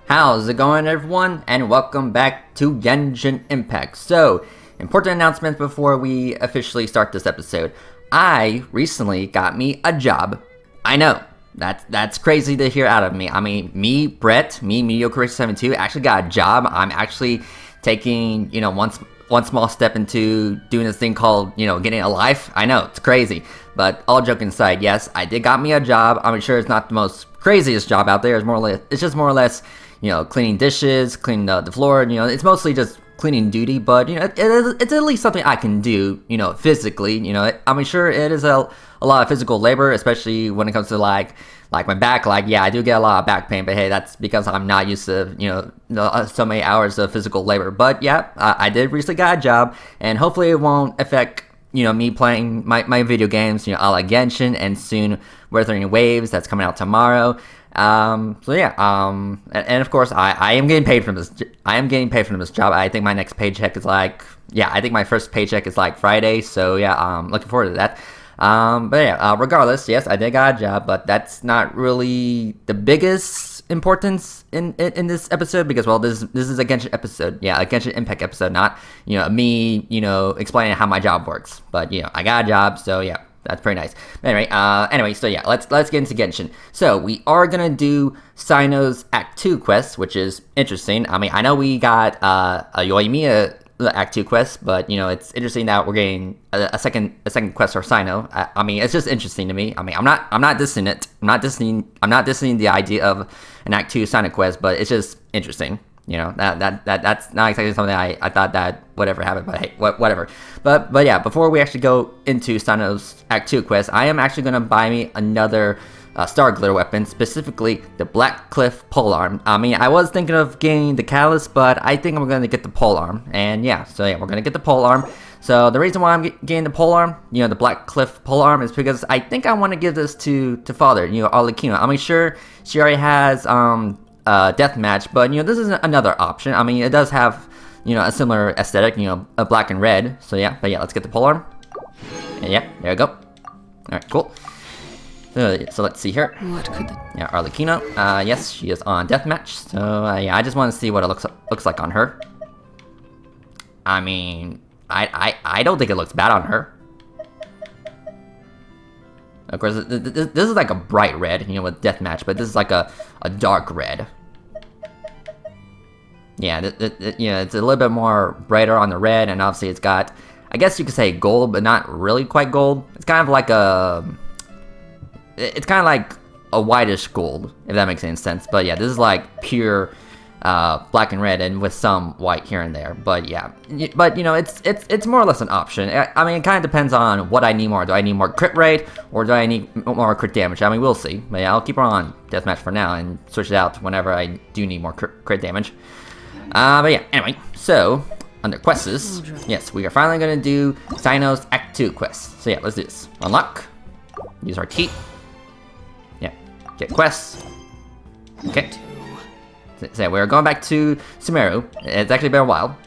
How's it going, everyone? And welcome back to Genshin Impact. So, important announcement before we officially start this episode. I recently got me a job. I know, that's crazy to hear out of me. I mean, me, Brett, Mediocre72, actually got a job. I'm actually taking, one small step into doing this thing called, getting a life. I know, it's crazy. But all joking aside, yes, I did got me a job. I'm sure it's not the most craziest job out there. It's just more or less, cleaning dishes, cleaning the floor. It's mostly just cleaning duty, but it's at least something I can do. Physically. I'm sure it is a lot of physical labor, especially when it comes to like my back. Yeah, I do get a lot of back pain, but hey, that's because I'm not used to so many hours of physical labor. But yeah, I did recently got a job, and hopefully it won't affect me playing my video games, a la Genshin, and soon Wuthering Waves that's coming out tomorrow. So yeah, and of course I am getting paid from this. I am getting paid from this job. I think my next paycheck is I think my first paycheck is Friday. So yeah, looking forward to that. But yeah, regardless, yes, I did got a job, but that's not really the biggest importance in this episode because, well, this is a Genshin episode. Yeah, a Genshin Impact episode, not me explaining how my job works. But I got a job, so yeah. That's pretty nice. Anyway, so yeah, let's get into Genshin. So we are gonna do Sino's Act 2 quest, which is interesting. I mean, I know we got a Yoimiya Act 2 quest, but it's interesting that we're getting a second quest for Sino. I mean, it's just interesting to me. I mean, I'm not dissing it. I'm not dissing the idea of an Act 2 Sino quest, but it's just interesting. That's not exactly something I thought that would ever happen, but hey, whatever. But yeah, before we actually go into Sino's Act 2 quest, I am actually gonna buy me another Star Glitter weapon, specifically the Black Cliff Polearm. I mean, I was thinking of getting the Catalyst, but I think I'm gonna get the Polearm. And yeah, so yeah, we're gonna get the Polearm. So the reason why I'm getting the Polearm, the Black Cliff Polearm, is because I think I want to give this to Father, Oathkeeper. I mean, sure, she already has deathmatch, but this is another option. I mean, it does have a similar aesthetic, a black and red. So yeah, but yeah, let's get the polearm. And yeah, there we go. All right, cool. So let's see here. What could Yeah, Arlecchino. Yes, she is on deathmatch. So yeah, I just want to see what it looks like on her. I mean, I don't think it looks bad on her. Of course, this is like a bright red, with deathmatch, but this is like a dark red. Yeah, it's a little bit more brighter on the red, and obviously it's got, I guess you could say gold, but not really quite gold. It's kind of like it's kind of like a whitish gold, if that makes any sense. But yeah, this is like pure black and red, and with some white here and there. But yeah, it's more or less an option. I mean, it kind of depends on what I need more. Do I need more crit rate, or do I need more crit damage? I mean, we'll see. But yeah, I'll keep her on deathmatch for now and switch it out whenever I do need more crit damage. But yeah, anyway, so under quests, yes, we are finally gonna do Sino's Act 2 quest. So yeah, let's do this. Unlock, use our key. Yeah, get quests. Okay. So yeah, we're going back to Sumeru. It's actually been a while.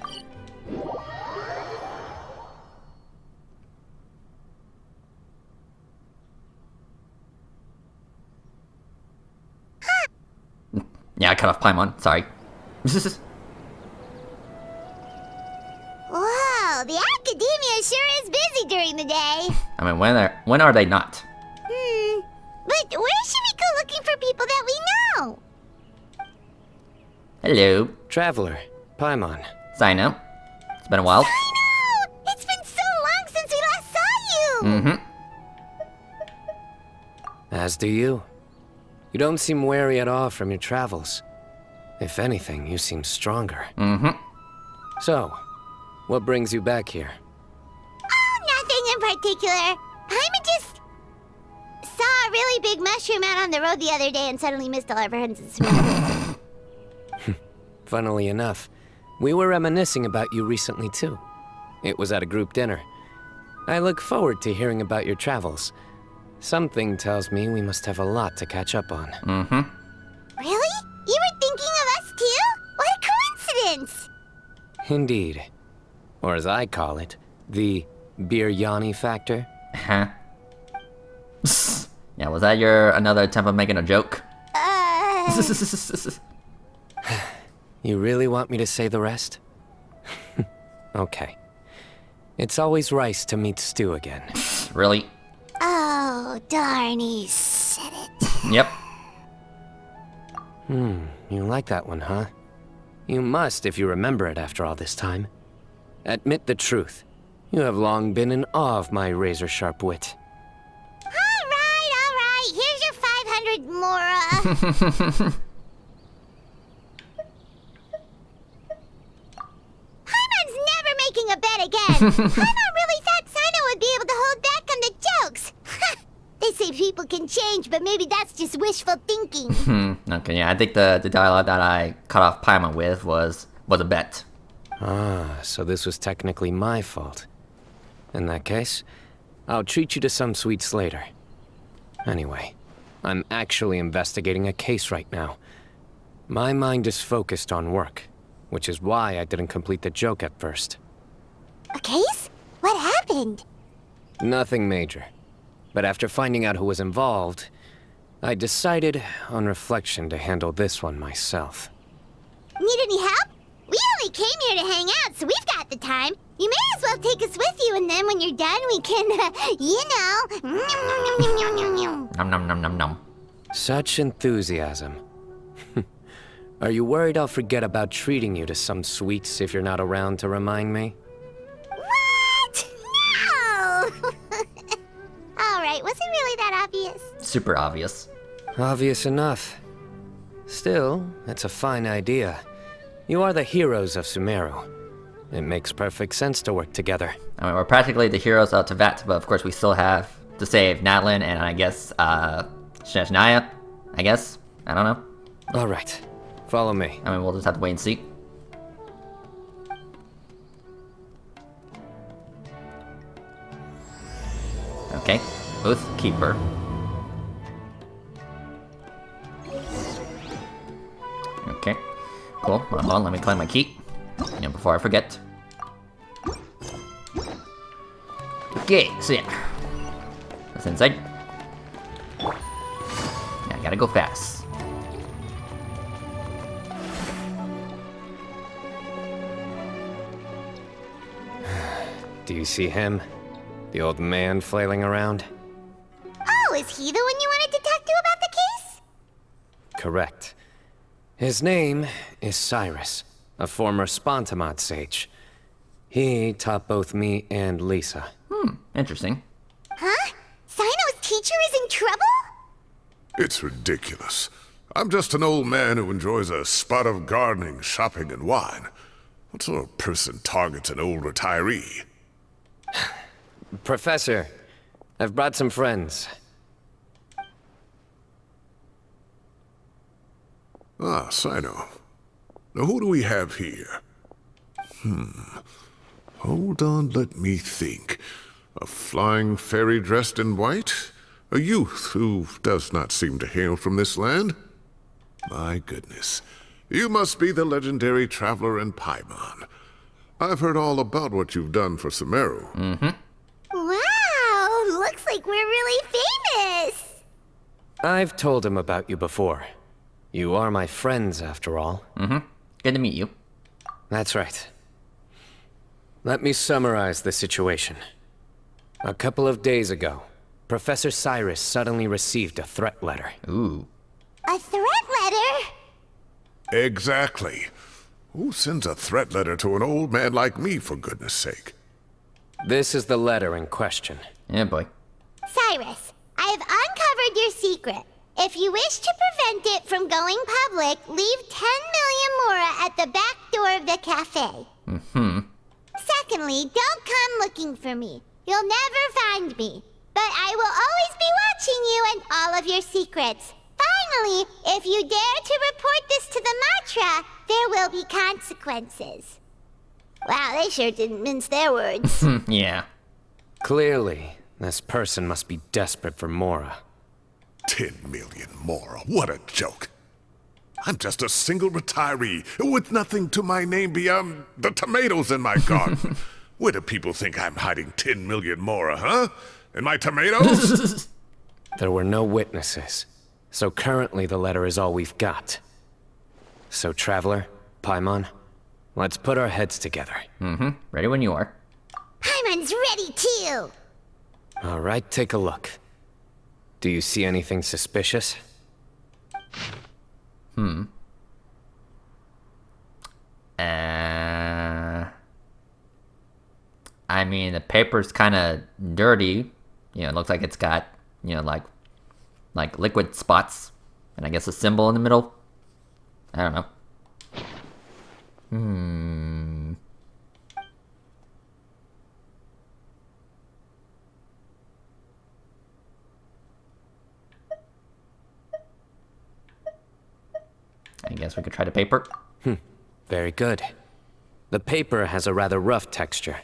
Yeah, I cut off Paimon, sorry. Whoa, the academia sure is busy during the day. I mean, when are they not? But where should we go looking for people that we know? Hello. Traveler, Paimon. Sino. It's been a while. Sino! It's been so long since we last saw you! As do you. You don't seem weary at all from your travels. If anything, you seem stronger. So, what brings you back here? Oh, nothing in particular. Paimon just saw a really big mushroom out on the road the other day and suddenly missed all our friends and smell. Funnily enough, we were reminiscing about you recently too. It was at a group dinner. I look forward to hearing about your travels. Something tells me we must have a lot to catch up on. Really? You were thinking of us too? What a coincidence! Indeed. Or as I call it, the biryani factor. Huh? Yeah, was that your another attempt of making a joke? You really want me to say the rest? Okay. It's always rice to meet stew again. Really? Oh, darn, he said it. Yep. You like that one, huh? You must if you remember it after all this time. Admit the truth. You have long been in awe of my razor-sharp wit. All right. Here's your 500 Mora. Paimon's never making a bet again. Paimon really thought Sino would be able to hold back on the jokes. They say people can change, but maybe that's just wishful thinking. Okay, yeah, I think the dialogue that I cut off Paimon with was a bet. Ah, so this was technically my fault. In that case, I'll treat you to some sweets later. Anyway, I'm actually investigating a case right now. My mind is focused on work, which is why I didn't complete the joke at first. A case? What happened? Nothing major. But after finding out who was involved, I decided, on reflection, to handle this one myself. Need any help? We only came here to hang out, so we've got the time. You may as well take us with you, and then when you're done, we can, Nom nom nom nom nom. Such enthusiasm. Are you worried I'll forget about treating you to some sweets if you're not around to remind me? What? No! Alright, was it really that obvious? Super obvious. Obvious enough. Still, it's a fine idea. You are the heroes of Sumeru. It makes perfect sense to work together. I mean, we're practically the heroes of Tevat, but of course we still have to save Natlin and I guess, Sheshnaya, I guess? I don't know. Alright, follow me. I mean, we'll just have to wait and see. Okay, Oathkeeper. Okay, cool. Hold on, let me climb my key. Before I forget. Okay, so yeah. That's inside. Yeah, I gotta go fast. Do you see him? The old man flailing around? Oh, is he the one you wanted to talk to about the case? Correct. His name is Cyrus, a former Spontamod sage. He taught both me and Lisa. Interesting. Huh? Sino's teacher is in trouble? It's ridiculous. I'm just an old man who enjoys a spot of gardening, shopping, and wine. What sort of person targets an old retiree? Professor, I've brought some friends. Ah, Sino. Now who do we have here? Hold on, let me think. A flying fairy dressed in white? A youth who does not seem to hail from this land? My goodness. You must be the legendary traveler in Paimon. I've heard all about what you've done for Sumeru. Wow, looks like we're really famous. I've told him about you before. You are my friends, after all. Good to meet you. That's right. Let me summarize the situation. A couple of days ago, Professor Cyrus suddenly received a threat letter. Ooh. A threat letter? Exactly. Who sends a threat letter to an old man like me, for goodness sake? This is the letter in question. Yeah, boy. Cyrus, I have uncovered your secret. If you wish to prevent it from going public, leave 10 million Mora at the back door of the cafe. Secondly, don't come looking for me. You'll never find me. But I will always be watching you and all of your secrets. Finally, if you dare to report this to the Matra, there will be consequences. Wow, they sure didn't mince their words. Yeah. Clearly, this person must be desperate for Mora. 10 million Mora, what a joke. I'm just a single retiree with nothing to my name beyond the tomatoes in my garden. Where do people think I'm hiding 10 million Mora, huh? In my tomatoes? There were no witnesses, so currently the letter is all we've got. So, Traveler, Paimon, let's put our heads together. Ready when you are. Paimon's ready too! Alright, take a look. Do you see anything suspicious? I mean, the paper's kind of dirty. You know, it looks like it's got, you know, like liquid spots, and I guess a symbol in the middle. I don't know. I guess we could try the paper. Very good. The paper has a rather rough texture.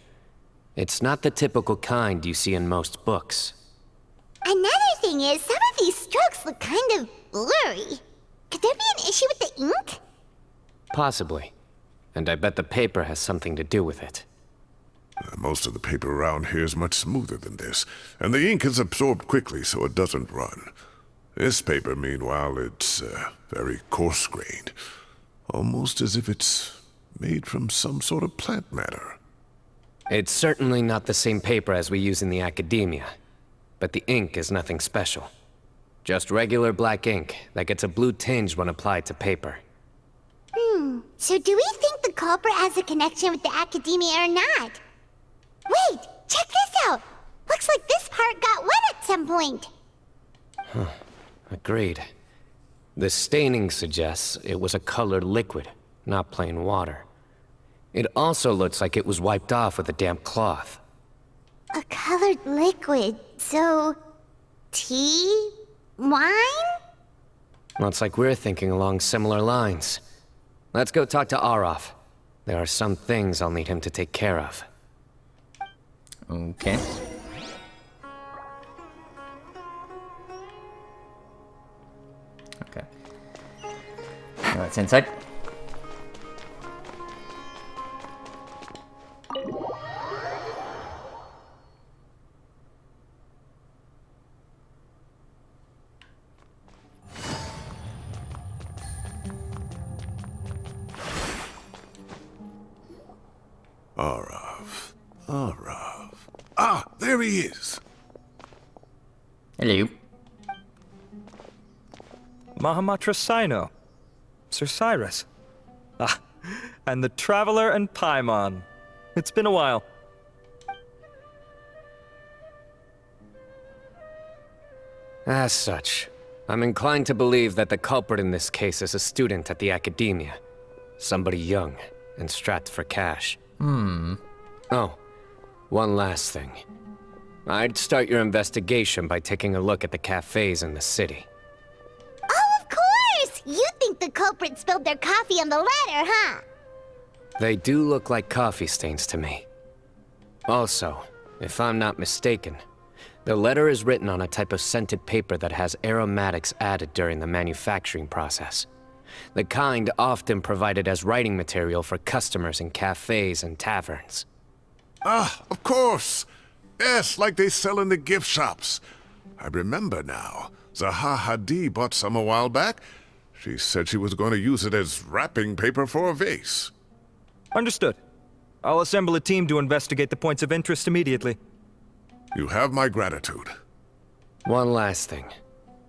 It's not the typical kind you see in most books. Another thing is, some of these strokes look kind of blurry. Could there be an issue with the ink? Possibly. And I bet the paper has something to do with it. Most of the paper around here is much smoother than this, and the ink is absorbed quickly so it doesn't run. This paper, meanwhile, it's very coarse-grained. Almost as if it's made from some sort of plant matter. It's certainly not the same paper as we use in the academia, but the ink is nothing special. Just regular black ink that gets a blue tinge when applied to paper. So do we think the culprit has a connection with the academia or not? Wait, check this out! Looks like this part got wet at some point. Agreed. The staining suggests it was a colored liquid, not plain water. It also looks like it was wiped off with a damp cloth. A colored liquid, so... tea? Wine? Looks like we're thinking along similar lines. Let's go talk to Araf. There are some things I'll need him to take care of. Okay. Okay. Now let's inside. Arav. Ah, there he is. Hello. Mahamatra Sino. Sir Cyrus. Ah, and the Traveler and Paimon. It's been a while. As such, I'm inclined to believe that the culprit in this case is a student at the academia. Somebody young and strapped for cash. Oh, one last thing. I'd start your investigation by taking a look at the cafes in the city. Oh, of course! You think the culprit spilled their coffee on the ladder, huh? They do look like coffee stains to me. Also, if I'm not mistaken, the letter is written on a type of scented paper that has aromatics added during the manufacturing process. The kind often provided as writing material for customers in cafes and taverns. Ah, of course. Yes, like they sell in the gift shops. I remember now. Zaha Hadid bought some a while back. She said she was going to use it as wrapping paper for a vase. Understood. I'll assemble a team to investigate the points of interest immediately. You have my gratitude. One last thing.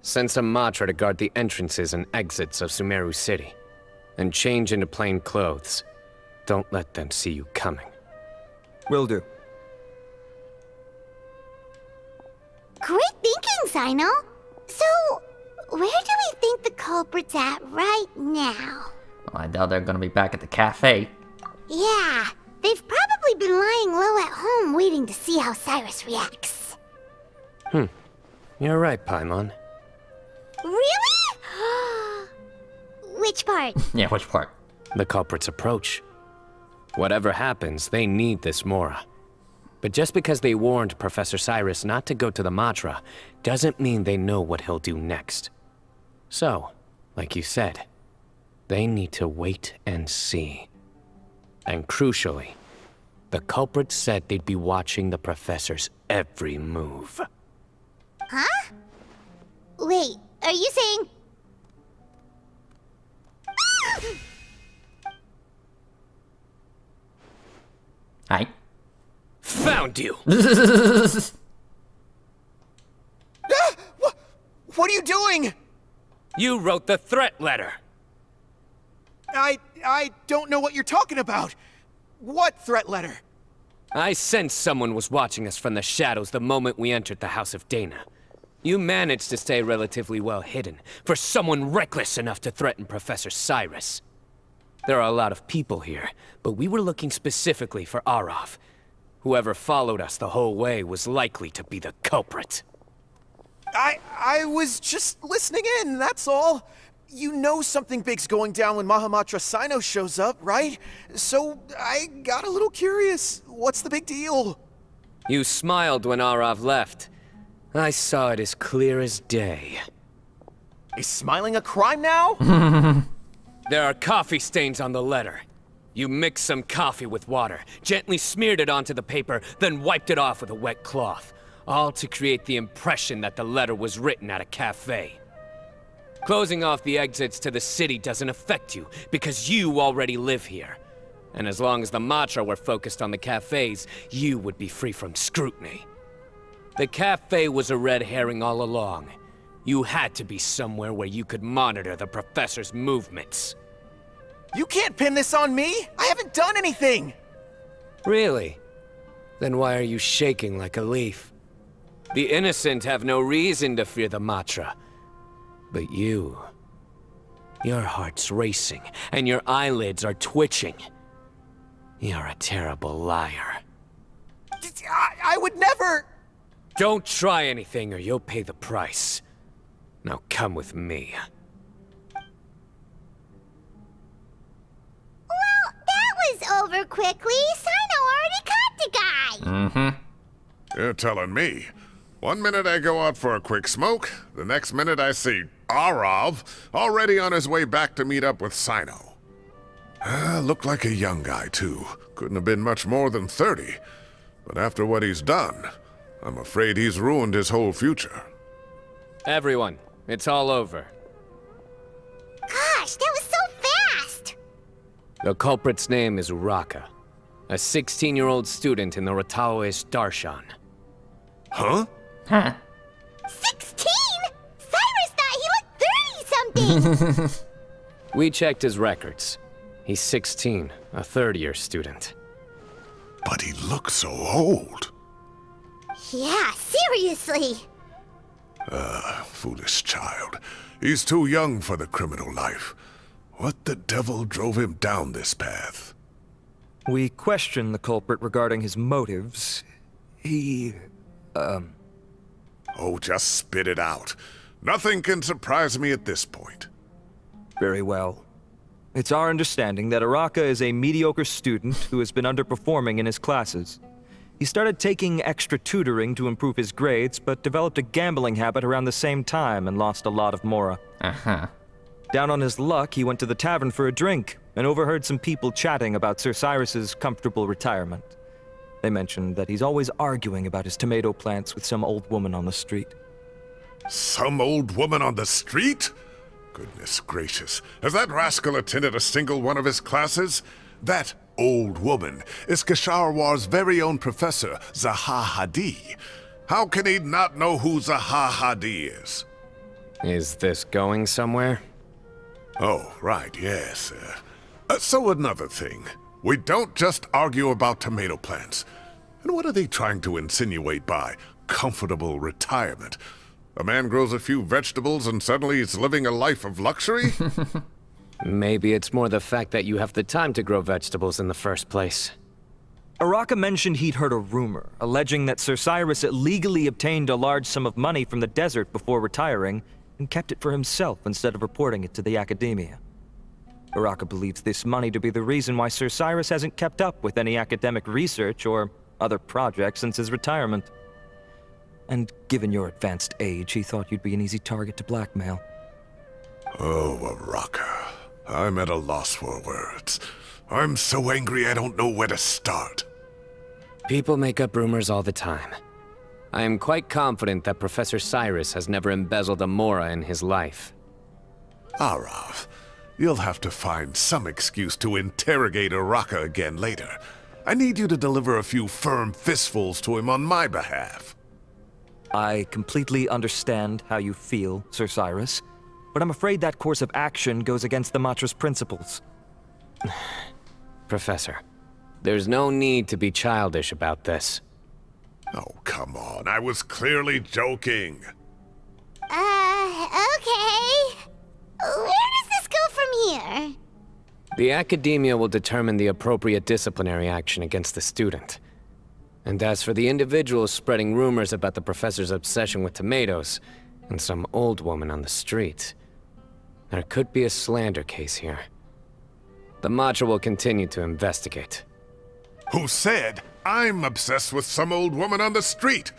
Send some Matra to guard the entrances and exits of Sumeru City. And change into plain clothes. Don't let them see you coming. Will do. Great thinking, Sino. So, where do we think the culprit's at right now? Well, I doubt they're gonna be back at the cafe. Yeah, they've probably been lying low at home waiting to see how Cyrus reacts. You're right, Paimon. Really? Which part? Yeah, which part? The culprit's approach. Whatever happens, they need this Mora. But just because they warned Professor Cyrus not to go to the Matra, doesn't mean they know what he'll do next. So, like you said, they need to wait and see. And crucially, the culprit said they'd be watching the Professor's every move. Huh? Wait, are you saying... Hi. Found you! What are you doing? You wrote the threat letter. I don't know what you're talking about. What threat letter? I sensed someone was watching us from the shadows the moment we entered the House of Dana. You managed to stay relatively well hidden for someone reckless enough to threaten Professor Cyrus. There are a lot of people here, but we were looking specifically for Arav. Whoever followed us the whole way was likely to be the culprit. I was just listening in, that's all. You know something big's going down when Mahamatra Sino shows up, right? So I got a little curious. What's the big deal? You smiled when Arav left. I saw it as clear as day. Is smiling a crime now? There are coffee stains on the letter. You mixed some coffee with water, gently smeared it onto the paper, then wiped it off with a wet cloth. All to create the impression that the letter was written at a cafe. Closing off the exits to the city doesn't affect you, because you already live here. And as long as the Matra were focused on the cafes, you would be free from scrutiny. The cafe was a red herring all along. You had to be somewhere where you could monitor the professor's movements. You can't pin this on me! I haven't done anything! Really? Then why are you shaking like a leaf? The innocent have no reason to fear the Matra. But you... your heart's racing, and your eyelids are twitching. You're a terrible liar. I would never... Don't try anything or you'll pay the price. Now come with me. Well, that was over quickly. Sino already caught the guy. Mm-hmm. You're telling me. One minute I go out for a quick smoke, the next minute I see Arav already on his way back to meet up with Sino. Looked like a young guy, too. Couldn't have been much more than 30. But after what he's done, I'm afraid he's ruined his whole future. Everyone, it's all over. Gosh, that was so fast. The culprit's name is Uraka, a 16-year-old student in the Rataoist Darshan. Huh? Huh. 16? Cyrus thought he looked 30-something. We checked his records. He's 16, a third-year student. But he looks so old. Yeah, seriously. Foolish child. He's too young for the criminal life. What the devil drove him down this path? We questioned the culprit regarding his motives. Oh, just spit it out. Nothing can surprise me at this point. Very well. It's our understanding that Araka is a mediocre student who has been underperforming in his classes. He started taking extra tutoring to improve his grades, but developed a gambling habit around the same time and lost a lot of mora. Uh-huh. Down on his luck, he went to the tavern for a drink and overheard some people chatting about Sir Cyrus's comfortable retirement. They mentioned that he's always arguing about his tomato plants with some old woman on the street. Some old woman on the street? Goodness gracious. Has that rascal attended a single one of his classes? That old woman is Kasharwar's very own professor, Zaha Hadi. How can he not know who Zaha Hadi is? Is this going somewhere? Oh, right, yes. So another thing. We don't just argue about tomato plants. And what are they trying to insinuate by comfortable retirement? A man grows a few vegetables and suddenly he's living a life of luxury? Maybe it's more the fact that you have the time to grow vegetables in the first place. Araka mentioned he'd heard a rumor, alleging that Sir Cyrus illegally obtained a large sum of money from the desert before retiring, and kept it for himself instead of reporting it to the academia. Araka believes this money to be the reason why Sir Cyrus hasn't kept up with any academic research or other projects since his retirement. And given your advanced age, he thought you'd be an easy target to blackmail. Oh, Araka. I'm at a loss for words. I'm so angry I don't know where to start. People make up rumors all the time. I am quite confident that Professor Cyrus has never embezzled a mora in his life. Arav, you'll have to find some excuse to interrogate Araka again later. I need you to deliver a few firm fistfuls to him on my behalf. I completely understand how you feel, Sir Cyrus, but I'm afraid that course of action goes against the Matra's principles. Professor, there's no need to be childish about this. Oh, come on. I was clearly joking. Okay. Where does this go from here? The Academia will determine the appropriate disciplinary action against the student. And as for the individuals spreading rumors about the professor's obsession with tomatoes and some old woman on the street, there could be a slander case here. The Matra will continue to investigate. Who said I'm obsessed with some old woman on the street?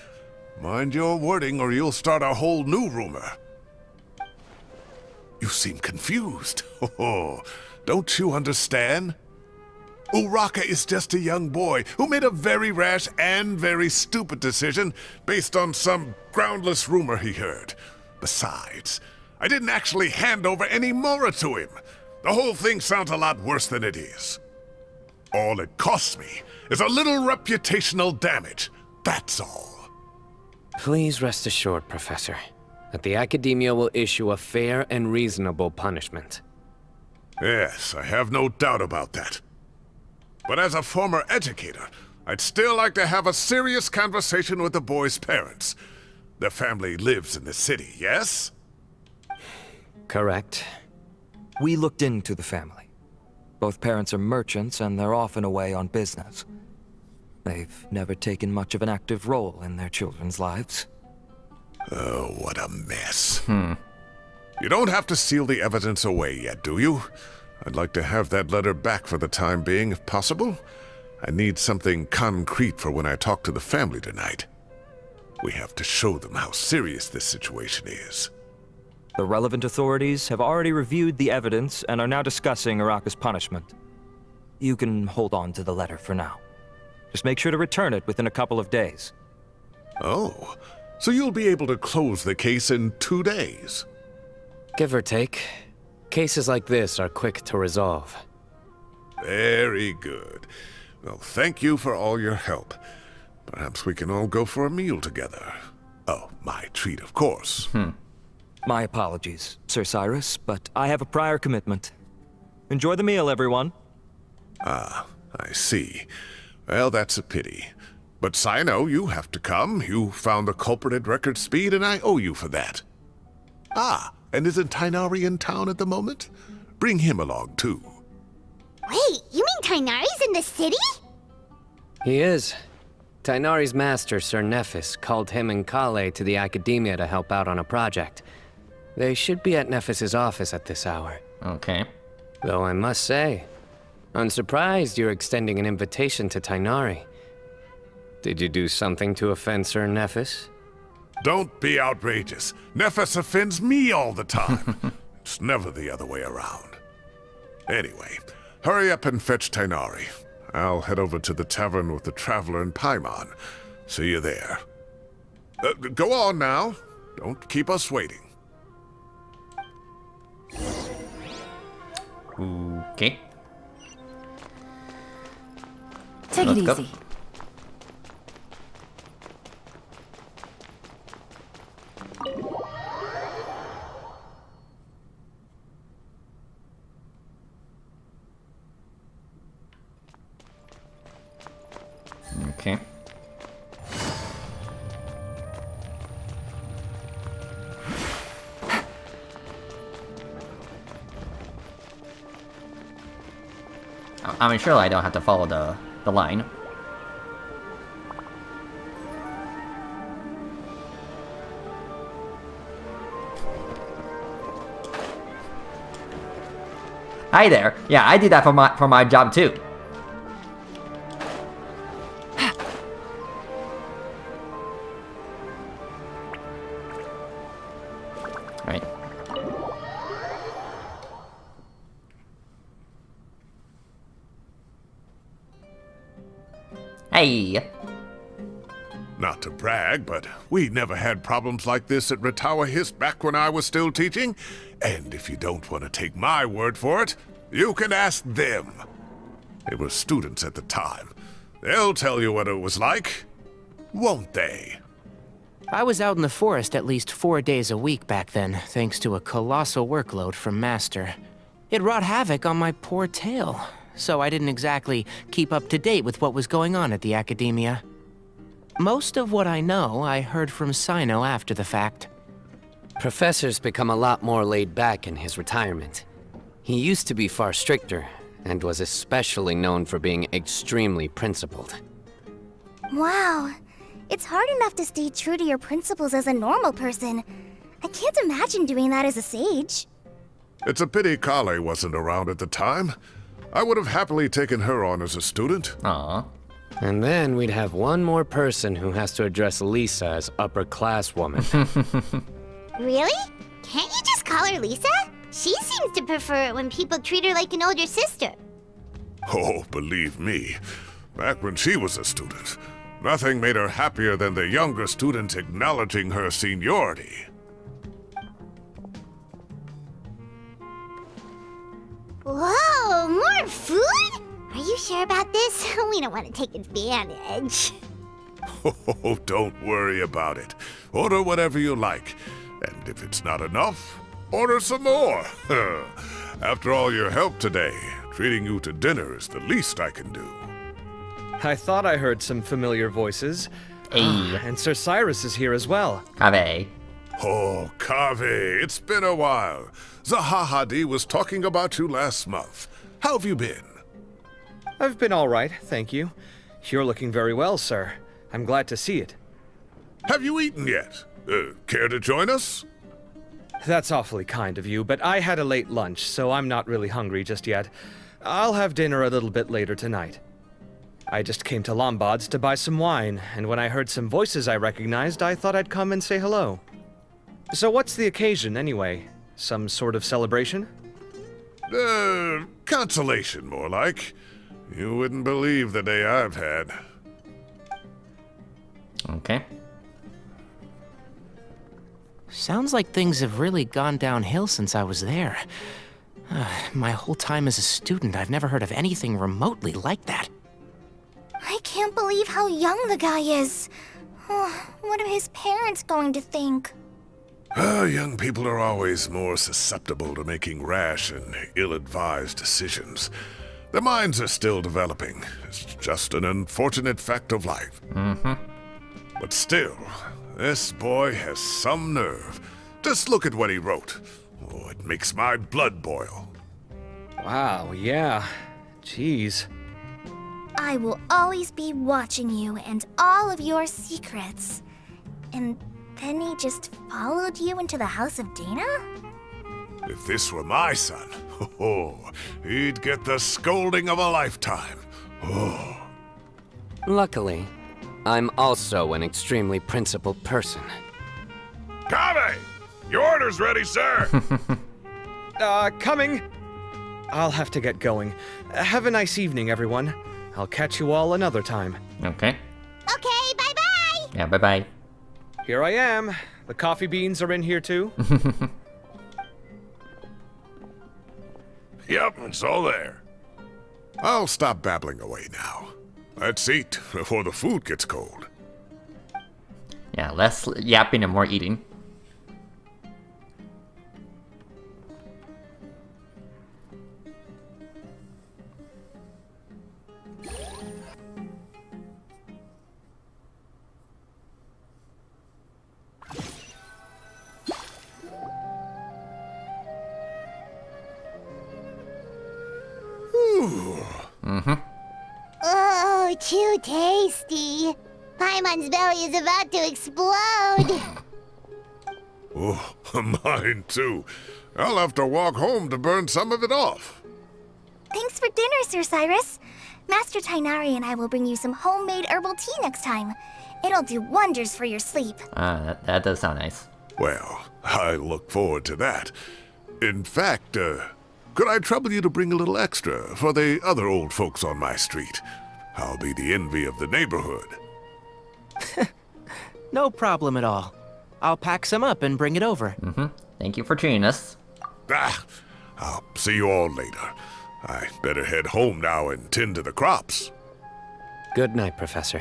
Mind your wording or you'll start a whole new rumor. You seem confused. Oh, don't you understand? Uraka is just a young boy who made a very rash and very stupid decision based on some groundless rumor he heard. Besides, I didn't actually hand over any Mora to him. The whole thing sounds a lot worse than it is. All it costs me is a little reputational damage. That's all. Please rest assured, Professor, that the Academia will issue a fair and reasonable punishment. Yes, I have no doubt about that. But as a former educator, I'd still like to have a serious conversation with the boy's parents. Their family lives in the city, yes? Correct. We looked into the family. Both parents are merchants, and they're often away on business. They've never taken much of an active role in their children's lives. Oh, what a mess. You don't have to seal the evidence away yet, do you? I'd like to have that letter back for the time being, if possible. I need something concrete for when I talk to the family tonight. We have to show them how serious this situation is. The relevant authorities have already reviewed the evidence and are now discussing Uraka's punishment. You can hold on to the letter for now. Just make sure to return it within a couple of days. Oh, so you'll be able to close the case in 2 days? Give or take. Cases like this are quick to resolve. Very good. Well, thank you for all your help. Perhaps we can all go for a meal together. Oh, my treat, of course. My apologies, Sir Cyrus, but I have a prior commitment. Enjoy the meal, everyone. Ah, I see. Well, that's a pity. But Sino, you have to come. You found the culprit at record speed, and I owe you for that. Ah, and isn't Tainari in town at the moment? Bring him along, too. Wait, you mean Tainari's in the city? He is. Tainari's master, Sir Nephis, called him and Kale to the Academia to help out on a project. They should be at Nephis's office at this hour. Okay. Though I must say, I'm surprised you're extending an invitation to Tainari. Did you do something to offend Sir Nephis? Don't be outrageous. Nephis offends me all the time. It's never the other way around. Anyway, hurry up and fetch Tainari. I'll head over to the tavern with the Traveler and Paimon. See you there. Go on now. Don't keep us waiting. Okay. Take it Let's go. easy. Okay. I mean, surely I don't have to follow the line. Hi there. Yeah, I do that for my job too. Right. Hey. Not to brag, but we never had problems like this at Ratawa Hist back when I was still teaching. And if you don't want to take my word for it, you can ask them. They were students at the time. They'll tell you what it was like, won't they? I was out in the forest at least 4 days a week back then, thanks to a colossal workload from Master. It wrought havoc on my poor tail, so I didn't exactly keep up to date with what was going on at the Academia. Most of what I know, I heard from Sino after the fact. Professor's become a lot more laid back in his retirement. He used to be far stricter, and was especially known for being extremely principled. Wow. It's hard enough to stay true to your principles as a normal person. I can't imagine doing that as a sage. It's a pity Kale wasn't around at the time. I would have happily taken her on as a student. Aw. And then we'd have one more person who has to address Lisa as upper-class woman. Really? Can't you just call her Lisa? She seems to prefer it when people treat her like an older sister. Oh, believe me, back when she was a student, nothing made her happier than the younger students acknowledging her seniority. Whoa, more food? Are you sure about this? We don't want to take advantage. Oh, don't worry about it. Order whatever you like. And if it's not enough, order some more. After all your help today, treating you to dinner is the least I can do. I thought I heard some familiar voices. Hey. And Sir Cyrus is here as well. Kave. Oh, Kave, it's been a while. Zahahadi was talking about you last month. How have you been? I've been all right, thank you. You're looking very well, sir. I'm glad to see it. Have you eaten yet? Care to join us? That's awfully kind of you, but I had a late lunch, so I'm not really hungry just yet. I'll have dinner a little bit later tonight. I just came to Lombard's to buy some wine, and when I heard some voices I recognized, I thought I'd come and say hello. So what's the occasion, anyway? Some sort of celebration? Consolation, more like. You wouldn't believe the day I've had. Okay. Sounds like things have really gone downhill since I was there. My whole time as a student, I've never heard of anything remotely like that. I can't believe how young the guy is. What are his parents going to think? Young people are always more susceptible to making rash and ill-advised decisions. Their minds are still developing. It's just an unfortunate fact of life. But still, this boy has some nerve. Just look at what he wrote. Oh, it makes my blood boil. Wow, yeah. Jeez. I will always be watching you and all of your secrets. And then he just followed you into the house of Dana? If this were my son, he'd get the scolding of a lifetime. Oh. Luckily, I'm also an extremely principled person. Kave! Your order's ready, sir! Coming! I'll have to get going. Have a nice evening, everyone. I'll catch you all another time. Okay. Okay, bye-bye! Yeah, bye-bye. Here I am. The coffee beans are in here too. Yep, it's all there. I'll stop babbling away now. Let's eat before the food gets cold. Yeah, less yapping and more eating. Oh, too tasty. Paimon's belly is about to explode. Oh, mine too. I'll have to walk home to burn some of it off. Thanks for dinner, Sir Cyrus. Master Tainari and I will bring you some homemade herbal tea next time. It'll do wonders for your sleep. That does sound nice. Well, I look forward to that. In fact, could I trouble you to bring a little extra for the other old folks on my street? I'll be the envy of the neighborhood. No problem at all. I'll pack some up and bring it over. Thank you for treating us. I'll see you all later. I better head home now and tend to the crops. Good night, Professor.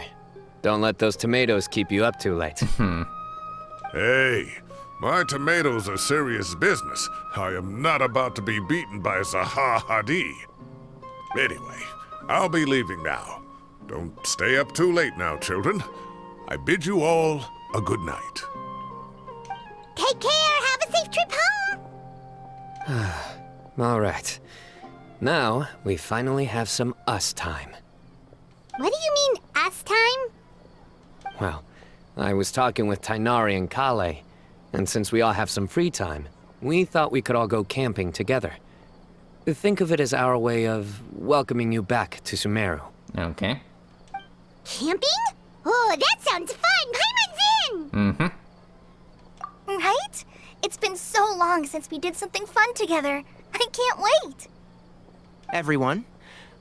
Don't let those tomatoes keep you up too late. Hey, my tomatoes are serious business. I am not about to be beaten by Zaha Hadi. Anyway, I'll be leaving now. Don't stay up too late now, children. I bid you all a good night. Take care. Have a safe trip home. All right. Now, we finally have some us time. What do you mean, us time? Well, I was talking with Tainari and Kale, and since we all have some free time, we thought we could all go camping together. Think of it as our way of welcoming you back to Sumeru. Okay. Camping? Oh, that sounds fun. Paimon's in! Mm-hmm. Right? It's been so long since we did something fun together. I can't wait. Everyone,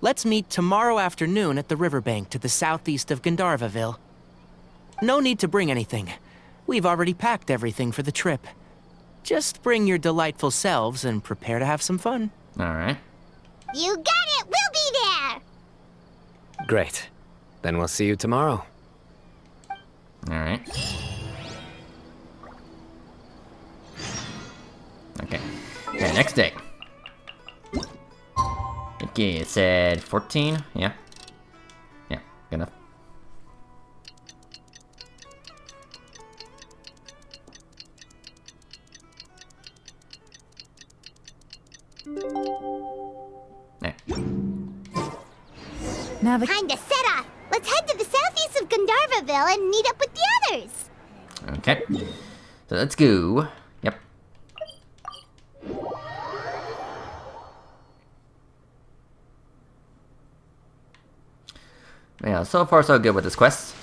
let's meet tomorrow afternoon at the riverbank to the southeast of Gandharvaville. No need to bring anything. We've already packed everything for the trip. Just bring your delightful selves and prepare to have some fun. All right. You got it. We'll be there. Great. Then we'll see you tomorrow. All right. Okay. Okay, next day. Okay, it said 14. Yeah. Yeah, good enough. There. Time to set off. Let's head to the southeast of Gandharvaville and meet up with the others. Okay. So let's go. Yep. Yeah, so far so good with this quest.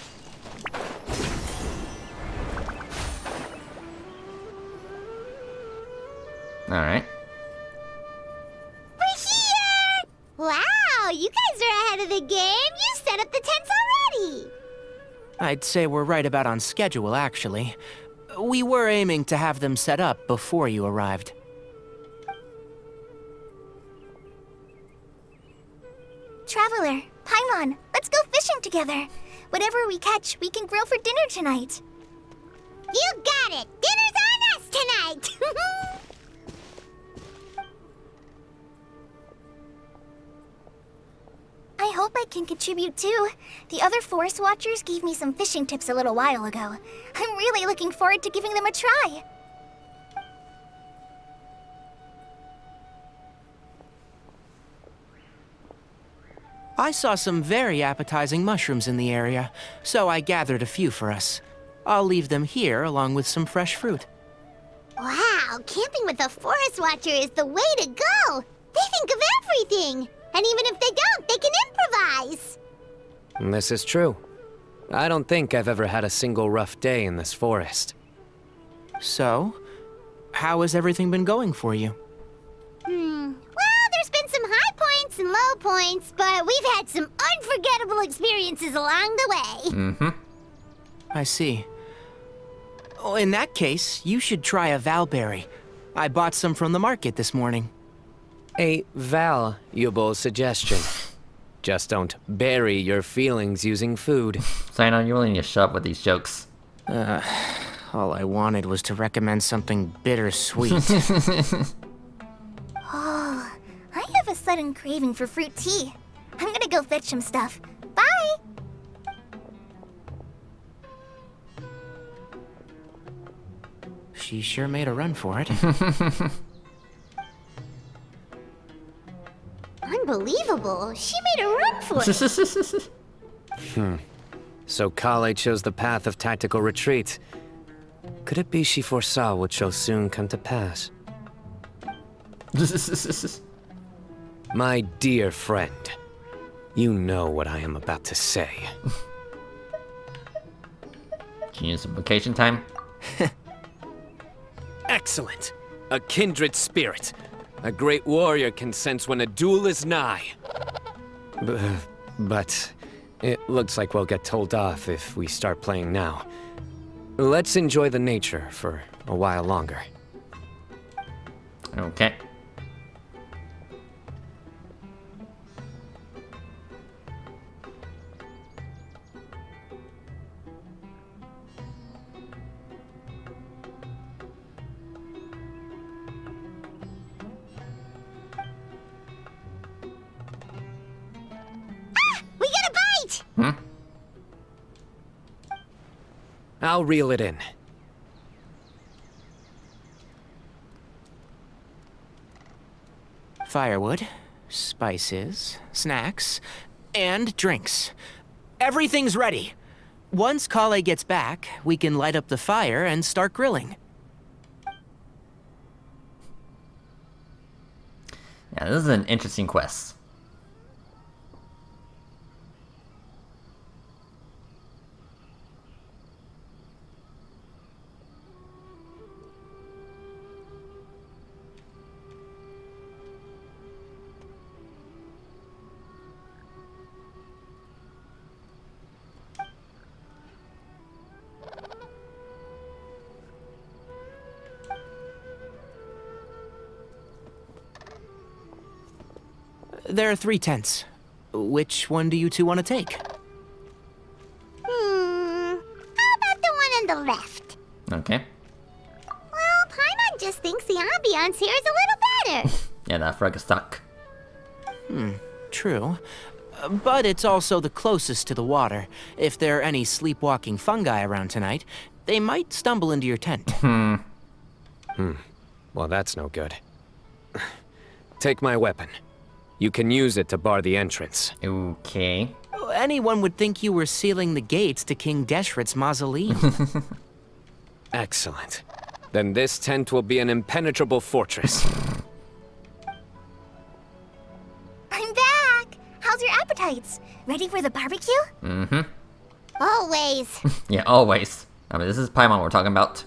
Alright. We're here! Wow, you guys are ahead of the game. You set up the tents already. I'd say we're right about on schedule, actually. We were aiming to have them set up before you arrived. Traveler, Paimon, let's go fishing together. Whatever we catch, we can grill for dinner tonight. You got it. Dinner's on us tonight. I hope I can contribute too. The other forest watchers gave me some fishing tips a little while ago. I'm really looking forward to giving them a try. I saw some very appetizing mushrooms in the area, so I gathered a few for us. I'll leave them here along with some fresh fruit. Wow, camping with a forest watcher is the way to go. They think of everything. And even if they don't, they can improvise. This is true. I don't think I've ever had a single rough day in this forest. So, how has everything been going for you? Well, there's been some high points and low points, but we've had some unforgettable experiences along the way. Mm-hmm. I see. Oh, in that case, you should try a valberry. I bought some from the market this morning. A valuable suggestion. Just don't bury your feelings using food. Sino, you really need to shut up with these jokes. All I wanted was to recommend something bittersweet. Oh, I have a sudden craving for fruit tea. I'm gonna go fetch some stuff. Bye! She sure made a run for it. Unbelievable. She made a run for it. So Kale chose the path of tactical retreat. Could it be she foresaw what shall soon come to pass? My dear friend, you know what I am about to say. Can you use some vacation time? Excellent. A kindred spirit. A great warrior can sense when a duel is nigh. But it looks like we'll get told off if we start playing now. Let's enjoy the nature for a while longer. Okay. Wait! I'll reel it in. Firewood, spices, snacks, and drinks. Everything's ready. Once Kale gets back, we can light up the fire and start grilling. Yeah, this is an interesting quest. There are 3 tents. Which one do you two want to take? How about the one on the left? Okay. Well, Paimon just thinks the ambiance here is a little better. Yeah, that frog is stuck. True. But it's also the closest to the water. If there are any sleepwalking fungi around tonight, they might stumble into your tent. Well, that's no good. Take my weapon. You can use it to bar the entrance. Okay. Anyone would think you were sealing the gates to King Deshret's mausoleum. Excellent. Then this tent will be an impenetrable fortress. I'm back! How's your appetites? Ready for the barbecue? Always. Yeah, always. I mean, this is Paimon we're talking about.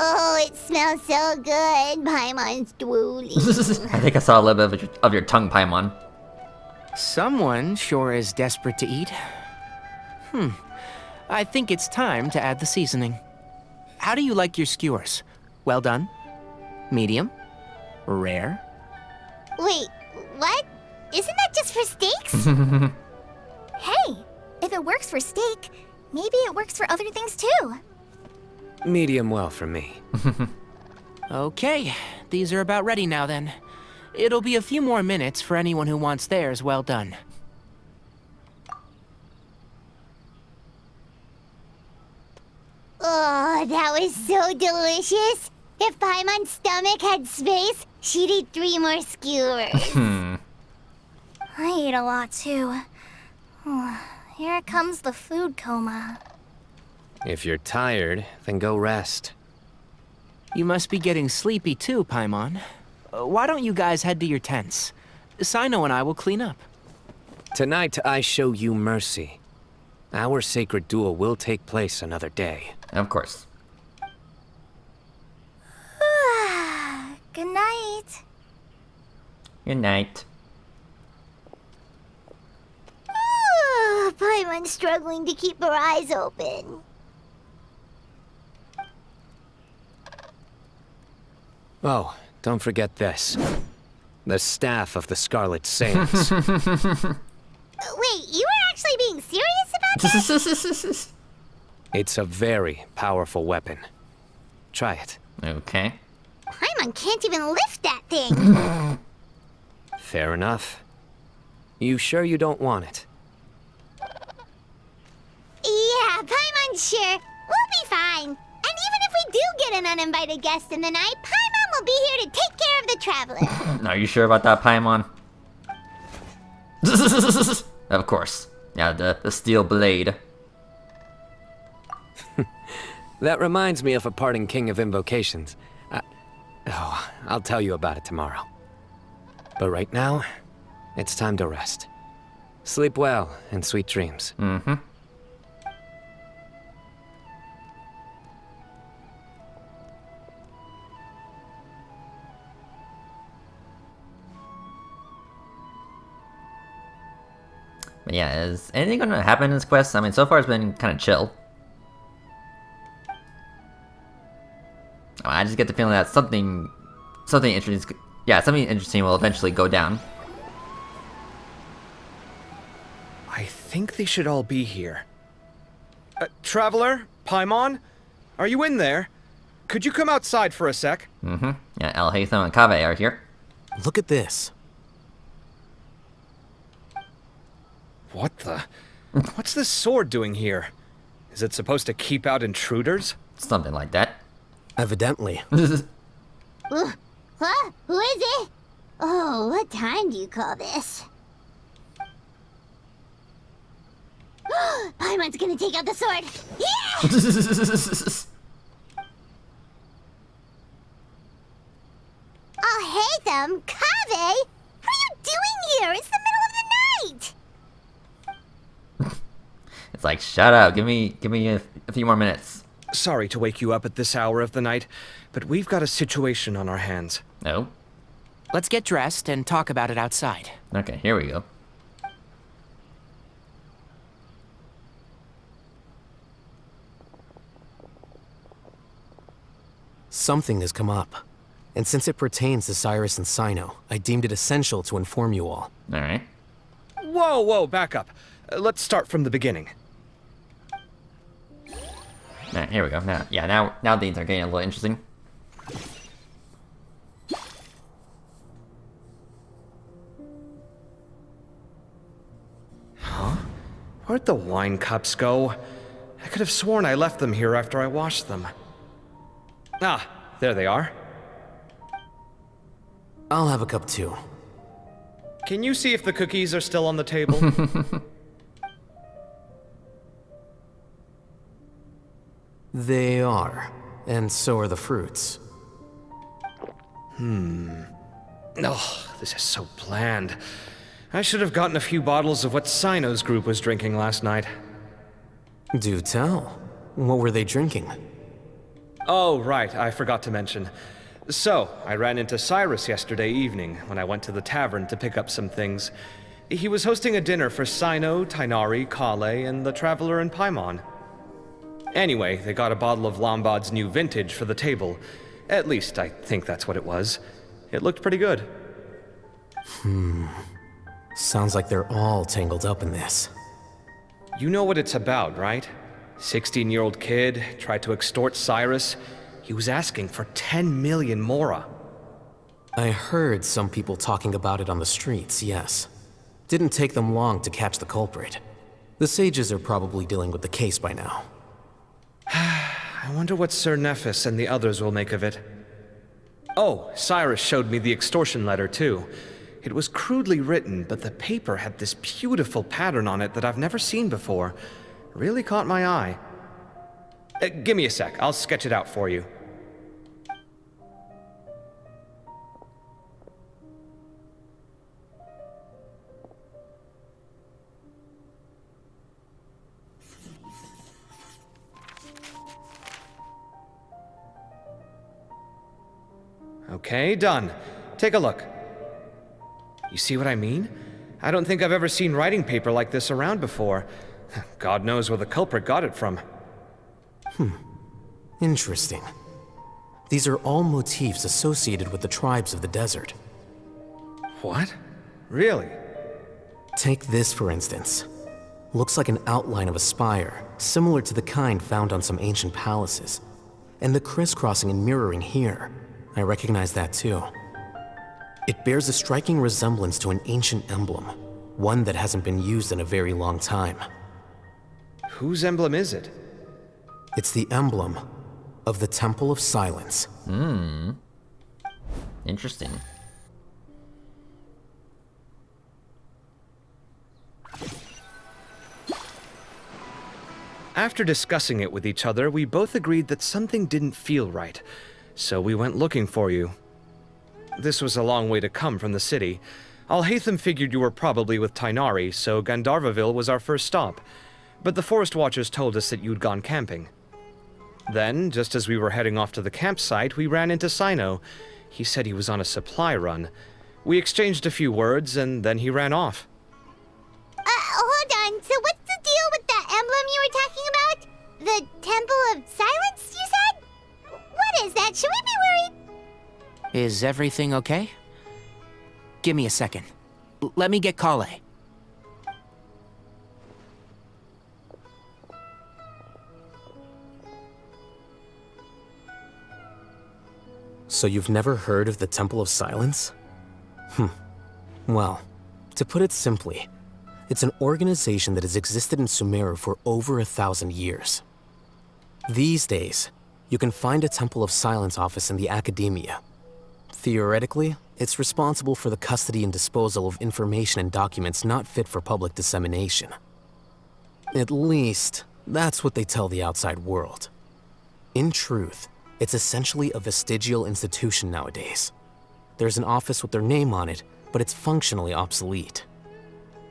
Oh, it smells so good. Paimon's drooling. I think I saw a little bit of your tongue, Paimon. Someone sure is desperate to eat. I think it's time to add the seasoning. How do you like your skewers? Well done? Medium? Rare? Wait, what? Isn't that just for steaks? Hey, if it works for steak, maybe it works for other things too. Medium well for me. Okay, these are about ready now then. It'll be a few more minutes for anyone who wants theirs well done. Oh, that was so delicious. If Paimon's stomach had space, she'd eat 3 more skewers. I ate a lot too. Here comes the food coma. If you're tired, then go rest. You must be getting sleepy too, Paimon. Why don't you guys head to your tents? Sino and I will clean up. Tonight I show you mercy. Our sacred duel will take place another day. Of course. Good night. Good night. Paimon's struggling to keep her eyes open. Oh, don't forget this. The staff of the Scarlet Saints. Wait, you were actually being serious about that? It's a very powerful weapon. Try it. Okay. Paimon can't even lift that thing. Fair enough. You sure you don't want it? Yeah, Paimon's sure. We'll be fine. And even if we do get an uninvited guest in the night, Paimon will be here to take care of the traveler. Are you sure about that, Paimon? Of course. Yeah, the steel blade. That reminds me of a parting king of invocations. I'll tell you about it tomorrow. But right now, it's time to rest. Sleep well and sweet dreams. But yeah, is anything gonna happen in this quest? I mean, so far it's been kind of chill. I just get the feeling that something interesting, something interesting will eventually go down. I think they should all be here. Traveler? Paimon? Are you in there? could you come outside for a sec? Mm-hmm. Yeah, El Haytham and Kave are here. Look at this. What the? What's this sword doing here? Is it supposed to keep out intruders? Something like that. Evidently. Huh? Who is it? Oh, what time do you call this? Paimon's gonna take out the sword. Yeah! Oh, hey them, Kave! What are you doing here? It's the middle of the night! It's like, shut up. Give me a few more minutes. Sorry to wake you up at this hour of the night, but we've got a situation on our hands. No. Let's get dressed and talk about it outside. Okay, here we go. Something has come up. And since it pertains to Cyrus and Cyno, I deemed it essential to inform you all. All right. Whoa, back up. Let's start from the beginning. All right, here we go. Now things are getting a little interesting. Where'd the wine cups go? I could have sworn I left them here after I washed them. Ah, there they are. I'll have a cup too. Can you see if the cookies are still on the table? They are. And so are the fruits. Oh, this is so bland. I should have gotten a few bottles of what Cyno's group was drinking last night. Do tell. What were they drinking? Oh, right, I forgot to mention. So, I ran into Cyrus yesterday evening when I went to the tavern to pick up some things. He was hosting a dinner for Cyno, Tighnari, Kale, and the Traveler and Paimon. Anyway, they got a bottle of Lombard's new vintage for the table. At least, I think that's what it was. It looked pretty good. Sounds like they're all tangled up in this. You know what it's about, right? 16-year-old kid tried to extort Cyrus. He was asking for 10 million mora. I heard some people talking about it on the streets, yes. Didn't take them long to catch the culprit. The sages are probably dealing with the case by now. I wonder what Sir Nephis and the others will make of it. Oh, Cyrus showed me the extortion letter, too. It was crudely written, but the paper had this beautiful pattern on it that I've never seen before. Really caught my eye. Give me a sec, I'll sketch it out for you. Okay, done. Take a look. You see what I mean? I don't think I've ever seen writing paper like this around before. God knows where the culprit got it from. Interesting. These are all motifs associated with the tribes of the desert. What? Really? Take this, for instance. Looks like an outline of a spire, similar to the kind found on some ancient palaces. And the crisscrossing and mirroring here, I recognize that too. It bears a striking resemblance to an ancient emblem, one that hasn't been used in a very long time. Whose emblem is it? It's the emblem of the Temple of Silence. Interesting. After discussing it with each other, we both agreed that something didn't feel right, so we went looking for you. This was a long way to come from the city. Alhaitham figured you were probably with Tighnari, so Gandharvaville was our first stop. But the Forest Watchers told us that you'd gone camping. Then, just as we were heading off to the campsite, we ran into Cyno. He said he was on a supply run. We exchanged a few words, and then he ran off. Hold on. So what's the deal with that emblem you were talking about? The Temple of Silence, you said? What is that? Should we be worried? Is everything okay? Give me a second. Let me get Kale. So you've never heard of the Temple of Silence? Well, to put it simply, it's an organization that has existed in Sumeru for over 1,000 years. These days, you can find a Temple of Silence office in the academia. Theoretically, it's responsible for the custody and disposal of information and documents not fit for public dissemination. At least, that's what they tell the outside world. In truth, it's essentially a vestigial institution nowadays. There's an office with their name on it, but it's functionally obsolete.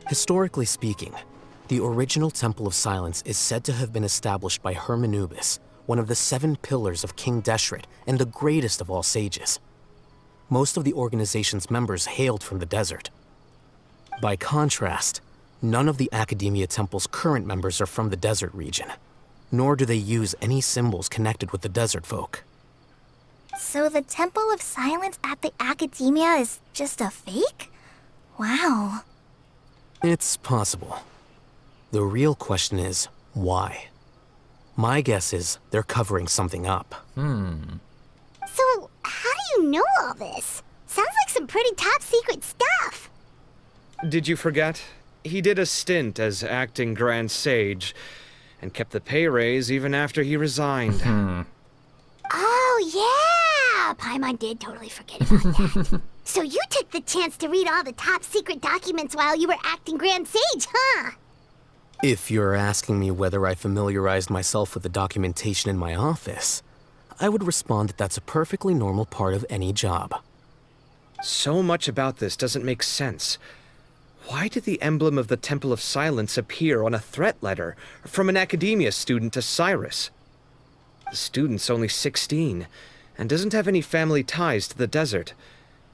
Historically speaking, the original Temple of Silence is said to have been established by Hermanubis, one of the 7 pillars of King Deshret and the greatest of all sages. Most of the organization's members hailed from the desert. By contrast, none of the Academia Temple's current members are from the desert region, nor do they use any symbols connected with the desert folk. So the Temple of Silence at the Academia is just a fake? Wow. It's possible. The real question is, why? My guess is they're covering something up. So, how do you know all this? Sounds like some pretty top secret stuff. Did you forget? He did a stint as acting Grand Sage, and kept the pay raise even after he resigned. Oh, yeah! Paimon did totally forget about that. So you took the chance to read all the top secret documents while you were acting Grand Sage, huh? If you're asking me whether I familiarized myself with the documentation in my office, I would respond that that's a perfectly normal part of any job. So much about this doesn't make sense. Why did the emblem of the Temple of Silence appear on a threat letter from an Academia student to Cyrus? The student's only 16, and doesn't have any family ties to the desert.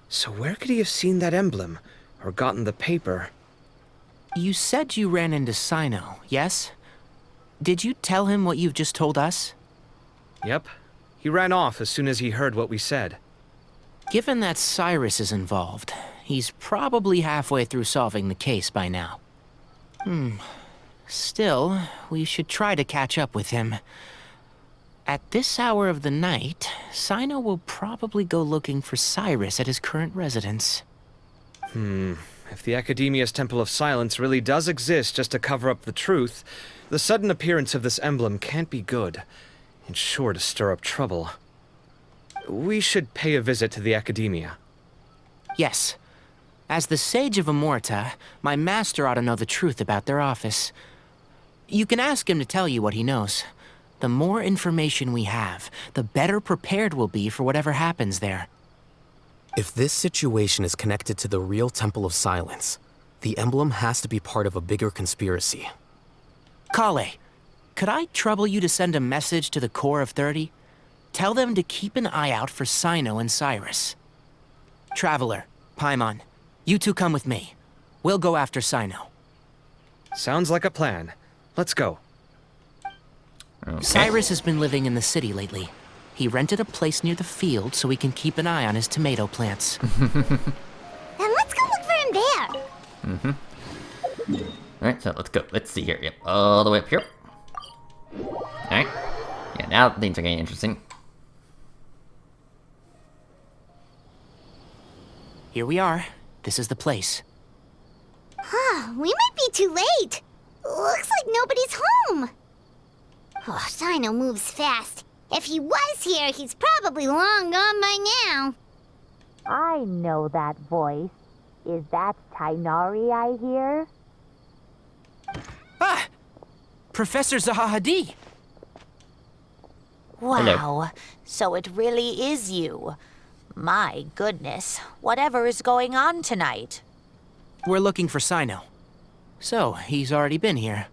So where could he have seen that emblem, or gotten the paper? You said you ran into Sino, yes? Did you tell him what you've just told us? Yep. He ran off as soon as he heard what we said. Given that Cyrus is involved, he's probably halfway through solving the case by now. Still, we should try to catch up with him. At this hour of the night, Sino will probably go looking for Cyrus at his current residence. If the Academia's Temple of Silence really does exist just to cover up the truth, the sudden appearance of this emblem can't be good. It's sure to stir up trouble. We should pay a visit to the Academia. Yes. As the Sage of Amorta, my master ought to know the truth about their office. You can ask him to tell you what he knows. The more information we have, the better prepared we'll be for whatever happens there. If this situation is connected to the real Temple of Silence, the emblem has to be part of a bigger conspiracy. Kale, could I trouble you to send a message to the Core of 30? Tell them to keep an eye out for Sino and Cyrus. Traveler, Paimon, you two come with me. We'll go after Sino. Sounds like a plan. Let's go. Okay. Cyrus has been living in the city lately. He rented a place near the field so he can keep an eye on his tomato plants. Then let's go look for him there. Alright, so let's go. Let's see here. Yep, all the way up here. Alright. Yeah, now things are getting interesting. Here we are. This is the place. We might be too late. Looks like nobody's home. Oh, Sino moves fast. If he was here, he's probably long gone by now. I know that voice. Is that Tainari I hear? Ah! Professor Zahahadi! Wow, so it really is you. My goodness, whatever is going on tonight? We're looking for Sino. So, he's already been here.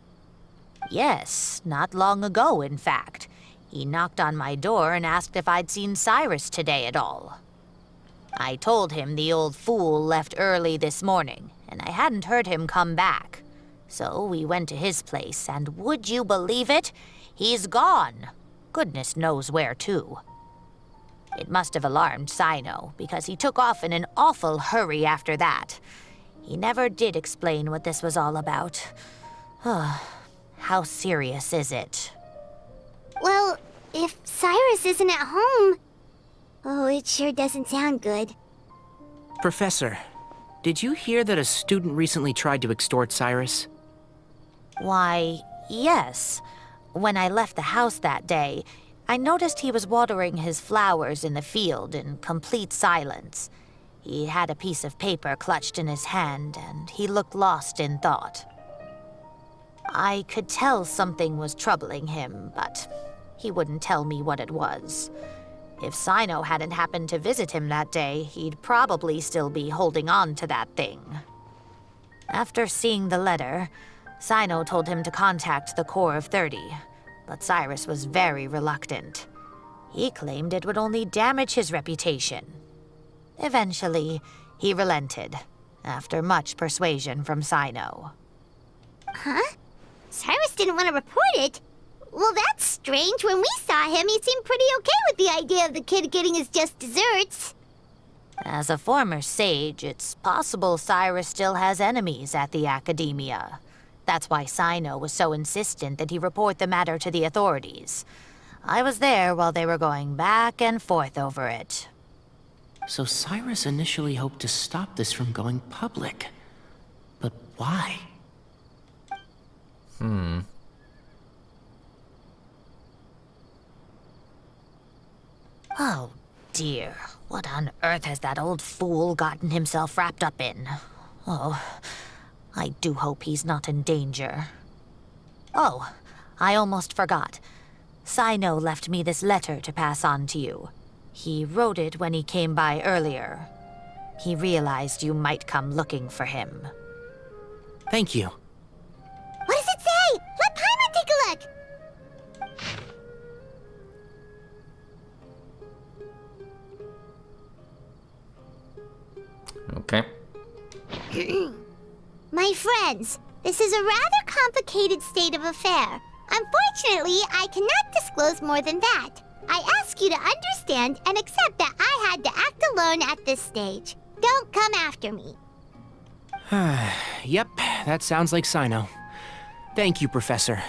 Yes, not long ago, in fact. He knocked on my door and asked if I'd seen Cyrus today at all. I told him the old fool left early this morning, and I hadn't heard him come back. So we went to his place, and would you believe it? He's gone. Goodness knows where to. It must have alarmed Sino, because he took off in an awful hurry after that. He never did explain what this was all about. How serious is it? Well, if Cyrus isn't at home... Oh, It sure doesn't sound good. Professor, did you hear that a student recently tried to extort Cyrus? Why, yes. When I left the house that day, I noticed he was watering his flowers in the field in complete silence. He had a piece of paper clutched in his hand, and he looked lost in thought. I could tell something was troubling him, but he wouldn't tell me what it was. If Sino hadn't happened to visit him that day, he'd probably still be holding on to that thing. After seeing the letter, Sino told him to contact the Corps of 30, but Cyrus was very reluctant. He claimed it would only damage his reputation. Eventually, he relented, after much persuasion from Sino. Huh? Cyrus didn't want to report it? Well, that's strange. When we saw him, he seemed pretty okay with the idea of the kid getting his just desserts. As a former sage, it's possible Cyrus still has enemies at the Academia. That's why Sino was so insistent that he report the matter to the authorities. I was there while they were going back and forth over it. So Cyrus initially hoped to stop this from going public. But why? Oh, dear. What on earth has that old fool gotten himself wrapped up in? Oh, I do hope he's not in danger. Oh, I almost forgot. Sino left me this letter to pass on to you. He wrote it when he came by earlier. He realized you might come looking for him. Thank you. What does it say? Let Paimon take a look. Okay. My friends, this is a rather complicated state of affair. Unfortunately, I cannot disclose more than that. I ask you to understand and accept that I had to act alone at this stage. Don't come after me. Yep, that sounds like Sino. Thank you, Professor.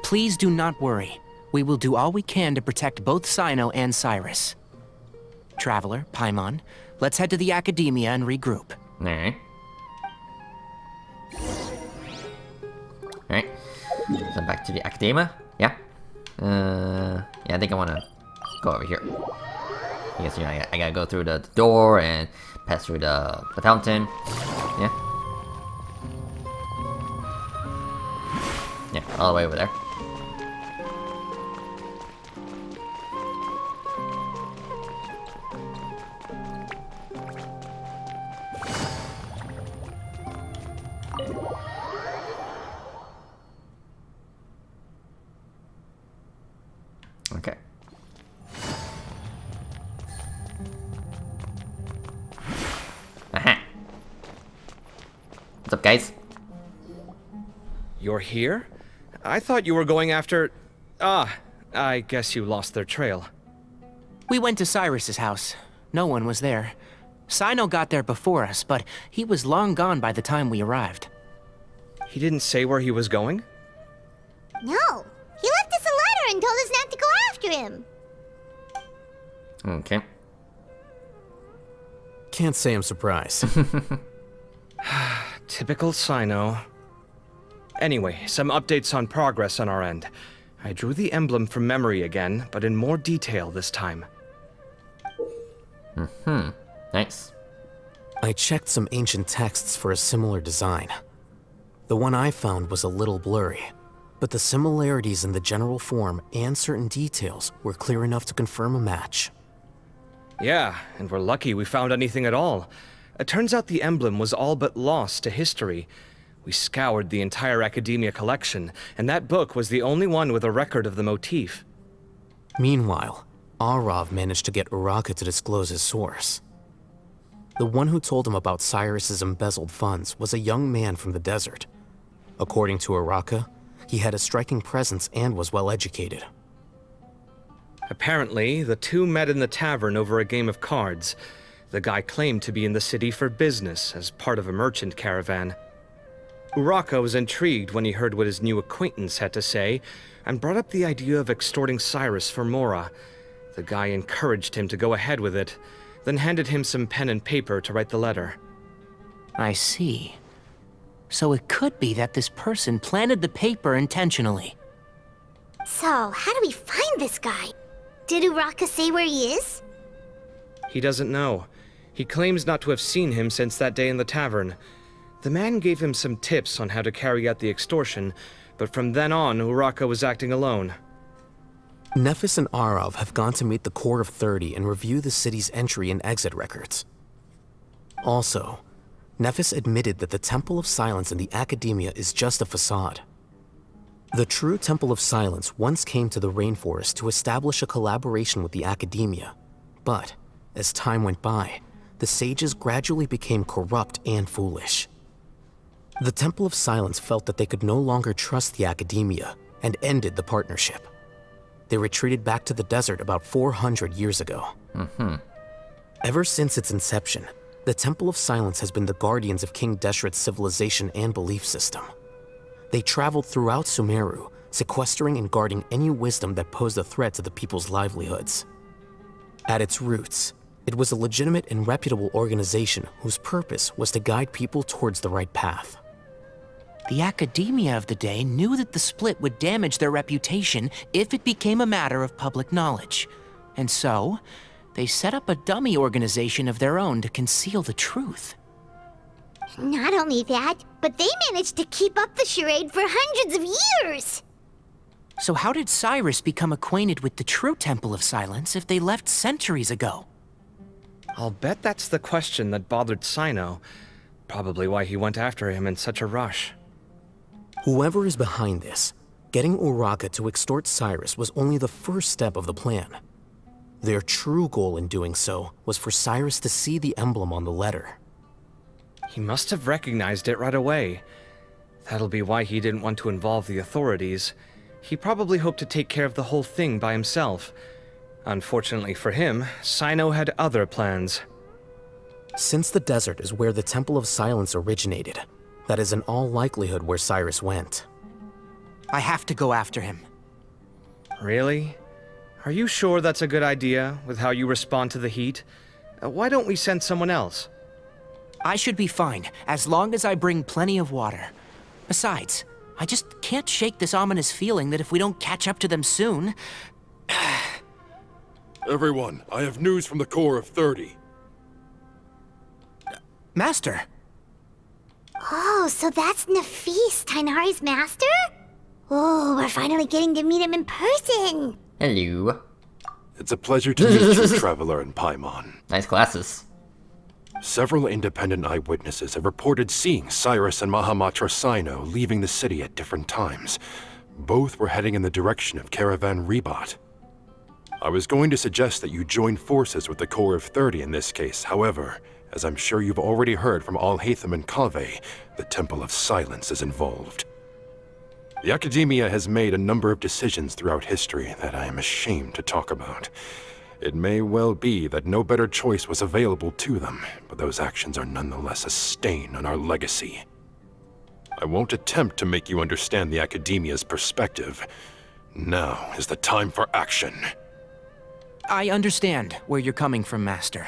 Please do not worry. We will do all we can to protect both Sino and Cyrus. Traveler, Paimon, let's head to the Academia and regroup. Alright. Alright. So back to the Academia? Yeah? Yeah, I think I wanna go over here. I guess, you know, I gotta go through the door and pass through the fountain. Yeah? Yeah, all the way over there. Okay. Aha. What's up, guys? You're here? I thought you were going after... Ah, I guess you lost their trail. We went to Cyrus's house. No one was there. Sino got there before us, but he was long gone by the time we arrived. He didn't say where he was going? No, he left us a letter and told us not to go after him. Okay. Can't say I'm surprised. Typical Sino. Anyway, some updates on progress on our end. I drew the emblem from memory again, but in more detail this time. Nice. I checked some ancient texts for a similar design. The one I found was a little blurry, but the similarities in the general form and certain details were clear enough to confirm a match. Yeah, and we're lucky we found anything at all. It turns out the emblem was all but lost to history. We scoured the entire Academia collection, and that book was the only one with a record of the motif. Meanwhile, Arav managed to get Uraka to disclose his source. The one who told him about Cyrus's embezzled funds was a young man from the desert. According to Uraka, he had a striking presence and was well educated. Apparently, the two met in the tavern over a game of cards. The guy claimed to be in the city for business as part of a merchant caravan. Uraka was intrigued when he heard what his new acquaintance had to say, and brought up the idea of extorting Cyrus for Mora. The guy encouraged him to go ahead with it, then handed him some pen and paper to write the letter. I see. So it could be that this person planted the paper intentionally. So, how do we find this guy? Did Uraka say where he is? He doesn't know. He claims not to have seen him since that day in the tavern. The man gave him some tips on how to carry out the extortion, but from then on, Uraka was acting alone. Nephis and Arav have gone to meet the Core of 30 and review the city's entry and exit records. Also, Nephis admitted that the Temple of Silence in the Academia is just a facade. The true Temple of Silence once came to the rainforest to establish a collaboration with the Academia, but as time went by, the sages gradually became corrupt and foolish. The Temple of Silence felt that they could no longer trust the Academia and ended the partnership. They retreated back to the desert about 400 years ago. Ever since its inception, the Temple of Silence has been the guardians of King Deshret's civilization and belief system. They traveled throughout Sumeru, sequestering and guarding any wisdom that posed a threat to the people's livelihoods. At its roots, it was a legitimate and reputable organization whose purpose was to guide people towards the right path. The Academia of the day knew that the split would damage their reputation if it became a matter of public knowledge. And so, they set up a dummy organization of their own to conceal the truth. Not only that, but they managed to keep up the charade for hundreds of years! So how did Cyrus become acquainted with the true Temple of Silence if they left centuries ago? I'll bet that's the question that bothered Sino. Probably why he went after him in such a rush. Whoever is behind this, getting Uraka to extort Cyrus was only the first step of the plan. Their true goal in doing so was for Cyrus to see the emblem on the letter. He must have recognized it right away. That'll be why he didn't want to involve the authorities. He probably hoped to take care of the whole thing by himself. Unfortunately for him, Sino had other plans. Since the desert is where the Temple of Silence originated, that is in all likelihood where Cyrus went. I have to go after him. Really? Are you sure that's a good idea, with how you respond to the heat? Why don't we send someone else? I should be fine, as long as I bring plenty of water. Besides, I just can't shake this ominous feeling that if we don't catch up to them soon... Everyone, I have news from the Core of 30. Master! Oh, so that's Nafis, Tainari's master? Oh, we're finally getting to meet him in person! Hello. It's a pleasure to meet you, Traveler and Paimon. Nice glasses. Several independent eyewitnesses have reported seeing Cyrus and Mahamatra Sino leaving the city at different times. Both were heading in the direction of Caravan Rebat. I was going to suggest that you join forces with the Core of 30 in this case. However, as I'm sure you've already heard from Alhaitham and Kaveh, the Temple of Silence is involved. The Academia has made a number of decisions throughout history that I am ashamed to talk about. It may well be that no better choice was available to them, but those actions are nonetheless a stain on our legacy. I won't attempt to make you understand the Academia's perspective. Now is the time for action. I understand where you're coming from, Master.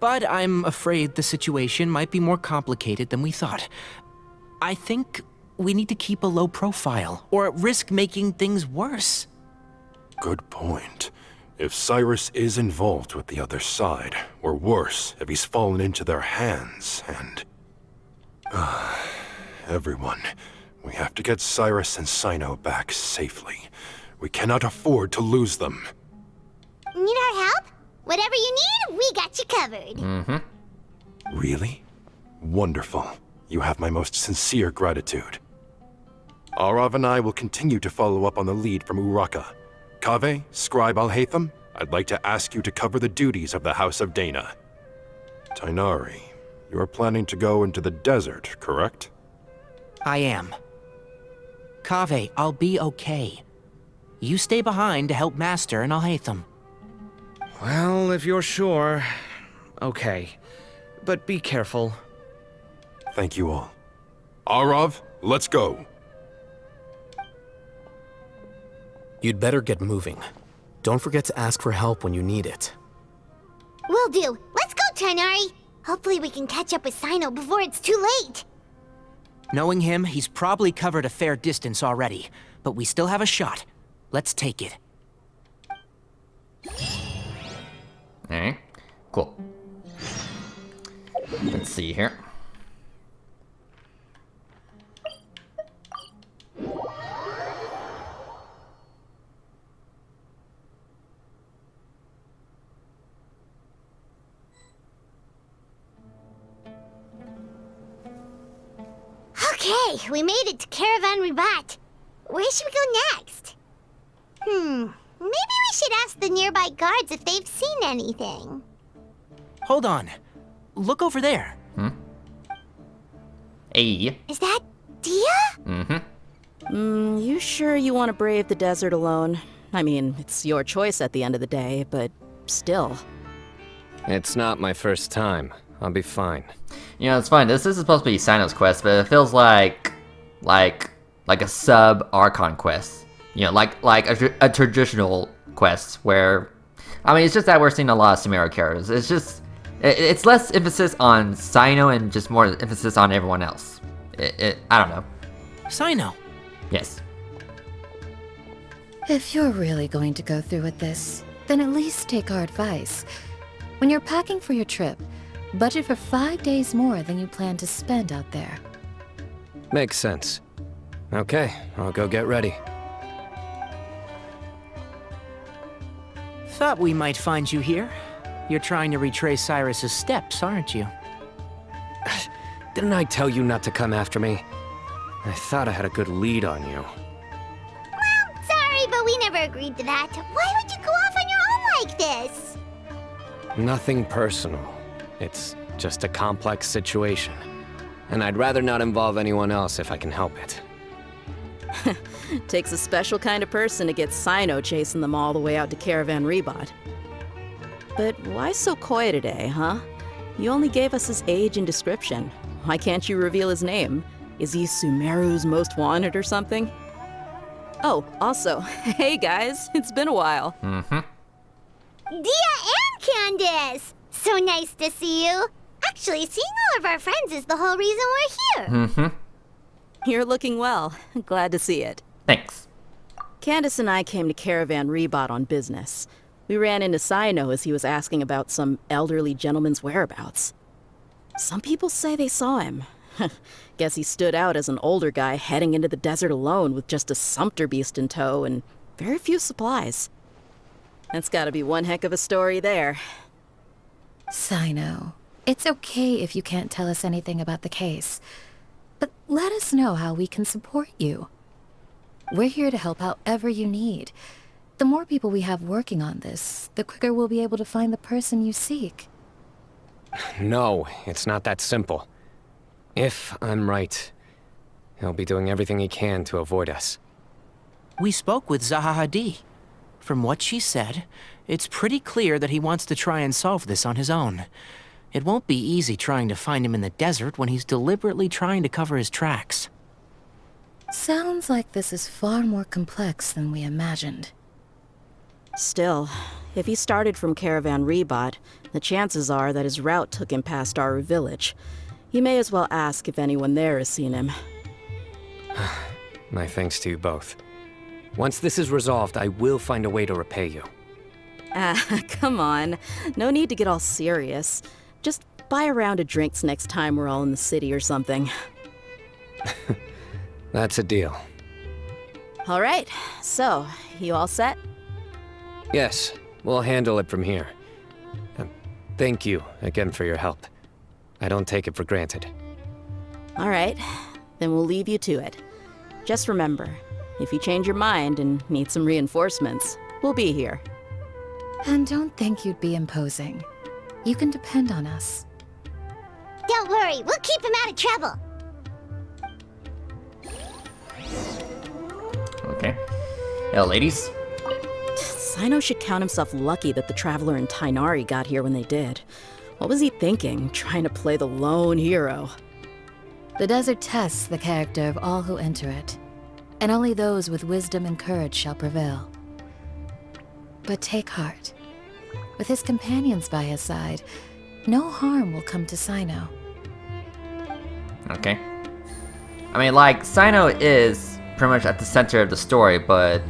But I'm afraid the situation might be more complicated than we thought. I think we need to keep a low profile, or risk making things worse. Good point. If Cyrus is involved with the other side, or worse, if he's fallen into their hands, and... everyone, we have to get Cyrus and Sino back safely. We cannot afford to lose them. Need our help? Whatever you need, we got you covered. Really? Wonderful. You have my most sincere gratitude. Arav and I will continue to follow up on the lead from Uraka. Kaveh, Scribe Alhaitham, I'd like to ask you to cover the duties of the House of Dana. Tainari, you are planning to go into the desert, correct? I am. Kaveh, I'll be okay. You stay behind to help Master and Alhaitham. Well, if you're sure... okay. But be careful. Thank you all. Arav, let's go. You'd better get moving. Don't forget to ask for help when you need it. Will do. Let's go, Tainari. Hopefully we can catch up with Sino before it's too late. Knowing him, he's probably covered a fair distance already. But we still have a shot. Let's take it. Alright, cool. Let's see here. Okay, we made it to Caravan Ribat. Where should we go next? Maybe we should ask the nearby guards if they've seen anything. Hold on. Look over there. Hey. Is that Dia? You sure you want to brave the desert alone? I mean, it's your choice at the end of the day, but still. It's not my first time. I'll be fine. You know, it's fine. This is supposed to be Sino's quest, but it feels like a sub-Archon quest. You know, like a traditional quest where, I mean, it's just that we're seeing a lot of Sumeru characters. It's just, it's less emphasis on Sino and just more emphasis on everyone else. I don't know. Sino. Yes. If you're really going to go through with this, then at least take our advice. When you're packing for your trip, budget for 5 days more than you plan to spend out there. Makes sense. Okay, I'll go get ready. Thought we might find you here. You're trying to retrace Cyrus's steps, aren't you? Didn't I tell you not to come after me? I thought I had a good lead on you. Well, sorry, but we never agreed to that. Why would you go off on your own like this? Nothing personal. It's just a complex situation. And I'd rather not involve anyone else if I can help it. Takes a special kind of person to get Sino chasing them all the way out to Caravan Ribat. But why so coy today, huh? You only gave us his age and description. Why can't you reveal his name? Is he Sumeru's most wanted or something? Oh, also, hey guys, it's been a while. Dia and Candace! So nice to see you. Actually, seeing all of our friends is the whole reason we're here. You're looking well. Glad to see it. Thanks. Candace and I came to Caravan Ribat on business. We ran into Sino as he was asking about some elderly gentleman's whereabouts. Some people say they saw him. Guess he stood out as an older guy heading into the desert alone with just a sumpter beast in tow and very few supplies. That's gotta be one heck of a story there. Sino, it's okay if you can't tell us anything about the case. But let us know how we can support you. We're here to help however you need. The more people we have working on this, the quicker we'll be able to find the person you seek. No, it's not that simple. If I'm right, he'll be doing everything he can to avoid us. We spoke with Zaha Hadid. From what she said, it's pretty clear that he wants to try and solve this on his own. It won't be easy trying to find him in the desert when he's deliberately trying to cover his tracks. Sounds like this is far more complex than we imagined. Still, if he started from Caravan Ribat, the chances are that his route took him past Aru village. You may as well ask if anyone there has seen him. My thanks to you both. Once this is resolved, I will find a way to repay you. Come on. No need to get all serious. Just buy a round of drinks next time we're all in the city or something. That's a deal. All right, so, you all set? Yes, we'll handle it from here. Thank you again for your help. I don't take it for granted. All right, then we'll leave you to it. Just remember, if you change your mind and need some reinforcements, we'll be here. And don't think you'd be imposing. You can depend on us. Don't worry, we'll keep him out of trouble. Okay. Hello, ladies. Sino should count himself lucky that the Traveler and Tainari got here when they did. What was he thinking, trying to play the lone hero? The desert tests the character of all who enter it, and only those with wisdom and courage shall prevail. But take heart. With his companions by his side, no harm will come to Sino. Okay. I mean, like, Sino is pretty much at the center of the story, but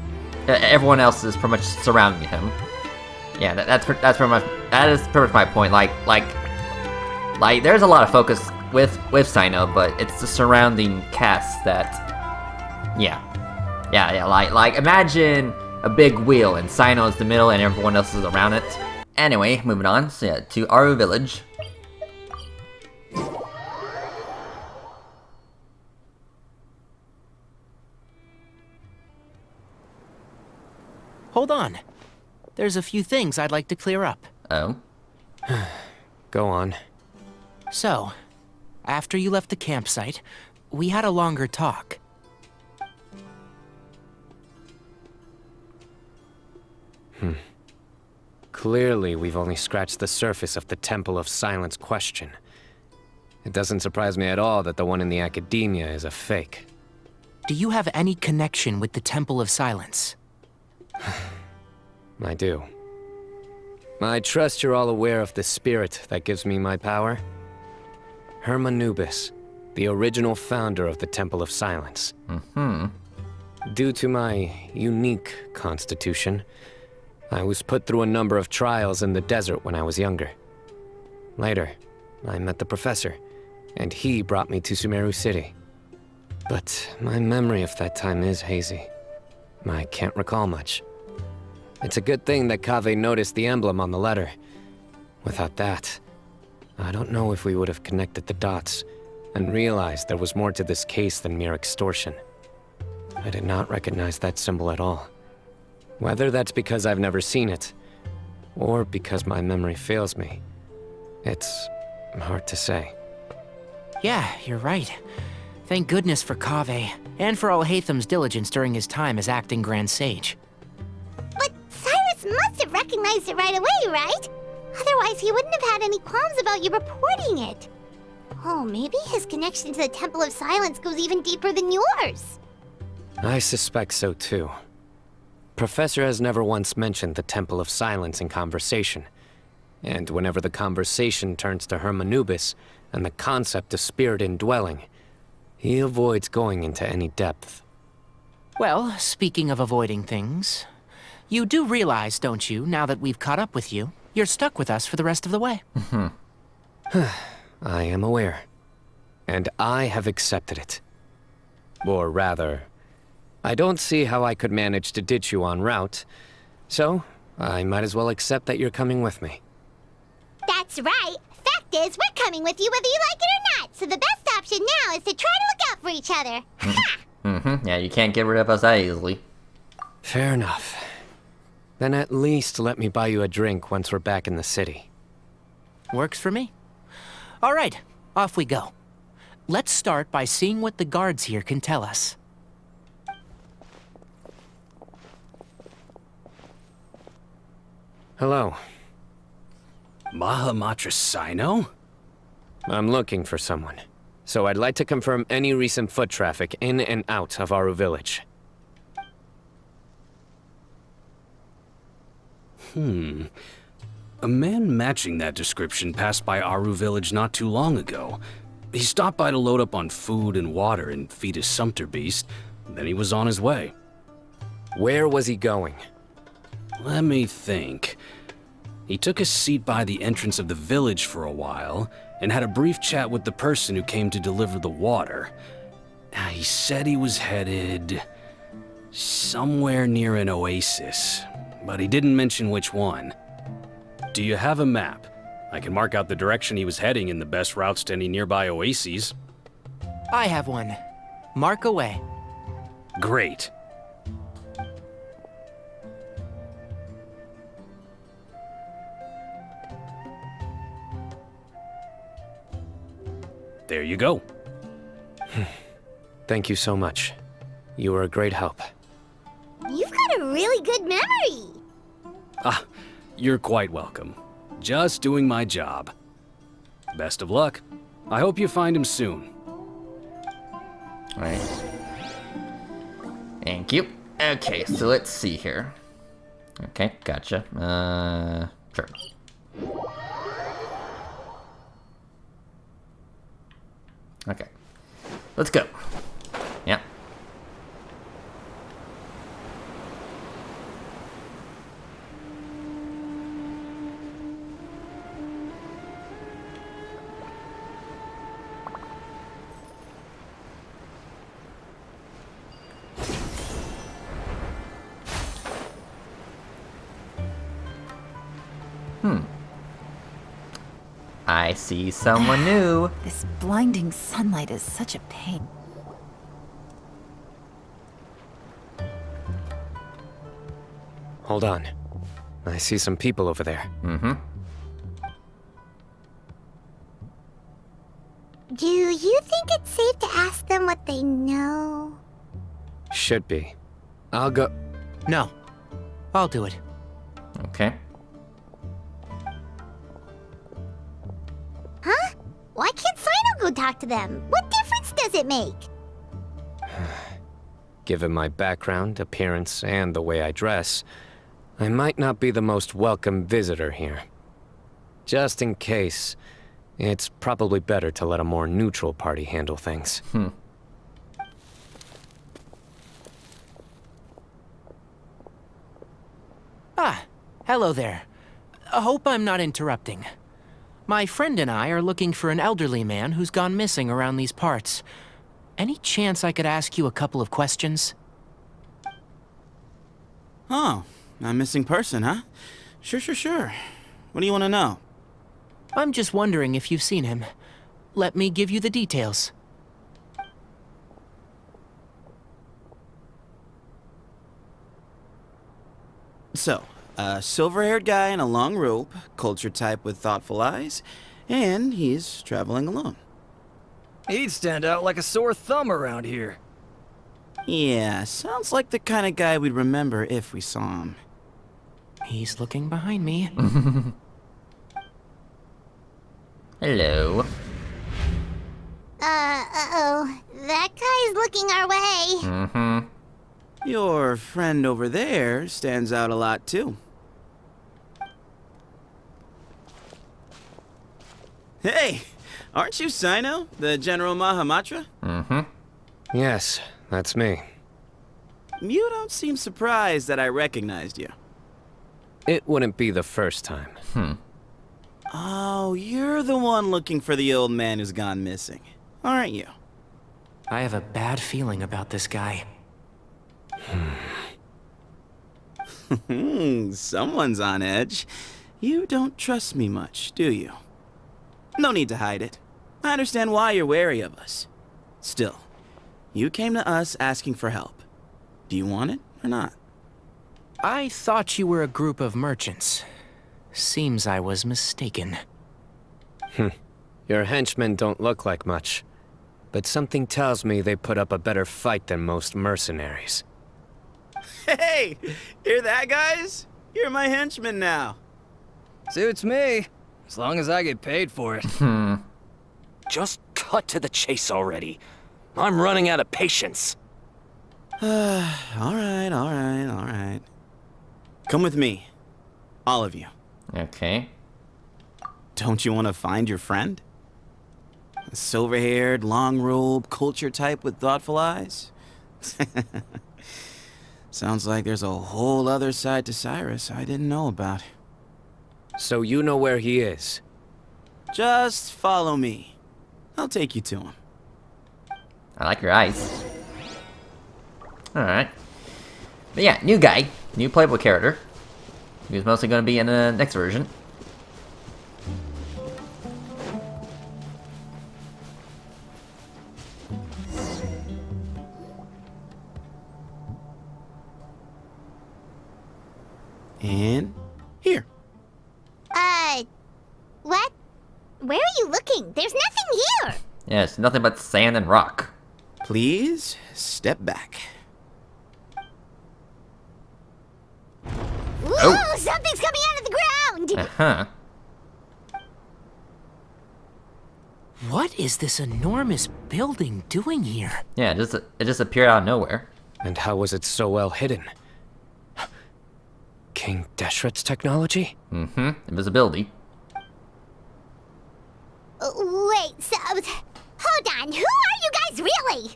everyone else is pretty much surrounding him. Yeah, that's pretty much my point. Like, there's a lot of focus with Sino, but it's the surrounding cast that, yeah. Like imagine a big wheel and Sino is the middle and everyone else is around it. Anyway, moving on. So yeah, to Aru Village. Hold on. There's a few things I'd like to clear up. Oh? Go on. So, after you left the campsite, we had a longer talk. Clearly, we've only scratched the surface of the Temple of Silence question. It doesn't surprise me at all that the one in the Academia is a fake. Do you have any connection with the Temple of Silence? I do. I trust you're all aware of the spirit that gives me my power. Hermanubis, the original founder of the Temple of Silence. Due to my unique constitution, I was put through a number of trials in the desert when I was younger. Later, I met the professor, and he brought me to Sumeru City. But my memory of that time is hazy. I can't recall much. It's a good thing that Kaveh noticed the emblem on the letter. Without that, I don't know if we would have connected the dots and realized there was more to this case than mere extortion. I did not recognize that symbol at all. Whether that's because I've never seen it, or because my memory fails me, it's hard to say. Yeah, you're right. Thank goodness for Kaveh, and for Alhaitham's diligence during his time as acting Grand Sage. But Cyrus must have recognized it right away, right? Otherwise, he wouldn't have had any qualms about you reporting it. Oh, maybe his connection to the Temple of Silence goes even deeper than yours. I suspect so too. Professor has never once mentioned the Temple of Silence in conversation. And whenever the conversation turns to Hermanubis and the concept of spirit indwelling, he avoids going into any depth. Well, speaking of avoiding things, you do realize, don't you, now that we've caught up with you, you're stuck with us for the rest of the way. I am aware. And I have accepted it. Or rather, I don't see how I could manage to ditch you en route, so I might as well accept that you're coming with me. That's right. Fact is, we're coming with you whether you like it or not, so the best option now is to try to look out for each other. Ha! Yeah, you can't get rid of us that easily. Fair enough. Then at least let me buy you a drink once we're back in the city. Works for me. All right, off we go. Let's start by seeing what the guards here can tell us. Hello. Mahamatra Sino? I'm looking for someone, so I'd like to confirm any recent foot traffic in and out of Aru Village. A man matching that description passed by Aru Village not too long ago. He stopped by to load up on food and water and feed his sumpter beast, then he was on his way. Where was he going? Let me think. He took a seat by the entrance of the village for a while, and had a brief chat with the person who came to deliver the water. He said he was headed somewhere near an oasis, but he didn't mention which one. Do you have a map? I can mark out the direction he was heading and the best routes to any nearby oases. I have one. Mark away. Great. There you go. Thank you so much. You were a great help. You've got a really good memory. Ah, you're quite welcome. Just doing my job. Best of luck. I hope you find him soon. Alright. Thank you. Okay, so let's see here. Okay, gotcha. Sure. Okay. Let's go. Yeah. I see someone new. This blinding sunlight is such a pain. Hold on. I see some people over there. Mm-hmm. Do you think it's safe to ask them what they know? Should be. I'll go. No. I'll do it. Okay. Huh? Why can't Sino go talk to them? What difference does it make? Given my background, appearance, and the way I dress, I might not be the most welcome visitor here. Just in case, it's probably better to let a more neutral party handle things. Ah, hello there. I hope I'm not interrupting. My friend and I are looking for an elderly man who's gone missing around these parts. Any chance I could ask you a couple of questions? Oh, a missing person, huh? Sure. What do you want to know? I'm just wondering if you've seen him. Let me give you the details. So, a silver-haired guy in a long robe, culture type with thoughtful eyes, and he's traveling alone. He'd stand out like a sore thumb around here. Yeah, sounds like the kind of guy we'd remember if we saw him. He's looking behind me. Hello. Uh-oh. That guy's looking our way. Mm-hmm. Your friend over there stands out a lot, too. Hey! Aren't you Sino, the General Mahamatra? Mm-hmm. Yes, that's me. You don't seem surprised that I recognized you. It wouldn't be the first time. Oh, you're the one looking for the old man who's gone missing, aren't you? I have a bad feeling about this guy. Someone's on edge. You don't trust me much, do you? No need to hide it. I understand why you're wary of us. Still, you came to us asking for help. Do you want it or not? I thought you were a group of merchants. Seems I was mistaken. Your henchmen don't look like much, but something tells me they put up a better fight than most mercenaries. Hey! Hear that, guys? You're my henchmen now. Suits me, as long as I get paid for it. Just cut to the chase already. I'm running out of patience. All right. Come with me. All of you. Okay. Don't you want to find your friend? A silver-haired, long robe, culture type with thoughtful eyes? Sounds like there's a whole other side to Cyrus I didn't know about. So you know where he is? Just follow me. I'll take you to him. I like your eyes. Alright. But yeah, new guy. New playable character. He's mostly going to be in the next version. And here. What? Where are you looking? There's nothing here! Yes, nothing but sand and rock. Please step back. Ooh, something's coming out of the ground! Uh-huh. What is this enormous building doing here? Yeah, it just appeared out of nowhere. And how was it so well hidden? King Deshret's technology? Mm-hmm. Invisibility. Wait, so... Hold on, who are you guys really?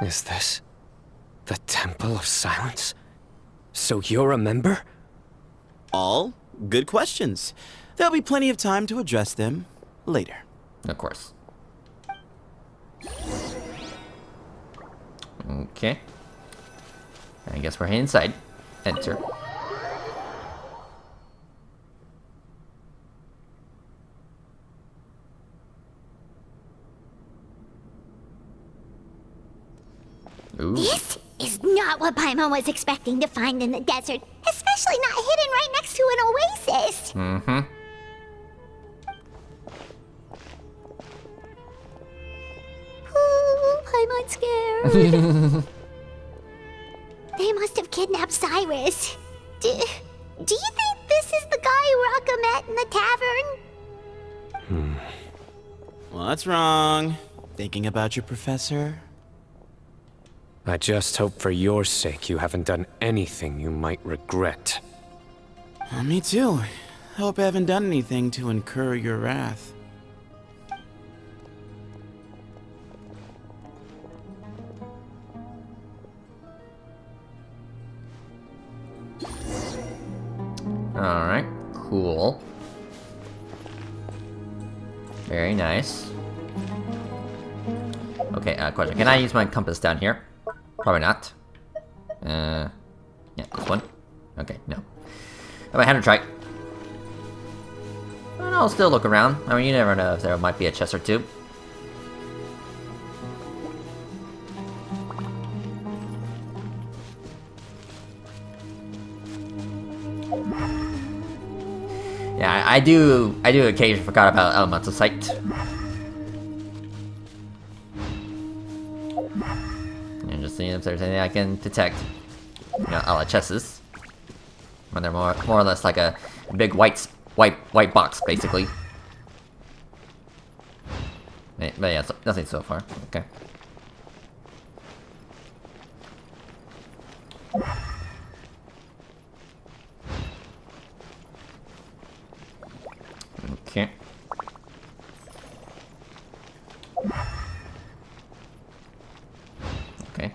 Is this the Temple of Silence? So you're a member? All good questions. There'll be plenty of time to address them later. Of course. Okay. I guess we're inside. Enter. Ooh. This is not what Paimon was expecting to find in the desert, especially not hidden right next to an oasis. Mm-hmm. Ooh, Paimon's scared. They must have kidnapped Cyrus. Do you think this is the guy Raka met in the tavern? What's wrong? Thinking about your professor? I just hope for your sake you haven't done anything you might regret. Me too. Hope I haven't done anything to incur your wrath. Alright, cool. Very nice. Okay, question. Can I use my compass down here? Probably not. Yeah, this one. Okay, no. I might have to try. But I'll still look around. I mean, you never know if there might be a chest or two. Yeah, I do occasionally forgot about elemental sight. And just seeing if there's anything I can detect. You know, a la chests. When they're more or less like a big white box, basically. But yeah, nothing so far. Okay. Okay. Okay.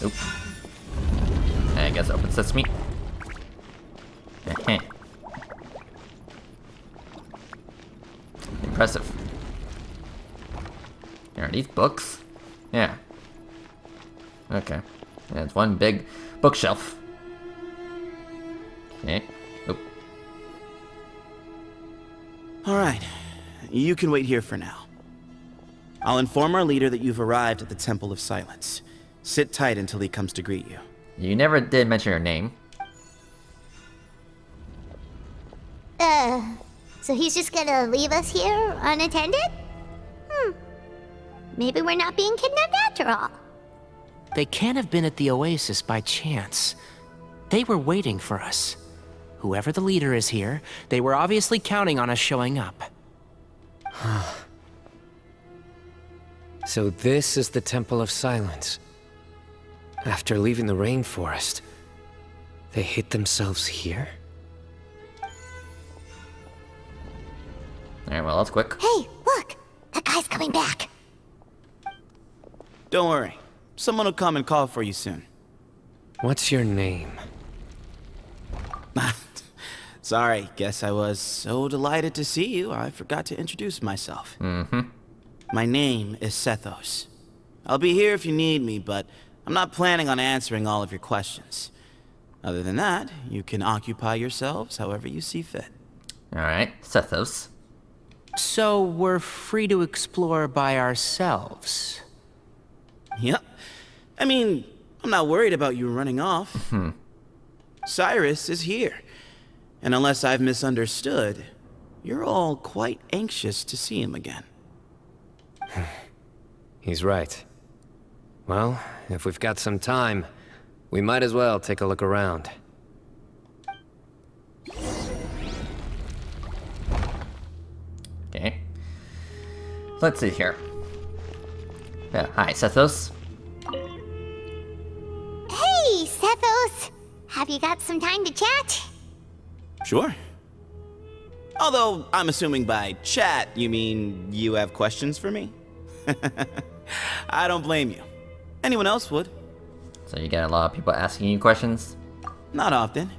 Oop. I guess open sesame. Impressive. Are these books? Yeah. Okay. Yeah, it's one big bookshelf. Okay. Oop. Alright, you can wait here for now. I'll inform our leader that you've arrived at the Temple of Silence. Sit tight until he comes to greet you. You never did mention your name. So he's just gonna leave us here unattended? Maybe we're not being kidnapped after all. They can't have been at the oasis by chance. They were waiting for us. Whoever the leader is here, they were obviously counting on us showing up. So this is the Temple of Silence. After leaving the rainforest, they hid themselves here? Alright, well, that's quick. Hey, look! That guy's coming back. Don't worry. Someone will come and call for you soon. What's your name? Sorry, guess I was so delighted to see you, I forgot to introduce myself. My name is Sethos. I'll be here if you need me, but I'm not planning on answering all of your questions. Other than that, you can occupy yourselves however you see fit. Alright, Sethos. So we're free to explore by ourselves. Yep. I mean, I'm not worried about you running off. Cyrus is here. And unless I've misunderstood, you're all quite anxious to see him again. He's right. Well, if we've got some time, we might as well take a look around. Okay. let's see here. Yeah, hi, Sethos. Hey, Sethos. Have you got some time to chat? Sure. Although, I'm assuming by chat, you mean you have questions for me? I don't blame you. Anyone else would. So you get a lot of people asking you questions? Not often.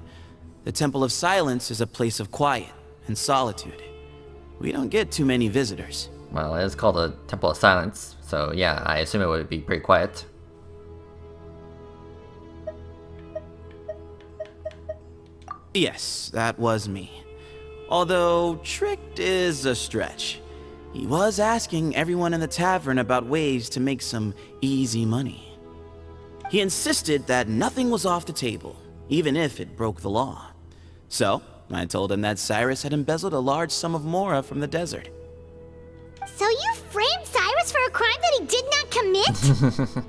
The Temple of Silence is a place of quiet and solitude. We don't get too many visitors. Well, it is called a Temple of Silence, so yeah, I assume it would be pretty quiet. Yes, that was me. Although, tricked is a stretch. He was asking everyone in the tavern about ways to make some easy money. He insisted that nothing was off the table, even if it broke the law. So, I told him that Cyrus had embezzled a large sum of mora from the desert. So you framed Cyrus for a crime that he did not commit?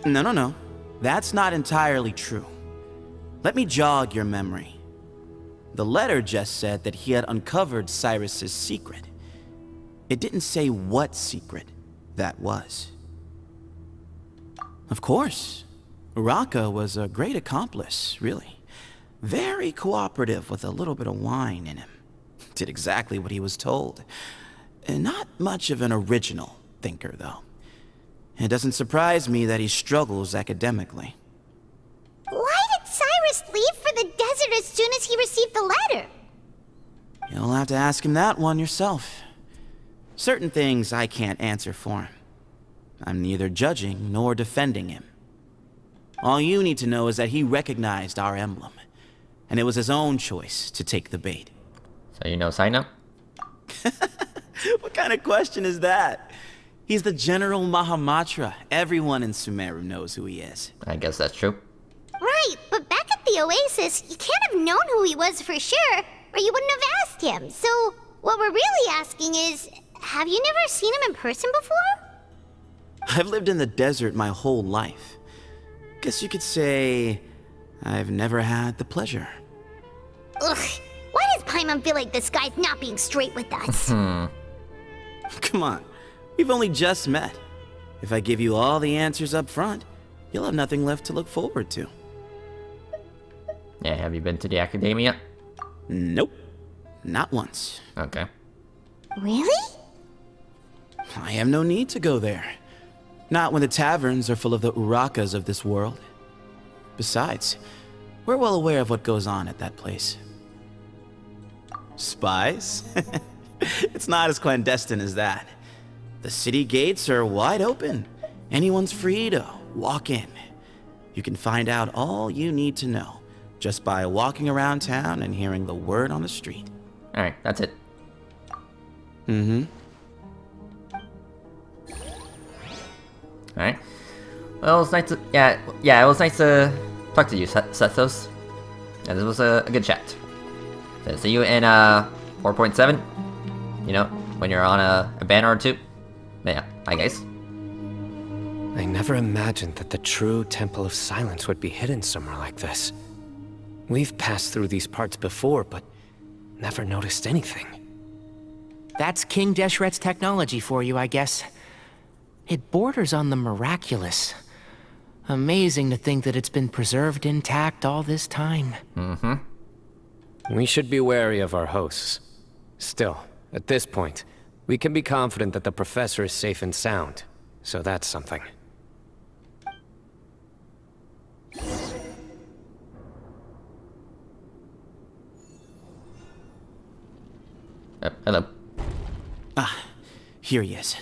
No. That's not entirely true. Let me jog your memory. The letter just said that he had uncovered Cyrus's secret. It didn't say what secret that was. Of course, Uraka was a great accomplice, really. Very cooperative with a little bit of wine in him. Did exactly what he was told. And not much of an original thinker, though. It doesn't surprise me that he struggles academically. Why did Cyrus leave for the desert as soon as he received the letter? You'll have to ask him that one yourself. Certain things I can't answer for him. I'm neither judging nor defending him. All you need to know is that he recognized our emblem, and it was his own choice to take the bait. So you know Sino? What kind of question is that? He's the General Mahamatra. Everyone in Sumeru knows who he is. I guess that's true. Right, but back at the Oasis, you can't have known who he was for sure, or you wouldn't have asked him. So, what we're really asking is, have you never seen him in person before? I've lived in the desert my whole life. Guess you could say I've never had the pleasure. Ugh, why does Paimon feel like this guy's not being straight with us? Come on, we've only just met. If I give you all the answers up front, you'll have nothing left to look forward to. Yeah, have you been to the academia? Nope, not once. Okay. Really? I have no need to go there. Not when the taverns are full of the Urakas of this world. Besides, we're well aware of what goes on at that place. Spies? It's not as clandestine as that. The city gates are wide open. Anyone's free to walk in. You can find out all you need to know just by walking around town and hearing the word on the street. Alright, that's it. Mm-hmm. Alright. Well, it was nice to... Yeah, it was nice to talk to you, Sethos. Yeah, this was a good chat. So, see you in 4.7. You know, when you're on a banner or two. But yeah, bye guys. I never imagined that the true Temple of Silence would be hidden somewhere like this. We've passed through these parts before, but never noticed anything. That's King Deshret's technology for you, I guess. It borders on the miraculous. Amazing to think that it's been preserved intact all this time. Mm-hmm. We should be wary of our hosts. Still, at this point, we can be confident that the professor is safe and sound, so that's something. Hello. Ah, here he is.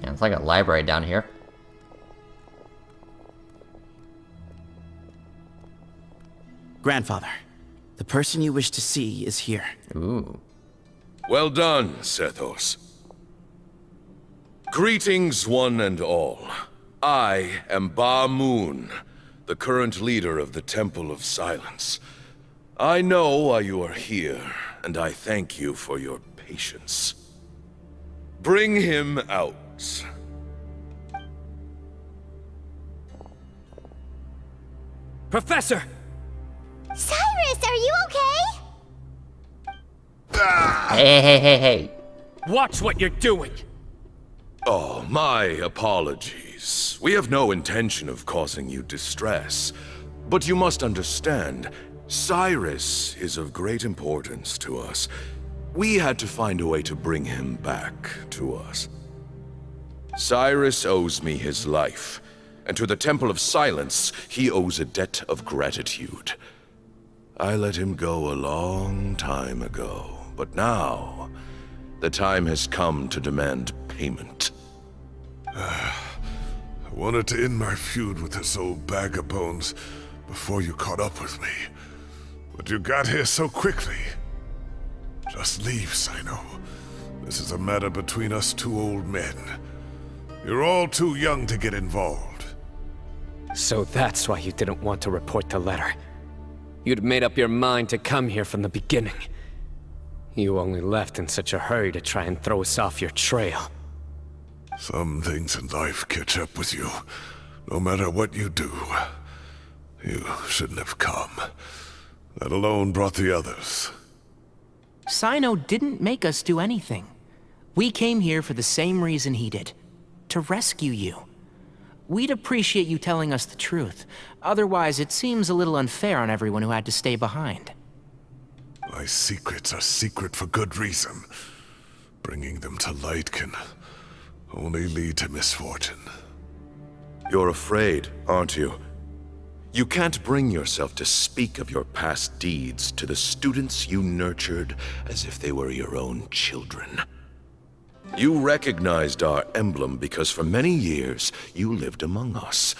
Yeah, it's like a library down here. Grandfather, the person you wish to see is here. Ooh. Well done, Sethos. Greetings, one and all. I am Ba Moon, the current leader of the Temple of Silence. I know why you are here, and I thank you for your patience. Bring him out. Professor! Cyrus, are you okay? Hey. Watch what you're doing! Oh, my apologies. We have no intention of causing you distress. But you must understand, Cyrus is of great importance to us. We had to find a way to bring him back to us. Cyrus owes me his life, and to the Temple of Silence, he owes a debt of gratitude. I let him go a long time ago, but now, the time has come to demand payment. I wanted to end my feud with this old bag of bones before you caught up with me. But you got here so quickly. Just leave, Sino. This is a matter between us two old men. You're all too young to get involved. So that's why you didn't want to report the letter. You'd made up your mind to come here from the beginning. You only left in such a hurry to try and throw us off your trail. Some things in life catch up with you, no matter what you do. You shouldn't have come. That alone brought the others. Sino didn't make us do anything. We came here for the same reason he did. To rescue you. We'd appreciate you telling us the truth. Otherwise, it seems a little unfair on everyone who had to stay behind. My secrets are secret for good reason. Bringing them to light can only lead to misfortune. You're afraid, aren't you? You can't bring yourself to speak of your past deeds to the students you nurtured as if they were your own children. You recognized our emblem because for many years you lived among us.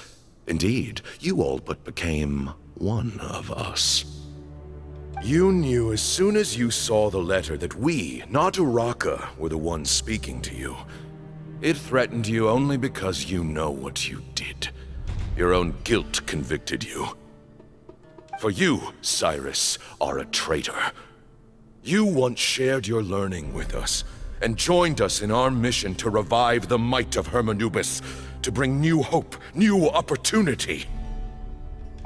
Indeed, you all but became one of us. You knew as soon as you saw the letter that we, not Uraka, were the ones speaking to you. It threatened you only because you know what you did. Your own guilt convicted you. For you, Cyrus, are a traitor. You once shared your learning with us, and joined us in our mission to revive the might of Hermanubis, to bring new hope, new opportunity.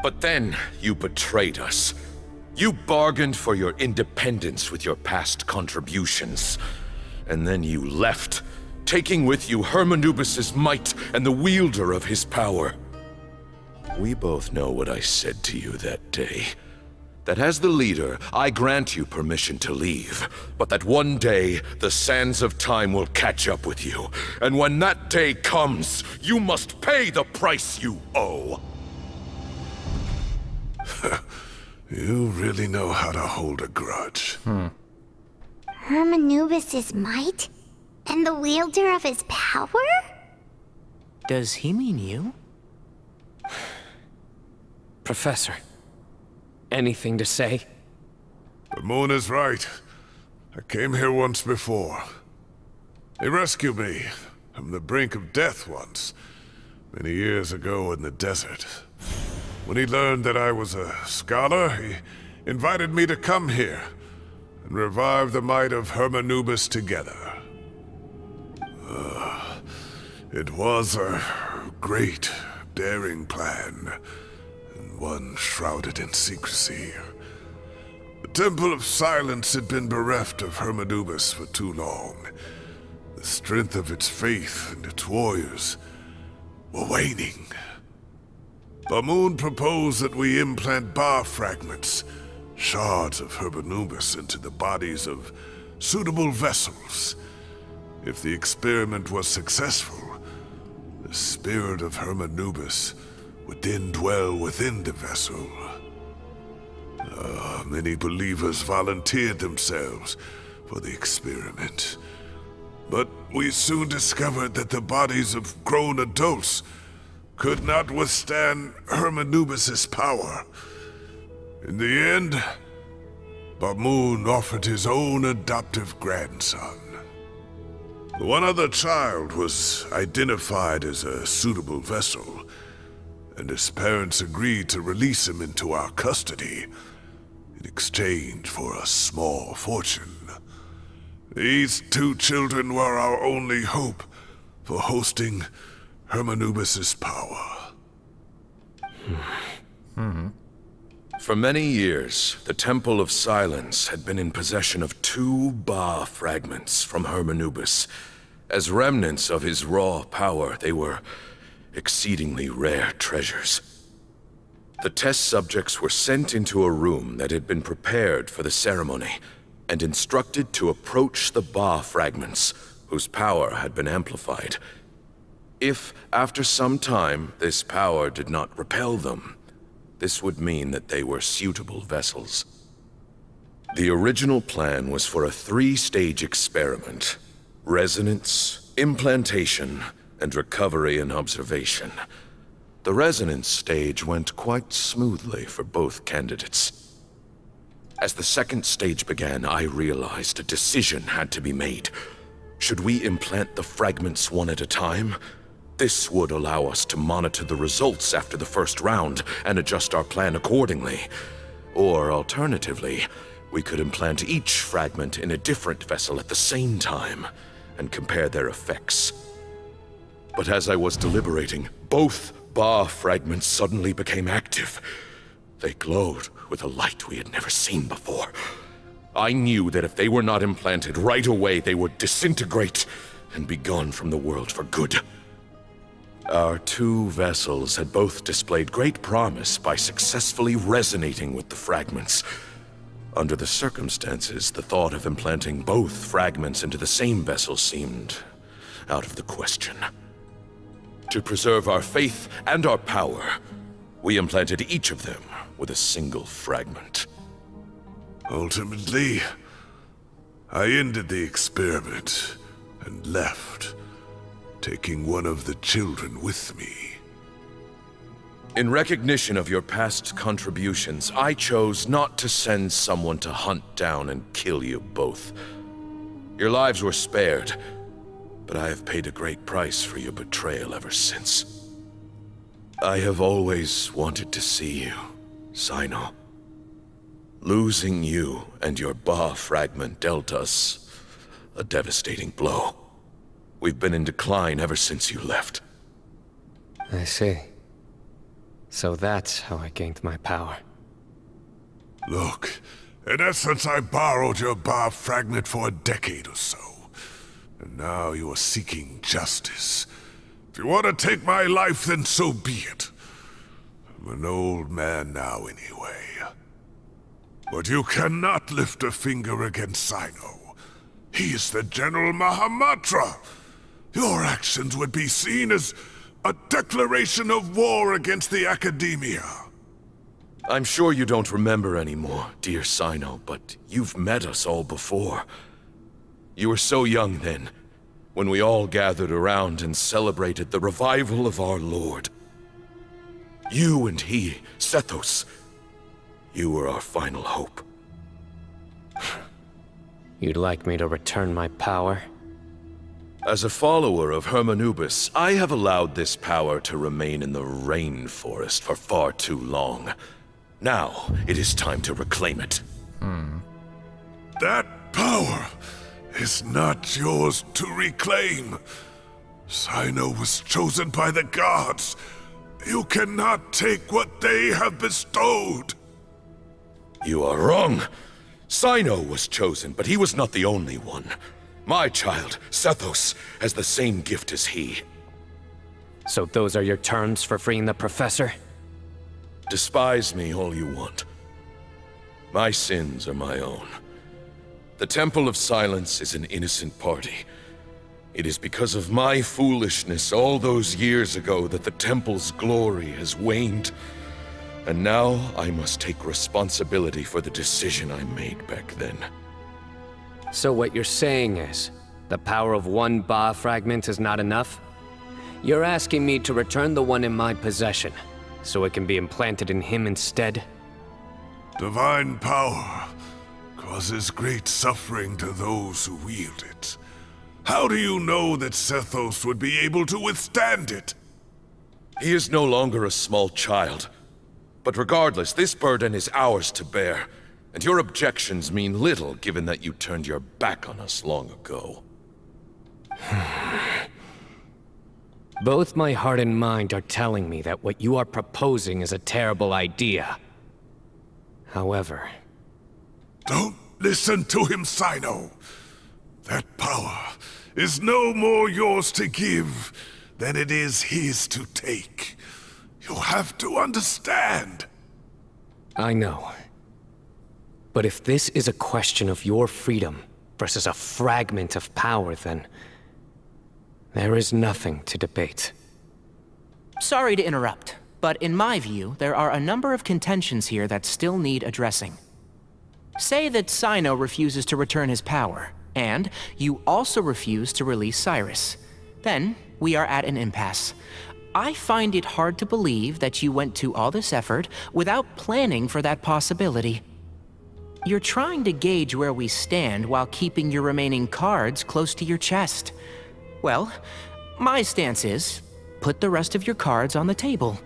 But then you betrayed us. You bargained for your independence with your past contributions. And then you left, taking with you Hermanubis' might and the wielder of his power. We both know what I said to you that day. That as the leader, I grant you permission to leave, but that one day, the sands of time will catch up with you. And when that day comes, you must pay the price you owe. You really know how to hold a grudge. Hermanubis' might? And the wielder of his power? Does he mean you? Professor, anything to say? The moon is right. I came here once before. He rescued me from the brink of death once, many years ago in the desert. When he learned that I was a scholar, he invited me to come here and revive the might of Hermanubis together. It was a great, daring plan, and one shrouded in secrecy. The Temple of Silence had been bereft of Hermanubis for too long. The strength of its faith and its warriors were waning. Bamoon proposed that we implant bar fragments, shards of Hermanubis, into the bodies of suitable vessels. If the experiment was successful, the spirit of Hermanubis would then dwell within the vessel. Many believers volunteered themselves for the experiment. But we soon discovered that the bodies of grown adults could not withstand Hermanubis' power. In the end, Bamoon offered his own adoptive grandson. One other child was identified as a suitable vessel, and his parents agreed to release him into our custody in exchange for a small fortune. These two children were our only hope for hosting Hermanubis's power. For many years, the Temple of Silence had been in possession of 2 Ba fragments from Hermanubis. As remnants of his raw power, they were exceedingly rare treasures. The test subjects were sent into a room that had been prepared for the ceremony, and instructed to approach the Ba fragments, whose power had been amplified. If, after some time, this power did not repel them, this would mean that they were suitable vessels. The original plan was for a 3-stage experiment: resonance, implantation, and recovery and observation. The resonance stage went quite smoothly for both candidates. As the 2nd stage began, I realized a decision had to be made. Should we implant the fragments one at a time? This would allow us to monitor the results after the first round and adjust our plan accordingly. Or alternatively, we could implant each fragment in a different vessel at the same time and compare their effects. But as I was deliberating, both Ba fragments suddenly became active. They glowed with a light we had never seen before. I knew that if they were not implanted right away, they would disintegrate and be gone from the world for good. Our 2 vessels had both displayed great promise by successfully resonating with the fragments. Under the circumstances, the thought of implanting both fragments into the same vessel seemed out of the question. To preserve our faith and our power, we implanted each of them with a single fragment. Ultimately, I ended the experiment and left, taking one of the children with me. In recognition of your past contributions, I chose not to send someone to hunt down and kill you both. Your lives were spared, but I have paid a great price for your betrayal ever since. I have always wanted to see you, Sino. Losing you and your Ba fragment dealt us a devastating blow. We've been in decline ever since you left. I see. So that's how I gained my power. Look, in essence, I borrowed your Ba fragment for a decade or so. And now you are seeking justice. If you want to take my life, then so be it. I'm an old man now anyway. But you cannot lift a finger against Sino. He is the General Mahamatra. Your actions would be seen as a declaration of war against the Academia. I'm sure you don't remember anymore, dear Sino, but you've met us all before. You were so young then, when we all gathered around and celebrated the revival of our Lord. You and he, Sethos, you were our final hope. You'd like me to return my power? As a follower of Hermanubis, I have allowed this power to remain in the rainforest for far too long. Now, it is time to reclaim it. That power is not yours to reclaim. Sino was chosen by the gods. You cannot take what they have bestowed. You are wrong. Sino was chosen, but he was not the only one. My child, Sethos, has the same gift as he. So those are your terms for freeing the professor? Despise me all you want. My sins are my own. The Temple of Silence is an innocent party. It is because of my foolishness all those years ago that the Temple's glory has waned. And now I must take responsibility for the decision I made back then. So what you're saying is, the power of one Ba fragment is not enough? You're asking me to return the one in my possession, so it can be implanted in him instead? Divine power causes great suffering to those who wield it. How do you know that Sethos would be able to withstand it? He is no longer a small child. But regardless, this burden is ours to bear, and your objections mean little given that you turned your back on us long ago. Both my heart and mind are telling me that what you are proposing is a terrible idea. However... Don't listen to him, Sino. That power is no more yours to give than it is his to take. You have to understand. I know. But if this is a question of your freedom versus a fragment of power, then... there is nothing to debate. Sorry to interrupt, but in my view, there are a number of contentions here that still need addressing. Say that Sino refuses to return his power, and you also refuse to release Cyrus. Then, we are at an impasse. I find it hard to believe that you went to all this effort without planning for that possibility. You're trying to gauge where we stand while keeping your remaining cards close to your chest. Well, my stance is, put the rest of your cards on the table.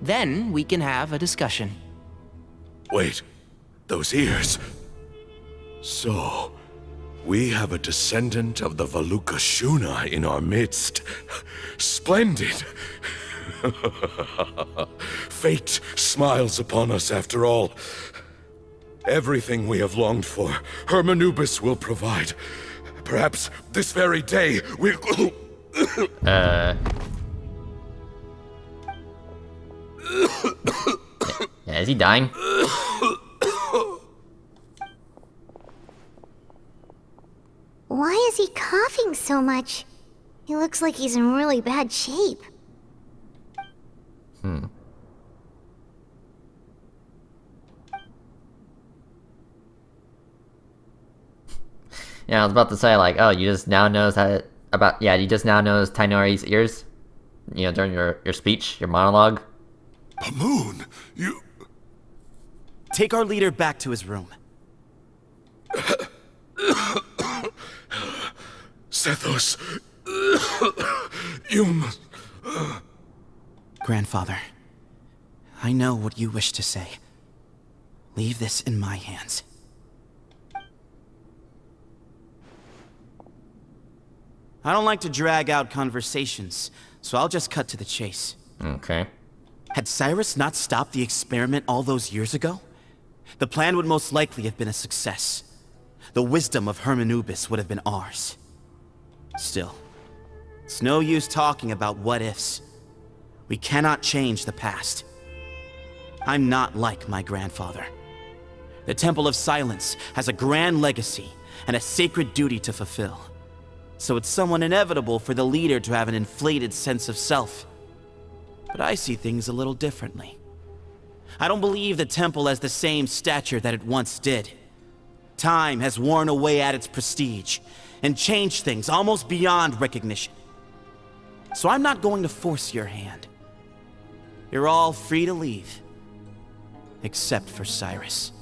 Then we can have a discussion. Wait, those ears. So, we have a descendant of the Valukashuna in our midst. Splendid! Fate smiles upon us after all. Everything we have longed for, Hermanubis will provide. Perhaps this very day we'll... Yeah, is he dying? Why is he coughing so much? He looks like he's in really bad shape. Yeah, I was about to say, like, oh, you just now knows how about, yeah, you just now knows Tainari's ears? You know, during your speech, your monologue? Bamoon, you... Take our leader back to his room. Sethos, you must... Grandfather, I know what you wish to say. Leave this in my hands. I don't like to drag out conversations, so I'll just cut to the chase. Okay. Had Cyrus not stopped the experiment all those years ago, the plan would most likely have been a success. The wisdom of Hermanubis would have been ours. Still, it's no use talking about what-ifs. We cannot change the past. I'm not like my grandfather. The Temple of Silence has a grand legacy and a sacred duty to fulfill. So it's somewhat inevitable for the leader to have an inflated sense of self. But I see things a little differently. I don't believe the temple has the same stature that it once did. Time has worn away at its prestige and changed things almost beyond recognition. So I'm not going to force your hand. You're all free to leave. Except for Cyrus.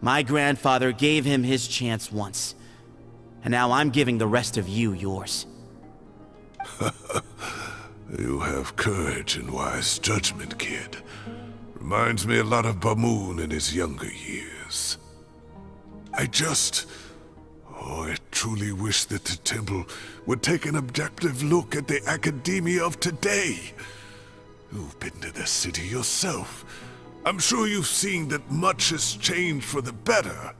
My grandfather gave him his chance once. And now I'm giving the rest of you yours. You have courage and wise judgment, kid. Reminds me a lot of Bamoon in his younger years. I truly wish that the temple would take an objective look at the academia of today. You've been to the city yourself. I'm sure you've seen that much has changed for the better.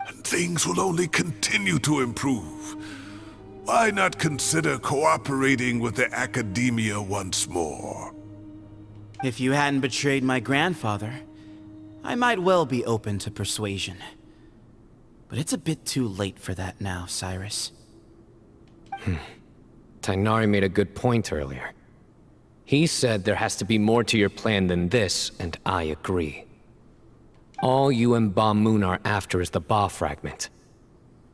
And things will only continue to improve. Why not consider cooperating with the academia once more? If you hadn't betrayed my grandfather, I might well be open to persuasion. But it's a bit too late for that now, Cyrus. Tainari made a good point earlier. He said there has to be more to your plan than this, and I agree. All you and Ba-Moon are after is the Ba fragment.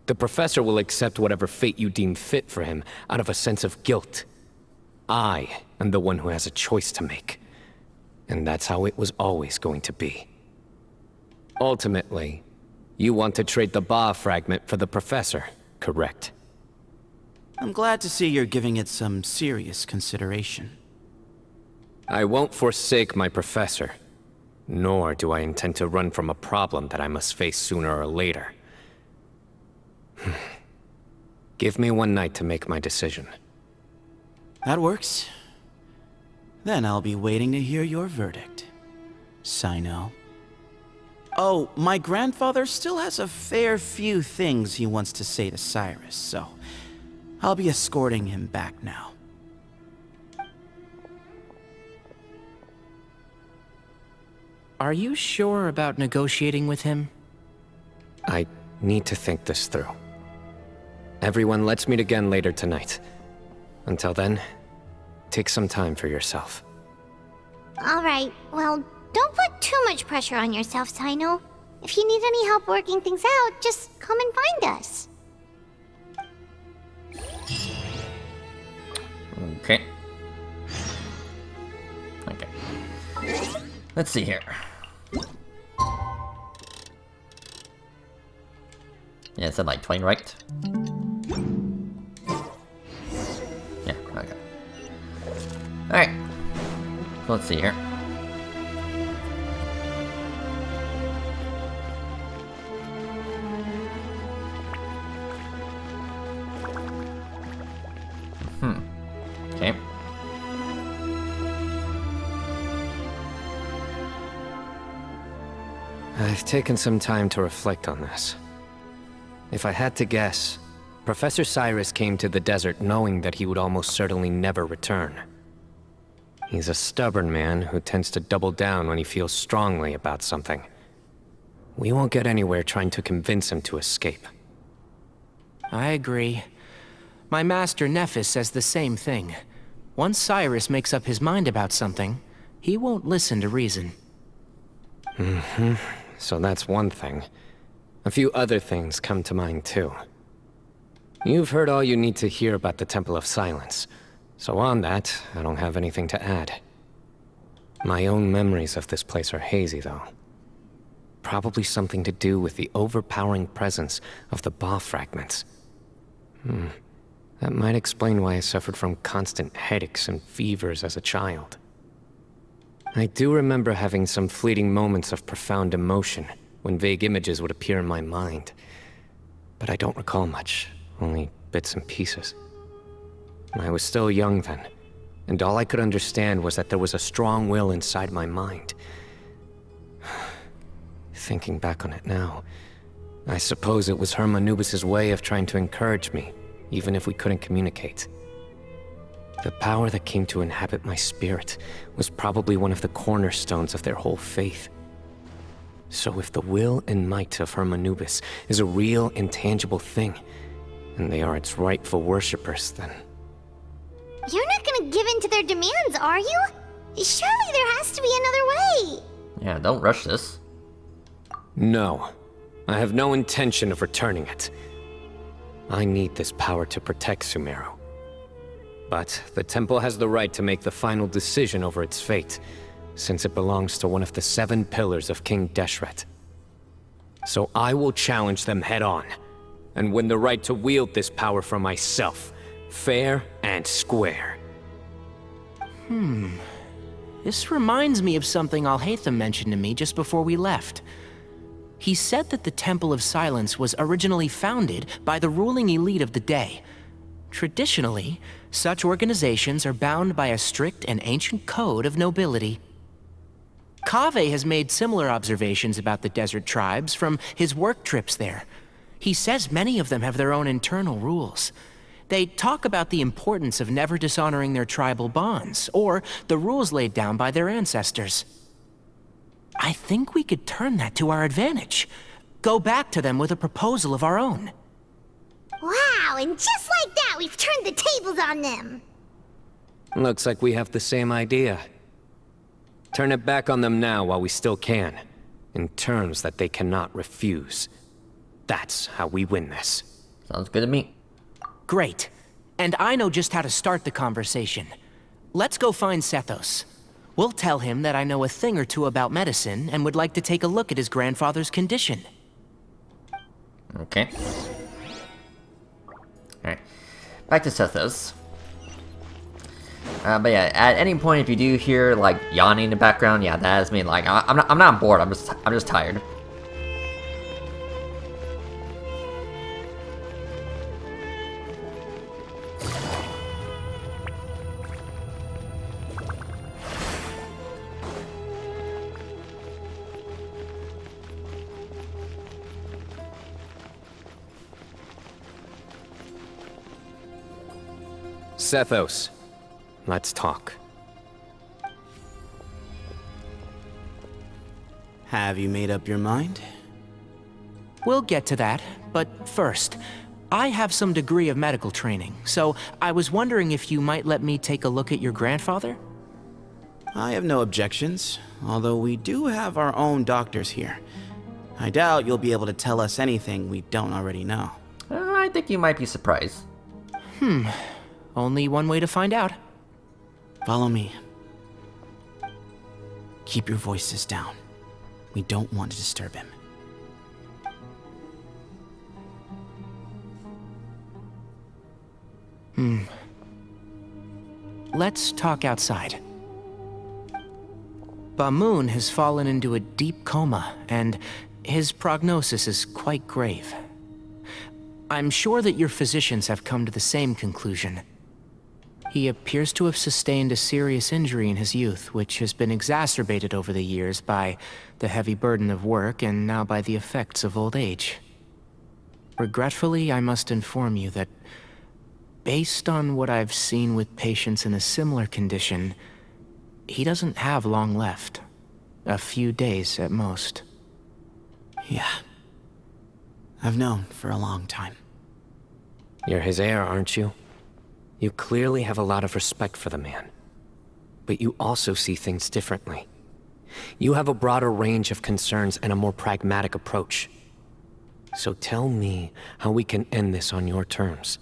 The professor will accept whatever fate you deem fit for him out of a sense of guilt. I am the one who has a choice to make. And that's how it was always going to be. Ultimately, you want to trade the Ba fragment for the professor, correct? I'm glad to see you're giving it some serious consideration. I won't forsake my professor, nor do I intend to run from a problem that I must face sooner or later. Give me one night to make my decision. That works. Then I'll be waiting to hear your verdict, Sino. Oh, my grandfather still has a fair few things he wants to say to Cyrus, so I'll be escorting him back now. Are you sure about negotiating with him? I need to think this through. Everyone, let's meet again later tonight. Until then, take some time for yourself. Alright, well, don't put too much pressure on yourself, Sino. If you need any help working things out, just come and find us. Okay. Okay. Let's see here. Yeah, it said like 20, right? Yeah, okay. Alright. So let's see here. Okay. I've taken some time to reflect on this. If I had to guess, Professor Cyrus came to the desert knowing that he would almost certainly never return. He's a stubborn man who tends to double down when he feels strongly about something. We won't get anywhere trying to convince him to escape. I agree. My master Nephis says the same thing. Once Cyrus makes up his mind about something, he won't listen to reason. So that's one thing. A few other things come to mind too. You've heard all you need to hear about the Temple of Silence, so on that, I don't have anything to add. My own memories of this place are hazy though. Probably something to do with the overpowering presence of the Ba fragments. That might explain why I suffered from constant headaches and fevers as a child. I do remember having some fleeting moments of profound emotion when vague images would appear in my mind. But I don't recall much, only bits and pieces. I was still young then, and all I could understand was that there was a strong will inside my mind. Thinking back on it now, I suppose it was Hermanubis' way of trying to encourage me, even if we couldn't communicate. The power that came to inhabit my spirit was probably one of the cornerstones of their whole faith. So if the will and might of Hermanubis is a real, intangible thing, and they are its rightful worshippers, then... You're not gonna give in to their demands, are you? Surely there has to be another way! Yeah, don't rush this. No. I have no intention of returning it. I need this power to protect Sumeru. But the temple has the right to make the final decision over its fate, since it belongs to one of the 7 pillars of King Deshret. So I will challenge them head-on, and win the right to wield this power for myself, fair and square. This reminds me of something Alhaitham mentioned to me just before we left. He said that the Temple of Silence was originally founded by the ruling elite of the day. Traditionally, such organizations are bound by a strict and ancient code of nobility. Kaveh has made similar observations about the desert tribes from his work trips there. He says many of them have their own internal rules. They talk about the importance of never dishonoring their tribal bonds, or the rules laid down by their ancestors. I think we could turn that to our advantage. Go back to them with a proposal of our own. Wow, and just like that, we've turned the tables on them! Looks like we have the same idea. Turn it back on them now while we still can, in terms that they cannot refuse. That's how we win this. Sounds good to me. Great. And I know just how to start the conversation. Let's go find Sethos. We'll tell him that I know a thing or two about medicine and would like to take a look at his grandfather's condition. Okay. Alright. Back to Sethos. But yeah, at any point if you do hear like yawning in the background, yeah, that is me. Like I'm not bored. I'm just tired. Sethos, let's talk. Have you made up your mind? We'll get to that, but first, I have some degree of medical training, so I was wondering if you might let me take a look at your grandfather? I have no objections, although we do have our own doctors here. I doubt you'll be able to tell us anything we don't already know. I think you might be surprised. Only one way to find out. Follow me. Keep your voices down. We don't want to disturb him. Let's talk outside. Bamoon has fallen into a deep coma, and his prognosis is quite grave. I'm sure that your physicians have come to the same conclusion. He appears to have sustained a serious injury in his youth, which has been exacerbated over the years by the heavy burden of work and now by the effects of old age. Regretfully, I must inform you that, based on what I've seen with patients in a similar condition, he doesn't have long left. A few days at most. Yeah. I've known for a long time. You're his heir, aren't you? You clearly have a lot of respect for the man. But you also see things differently. You have a broader range of concerns and a more pragmatic approach. So tell me how we can end this on your terms.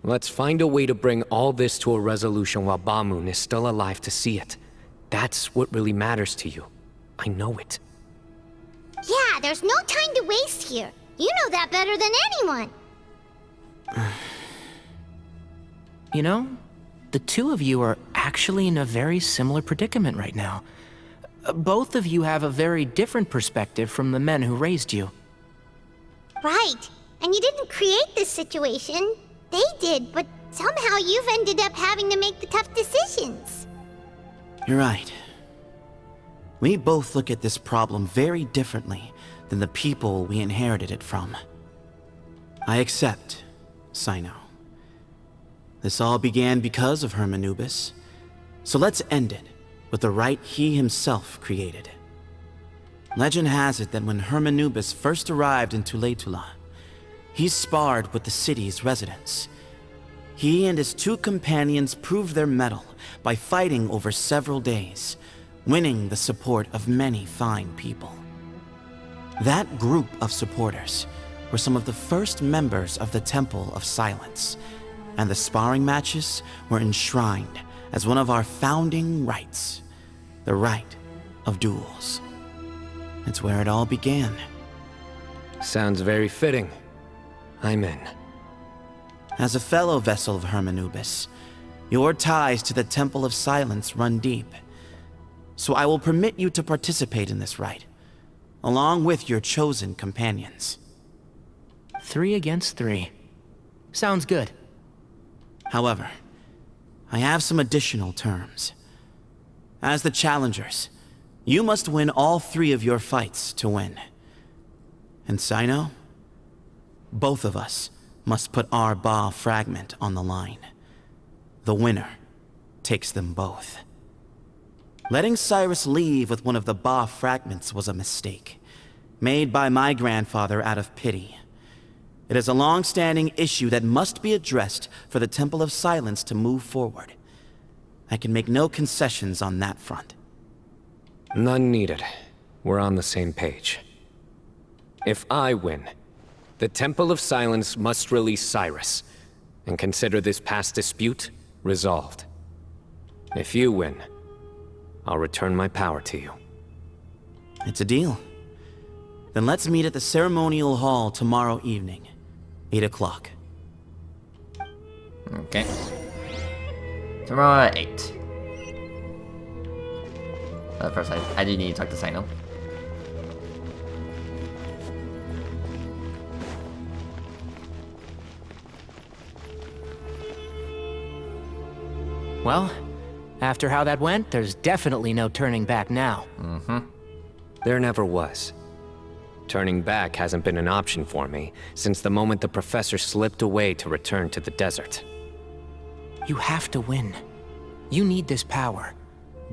Let's find a way to bring all this to a resolution while Bamoon is still alive to see it. That's what really matters to you. I know it. Yeah, there's no time to waste here. You know that better than anyone. You know, the two of you are actually in a very similar predicament right now. Both of you have a very different perspective from the men who raised you. Right. And you didn't create this situation. They did, but somehow you've ended up having to make the tough decisions. You're right. We both look at this problem very differently than the people we inherited it from. I accept, Cyno. This all began because of Hermanubis, so let's end it with the rite he himself created. Legend has it that when Hermanubis first arrived in Tuletula, he sparred with the city's residents. He and his two companions proved their mettle by fighting over several days, winning the support of many fine people. That group of supporters were some of the first members of the Temple of Silence, and the sparring matches were enshrined as one of our founding rites, the rite of duels. It's where it all began. Sounds very fitting. I'm in. As a fellow vessel of Hermanubis, your ties to the Temple of Silence run deep. So I will permit you to participate in this rite, along with your chosen companions. 3 against 3. Sounds good. However, I have some additional terms. As the challengers, you must win all 3 of your fights to win. And Cyno, both of us must put our Ba fragment on the line. The winner takes them both. Letting Cyrus leave with one of the Ba fragments was a mistake, made by my grandfather out of pity. It is a long-standing issue that must be addressed for the Temple of Silence to move forward. I can make no concessions on that front. None needed. We're on the same page. If I win, the Temple of Silence must release Cyrus, and consider this past dispute resolved. If you win, I'll return my power to you. It's a deal. Then let's meet at the ceremonial hall tomorrow evening, 8 o'clock. Okay. Tomorrow at 8. But first, I do need to talk to Sino. Well, after how that went, there's definitely no turning back now. There never was. Turning back hasn't been an option for me since the moment the professor slipped away to return to the desert. You have to win. You need this power,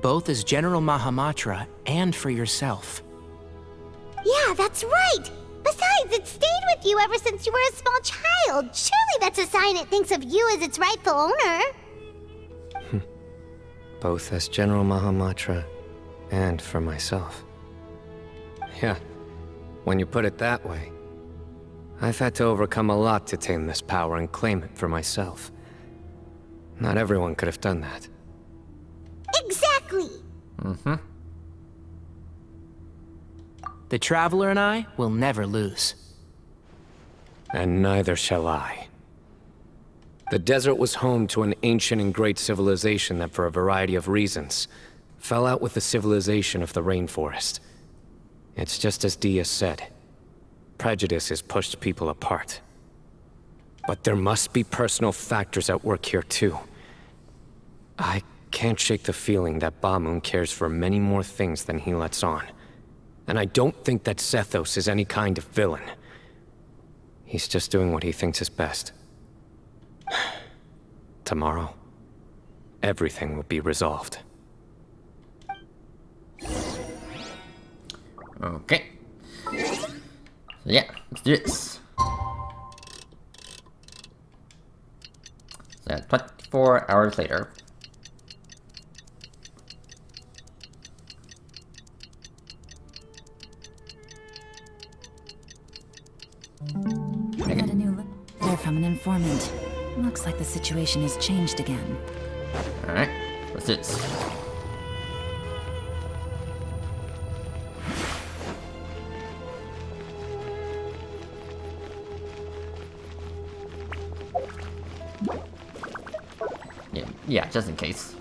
both as General Mahamatra and for yourself. Yeah, that's right! Besides, it stayed with you ever since you were a small child. Surely that's a sign it thinks of you as its rightful owner. Both as General Mahamatra and for myself. Yeah, when you put it that way. I've had to overcome a lot to tame this power and claim it for myself. Not everyone could have done that. Exactly! The Traveler and I will never lose. And neither shall I. The desert was home to an ancient and great civilization that, for a variety of reasons, fell out with the civilization of the rainforest. It's just as Dia said. Prejudice has pushed people apart. But there must be personal factors at work here too. I can't shake the feeling that Bamun cares for many more things than he lets on. And I don't think that Sethos is any kind of villain. He's just doing what he thinks is best. Tomorrow, everything will be resolved. Okay. So yeah, let's do this. So 24 hours later. I got a new letter from an informant. Looks like the situation has changed again. Alright, what's this? Yeah, just in case.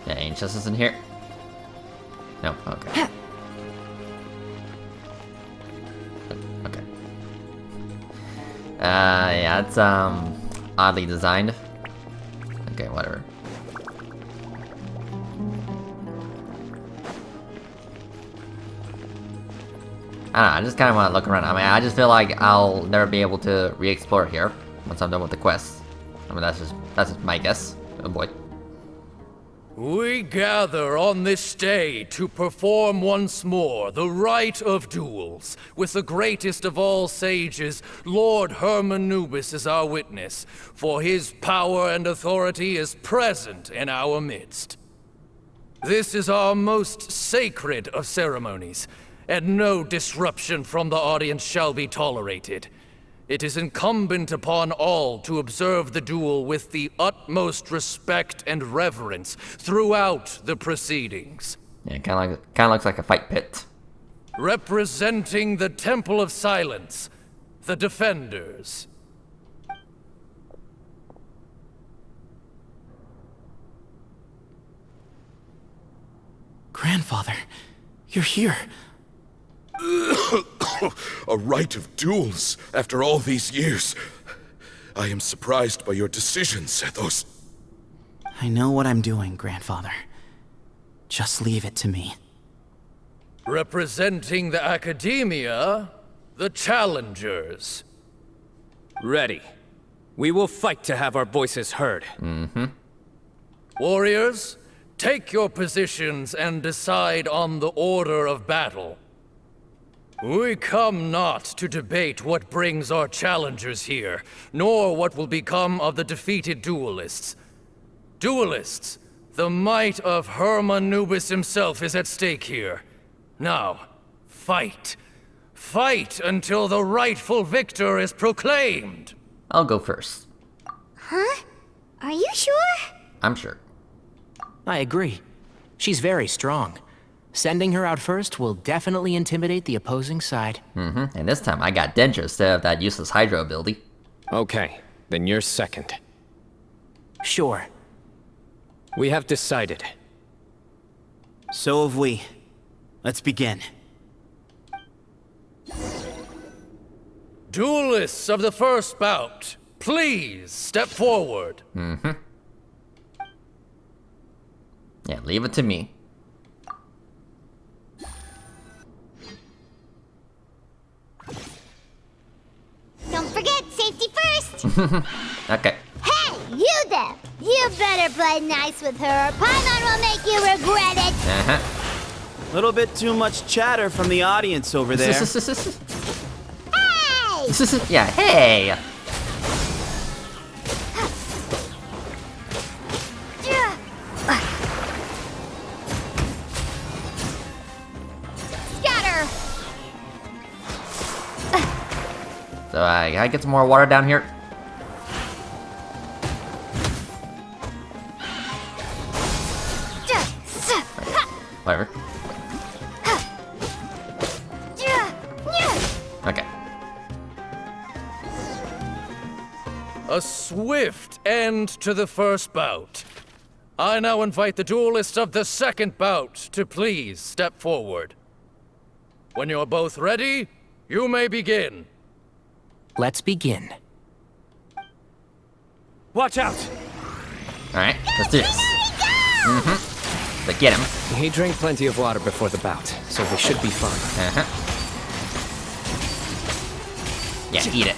Yeah, ain't justice in here? No, okay. Okay. Yeah, it's oddly designed. Okay, whatever. I don't know, I just kind of want to look around. I mean, I just feel like I'll never be able to re-explore here once I'm done with the quest. I mean, that's just my guess. Oh boy. We gather on this day to perform once more the rite of duels, with the greatest of all sages, Lord Hermanubis, as our witness, for his power and authority is present in our midst. This is our most sacred of ceremonies, and no disruption from the audience shall be tolerated. It is incumbent upon all to observe the duel with the utmost respect and reverence throughout the proceedings. Yeah, kind of looks like a fight pit. Representing the Temple of Silence, the Defenders. Grandfather, you're here. A rite of duels after all these years. I am surprised by your decision, Sethos. I know what I'm doing, Grandfather. Just leave it to me. Representing the Academia, the Challengers. Ready. We will fight to have our voices heard. Warriors, take your positions and decide on the order of battle. We come not to debate what brings our challengers here, nor what will become of the defeated duelists. Duelists, the might of Hermanubis himself is at stake here. Now, fight. Fight until the rightful victor is proclaimed. I'll go first. Huh? Are you sure? I'm sure. I agree. She's very strong. Sending her out first will definitely intimidate the opposing side. And this time I got Dendra instead of that useless Hydro ability. Okay, Then you're second. Sure. We have decided. So have we. Let's begin. Duelists of the first bout, please step forward. Mm-hmm. Yeah, leave it to me. Don't forget, safety first! Okay. Hey, you there! You better play nice with her, or Paimon will make you regret it! Uh-huh. Little bit too much chatter from the audience over there. Hey! Yeah, hey! Scatter! So can I get some more water down here? Whatever. Okay. A swift end to the first bout. I now invite the duelists of the second bout to please step forward. When you're both ready, you may begin. Let's begin. Watch out! Alright, let's do this. Mm-hmm. But get him. He drank plenty of water before the bout, so they should be fine. Uh-huh. Yeah, eat it.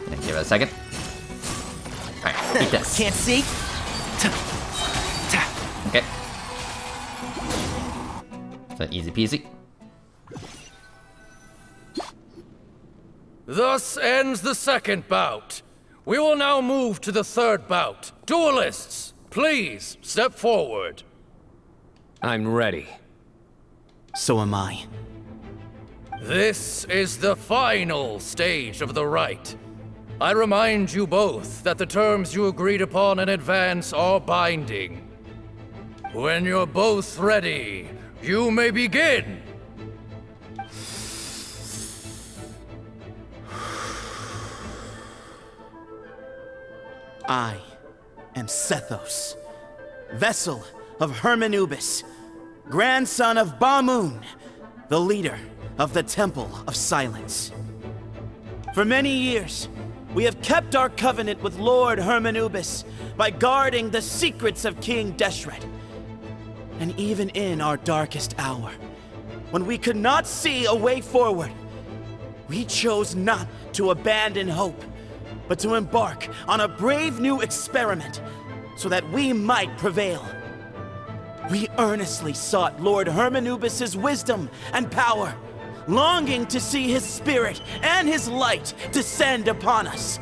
Yeah, give it a second. Alright, eat this. Can't see? Okay. So easy peasy. Thus ends the second bout. We will now move to the third bout. Duelists, please step forward. I'm ready. So am I. This is the final stage of the rite. I remind you both that the terms you agreed upon in advance are binding. When you're both ready, you may begin. I am Sethos, vessel of Hermanubis, grandson of Bamoon, the leader of the Temple of Silence. For many years, we have kept our covenant with Lord Hermanubis by guarding the secrets of King Deshret. And even in our darkest hour, when we could not see a way forward, we chose not to abandon hope, but to embark on a brave new experiment so that we might prevail. We earnestly sought Lord Hermanubis' wisdom and power, longing to see his spirit and his light descend upon us.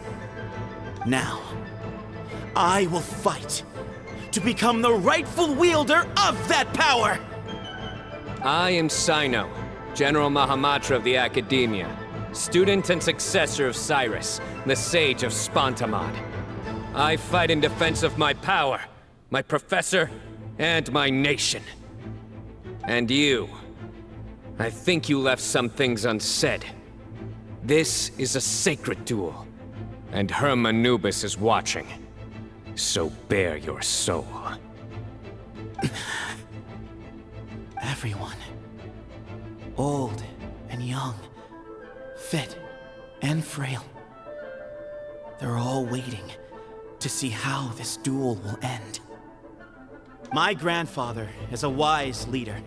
Now, I will fight to become the rightful wielder of that power! I am Sino, General Mahamatra of the Academia, student and successor of Cyrus, the Sage of Spontamod. I fight in defense of my power, my professor, and my nation. And you, I think you left some things unsaid. This is a sacred duel, and Hermanubis is watching. So bare your soul. Everyone, old and young, fit and frail, they're all waiting to see how this duel will end. My grandfather is a wise leader.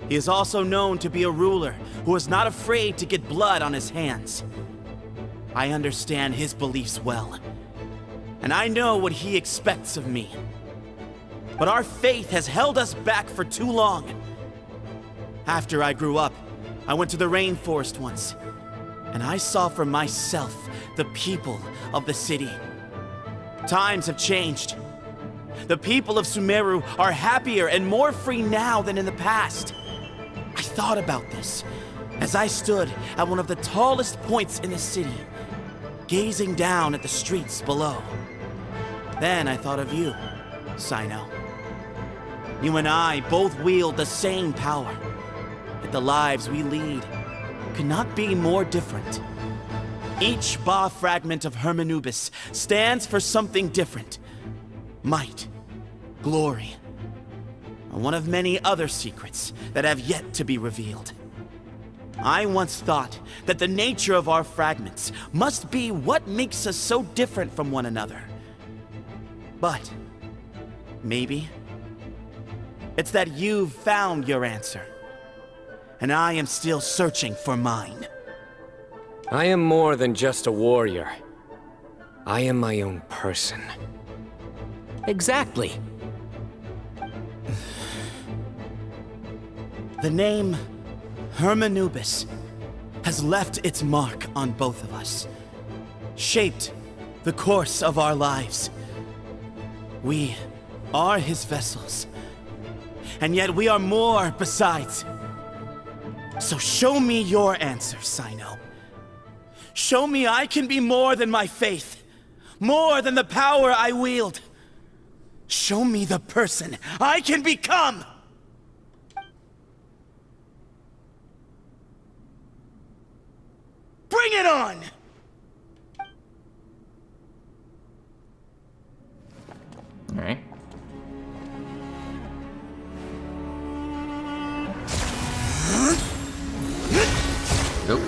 He is also known to be a ruler who is not afraid to get blood on his hands. I understand his beliefs well, and I know what he expects of me. But our faith has held us back for too long. After I grew up, I went to the rainforest once, and I saw for myself the people of the city. Times have changed. The people of Sumeru are happier and more free now than in the past. I thought about this as I stood at one of the tallest points in the city, gazing down at the streets below. Then I thought of you, Sino. You and I both wield the same power, yet the lives we lead could not be more different. Each Ba fragment of Hermanubis stands for something different. Might, glory, and one of many other secrets that have yet to be revealed. I once thought that the nature of our fragments must be what makes us so different from one another. But maybe it's that you've found your answer, and I am still searching for mine. I am more than just a warrior. I am my own person. Exactly. The name Hermanubis has left its mark on both of us, shaped the course of our lives. We are his vessels, and yet we are more besides. So show me your answer, Sino. Show me I can be more than my faith, more than the power I wield. Show me the person I can become! Bring it on! All right. Nope.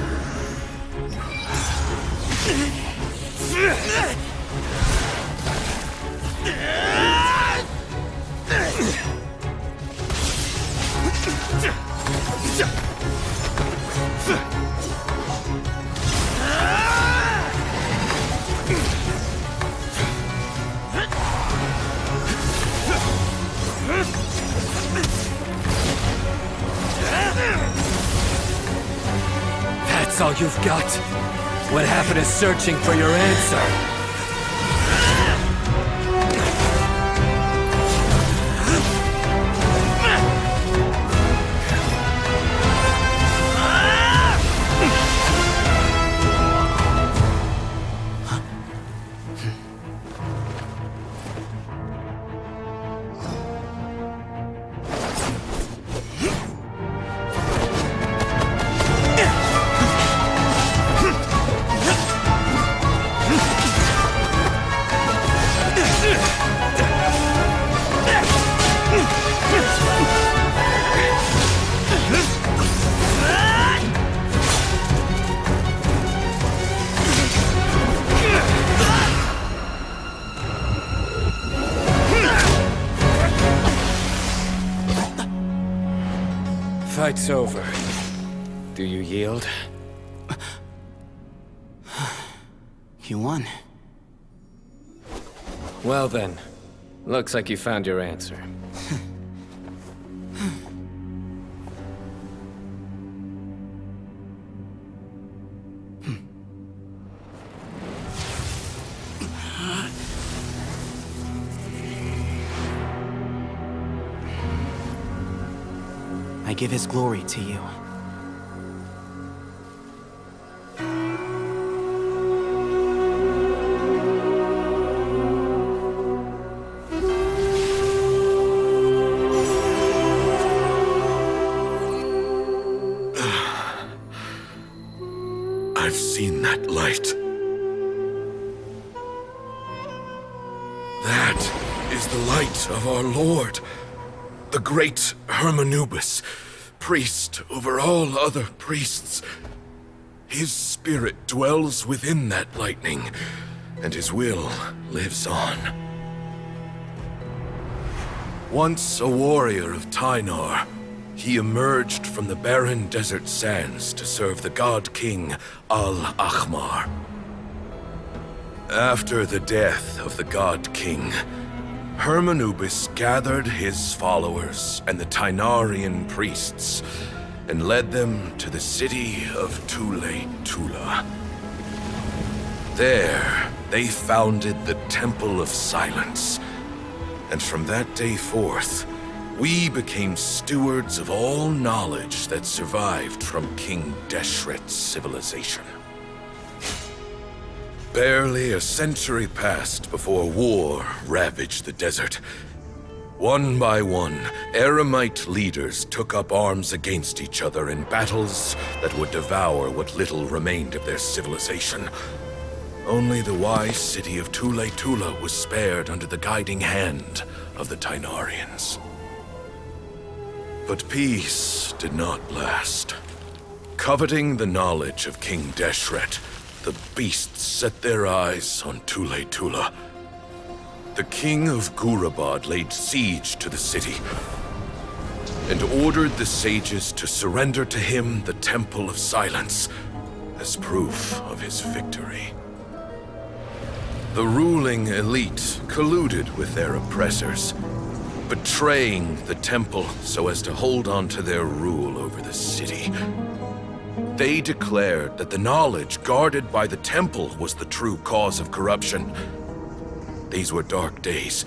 That's all you've got? What happened to searching for your answer? Fight's over. Do you yield? You won. Well then, looks like you found your answer. I give his glory to you. I've seen that light. That is the light of our Lord, the great Hermanubis, priest over all other priests. His spirit dwells within that lightning, and his will lives on. Once a warrior of Tynar, he emerged from the barren desert sands to serve the god king Al-Ahmar. After the death of the god king, Hermanubis gathered his followers and the Tynarian priests and led them to the city of Tule-Tula. There, they founded the Temple of Silence, and from that day forth, we became stewards of all knowledge that survived from King Deshret's civilization. Barely a century passed before war ravaged the desert, One by one, Eremite leaders took up arms against each other in battles that would devour what little remained of their civilization. Only the wise city of Tule was spared under the guiding hand of the Tainarians. But peace did not last. Coveting the knowledge of King Deshret, the beasts set their eyes on Tule. The king of Gurabad laid siege to the city and ordered the sages to surrender to him the Temple of Silence as proof of his victory. The ruling elite colluded with their oppressors, betraying the temple so as to hold on to their rule over the city. They declared that the knowledge guarded by the temple was the true cause of corruption. These were dark days,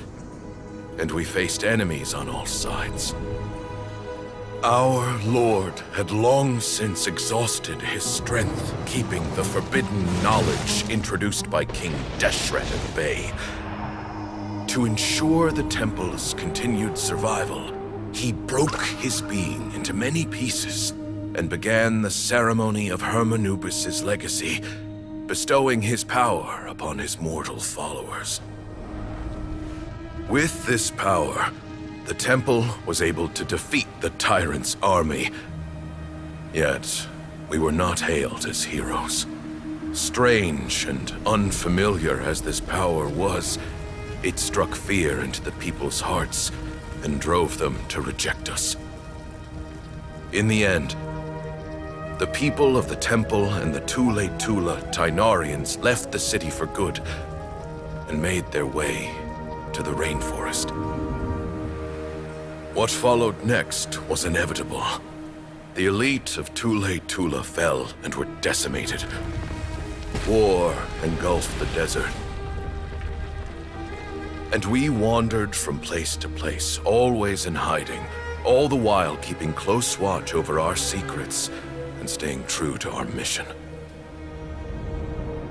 and we faced enemies on all sides. Our lord had long since exhausted his strength, keeping the forbidden knowledge introduced by King Deshret at bay. To ensure the temple's continued survival, he broke his being into many pieces and began the ceremony of Hermanubis' legacy, bestowing his power upon his mortal followers. With this power, the temple was able to defeat the tyrant's army. Yet, we were not hailed as heroes. Strange and unfamiliar as this power was, it struck fear into the people's hearts and drove them to reject us. In the end, the people of the temple and the Tule Tainarians left the city for good and made their way to the rainforest. What followed next was inevitable. The elite of Tule fell and were decimated. War engulfed the desert. And we wandered from place to place, always in hiding, all the while keeping close watch over our secrets and staying true to our mission.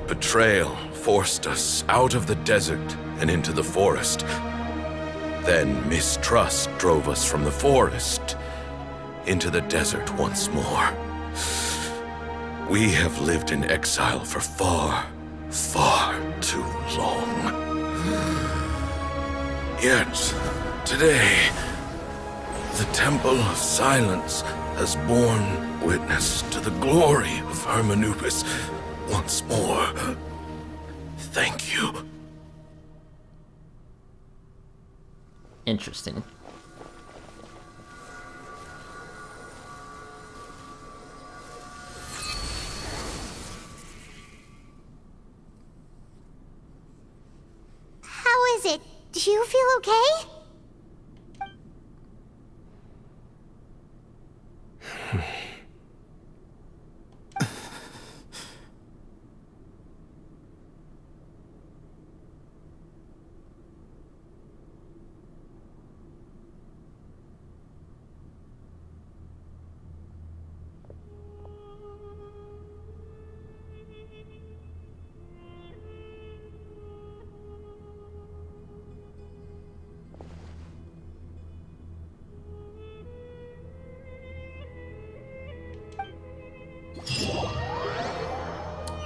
Betrayal forced us out of the desert and into the forest. Then mistrust drove us from the forest into the desert once more. We have lived in exile for far, far too long. Yet, today, the Temple of Silence has borne witness to the glory of Hermanubis once more. Thank you. Interesting. How is it? Do you feel okay?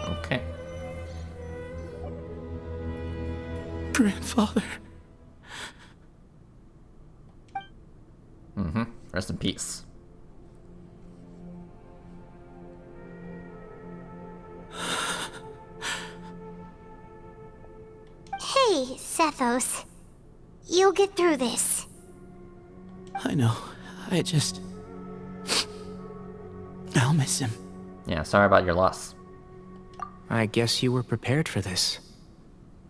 Okay. Grandfather. Rest in peace. Hey, Sethos. You'll get through this. I know. I'll miss him. Yeah, sorry about your loss. I guess you were prepared for this.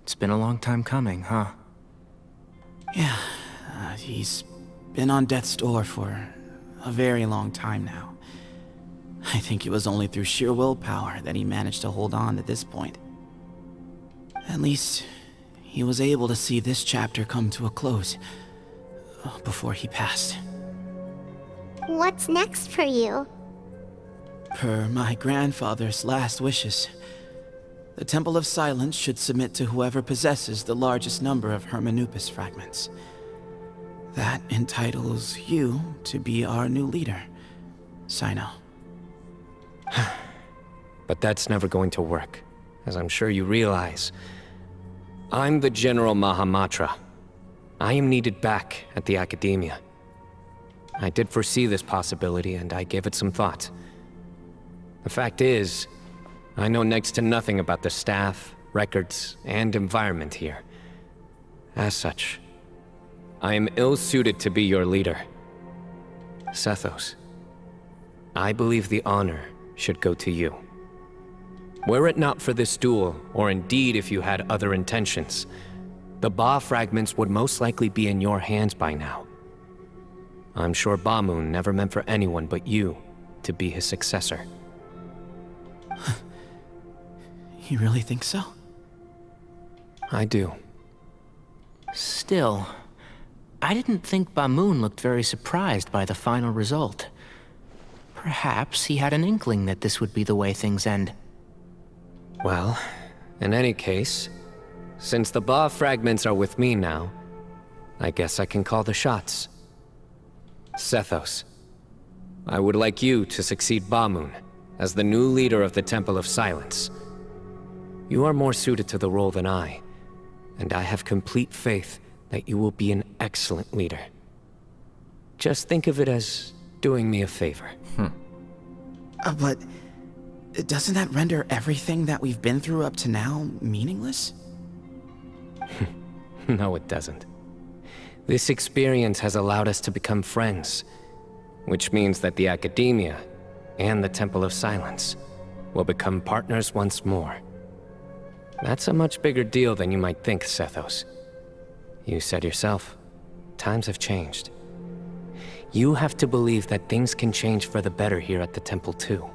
It's been a long time coming, huh? Yeah, he's been on death's door for a very long time now. I think it was only through sheer willpower that he managed to hold on to this point. At least, he was able to see this chapter come to a close before he passed. What's next for you? Per my grandfather's last wishes, the Temple of Silence should submit to whoever possesses the largest number of Hermanubis fragments. That entitles you to be our new leader, Sino. But that's never going to work, as I'm sure you realize. I'm the General Mahamatra. I am needed back at the Academia. I did foresee this possibility, and I gave it some thought. The fact is, I know next to nothing about the staff, records, and environment here. As such, I am ill-suited to be your leader. Sethos, I believe the honor should go to you. Were it not for this duel, or indeed if you had other intentions, the Ba fragments would most likely be in your hands by now. I'm sure Bamoon never meant for anyone but you to be his successor. You really think so? I do. Still, I didn't think Bamoon looked very surprised by the final result. Perhaps he had an inkling that this would be the way things end. Well, in any case, since the Ba fragments are with me now, I guess I can call the shots. Sethos, I would like you to succeed Bamoon as the new leader of the Temple of Silence. You are more suited to the role than I, and I have complete faith that you will be an excellent leader. Just think of it as doing me a favor. But doesn't that render everything that we've been through up to now meaningless? No, it doesn't. This experience has allowed us to become friends, which means that the Academia and the Temple of Silence will become partners once more. That's a much bigger deal than you might think, Sethos. You said yourself, times have changed. You have to believe that things can change for the better here at the Temple too.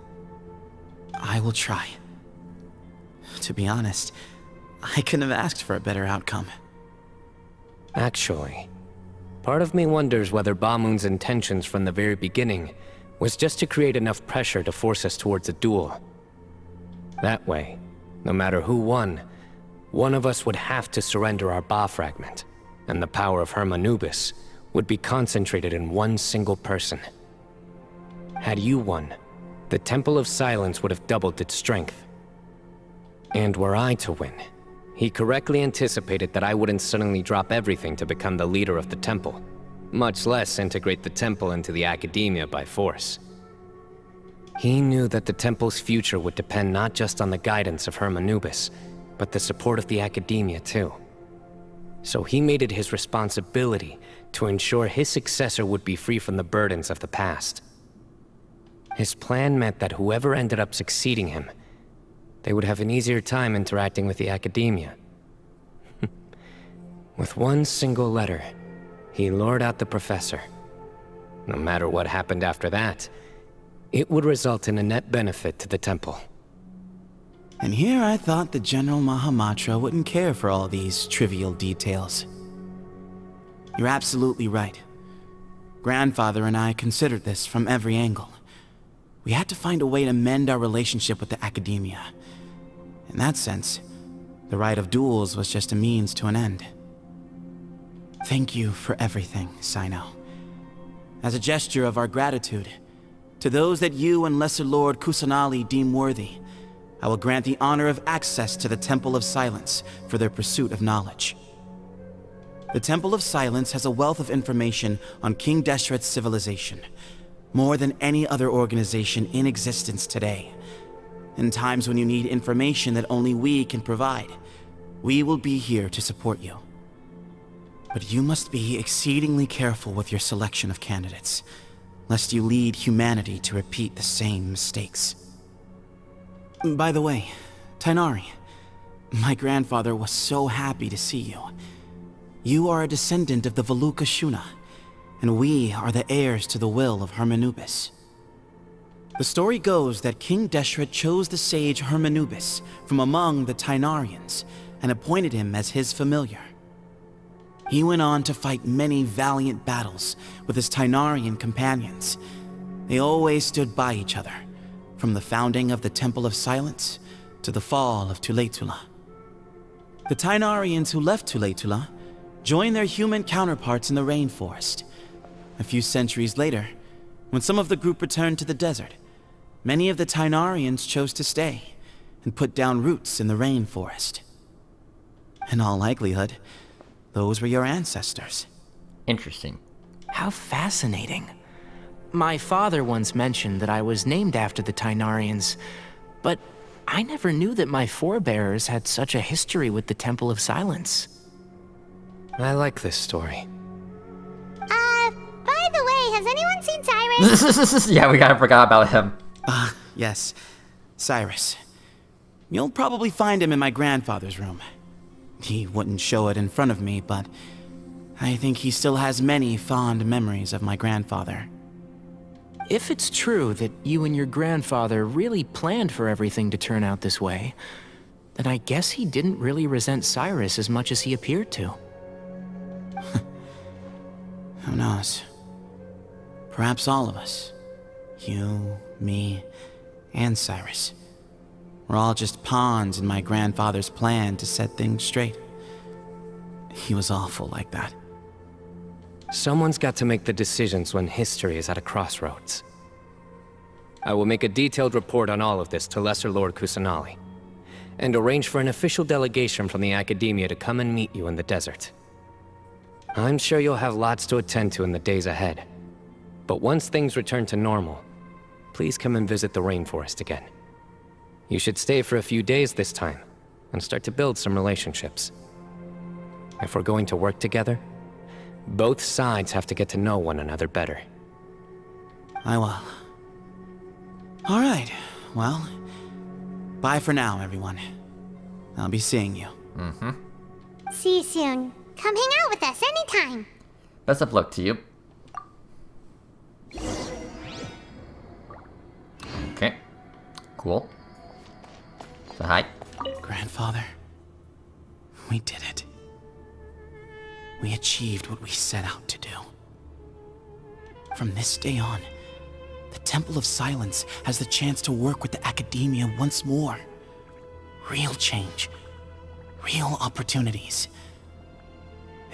I will try. To be honest, I couldn't have asked for a better outcome. Actually, part of me wonders whether Bamoon's intentions from the very beginning was just to create enough pressure to force us towards a duel. That way, no matter who won, one of us would have to surrender our Ba fragment, and the power of Hermanubis would be concentrated in one single person. Had you won, the Temple of Silence would have doubled its strength. And were I to win, he correctly anticipated that I wouldn't suddenly drop everything to become the leader of the temple, much less integrate the temple into the Academia by force. He knew that the temple's future would depend not just on the guidance of Hermanubis, but the support of the Academia too. So he made it his responsibility to ensure his successor would be free from the burdens of the past. His plan meant that whoever ended up succeeding him, they would have an easier time interacting with the Academia. With one single letter, he lured out the professor. No matter what happened after that, it would result in a net benefit to the temple. And here I thought the General Mahamatra wouldn't care for all these trivial details. You're absolutely right. Grandfather and I considered this from every angle. We had to find a way to mend our relationship with the Academia. In that sense, the right of duels was just a means to an end. Thank you for everything, Sino. As a gesture of our gratitude, to those that you and Lesser Lord Kusanali deem worthy, I will grant the honor of access to the Temple of Silence for their pursuit of knowledge. The Temple of Silence has a wealth of information on King Deshret's civilization, more than any other organization in existence today. In times when you need information that only we can provide, we will be here to support you. But you must be exceedingly careful with your selection of candidates, lest you lead humanity to repeat the same mistakes. By the way, Tainari, my grandfather was so happy to see you. You are a descendant of the Veluca Shuna, and we are the heirs to the will of Hermanubis. The story goes that King Deshret chose the sage Hermanubis from among the Tainarians and appointed him as his familiar. He went on to fight many valiant battles with his Tainarian companions. They always stood by each other, from the founding of the Temple of Silence to the fall of Tuletula. The Tainarians who left Tuletula join their human counterparts in the rainforest. A few centuries later, when some of the group returned to the desert, many of the Tainarians chose to stay and put down roots in the rainforest. In all likelihood, those were your ancestors. Interesting. How fascinating. My father once mentioned that I was named after the Tainarians, but I never knew that my forebears had such a history with the Temple of Silence. I like this story. By the way, has anyone seen Cyrus? Yeah, we kind of forgot about him. Yes. Cyrus. You'll probably find him in my grandfather's room. He wouldn't show it in front of me, but I think he still has many fond memories of my grandfather. If it's true that you and your grandfather really planned for everything to turn out this way, then I guess he didn't really resent Cyrus as much as he appeared to. Who knows? Perhaps all of us, you, me, and Cyrus, we're all just pawns in my grandfather's plan to set things straight. He was awful like that. Someone's got to make the decisions when history is at a crossroads. I will make a detailed report on all of this to Lesser Lord Kusanali, and arrange for an official delegation from the Academia to come and meet you in the desert. I'm sure you'll have lots to attend to in the days ahead, but once things return to normal, please come and visit the rainforest again. You should stay for a few days this time, and start to build some relationships. If we're going to work together, both sides have to get to know one another better. I will. All right, well, bye for now, everyone. I'll be seeing you. Mm-hmm. See you soon. Come hang out with us anytime. Best of luck to you. Okay. Cool. So hi. Grandfather, we did it. We achieved what we set out to do. From this day on, the Temple of Silence has the chance to work with the Academia once more. Real change. Real opportunities.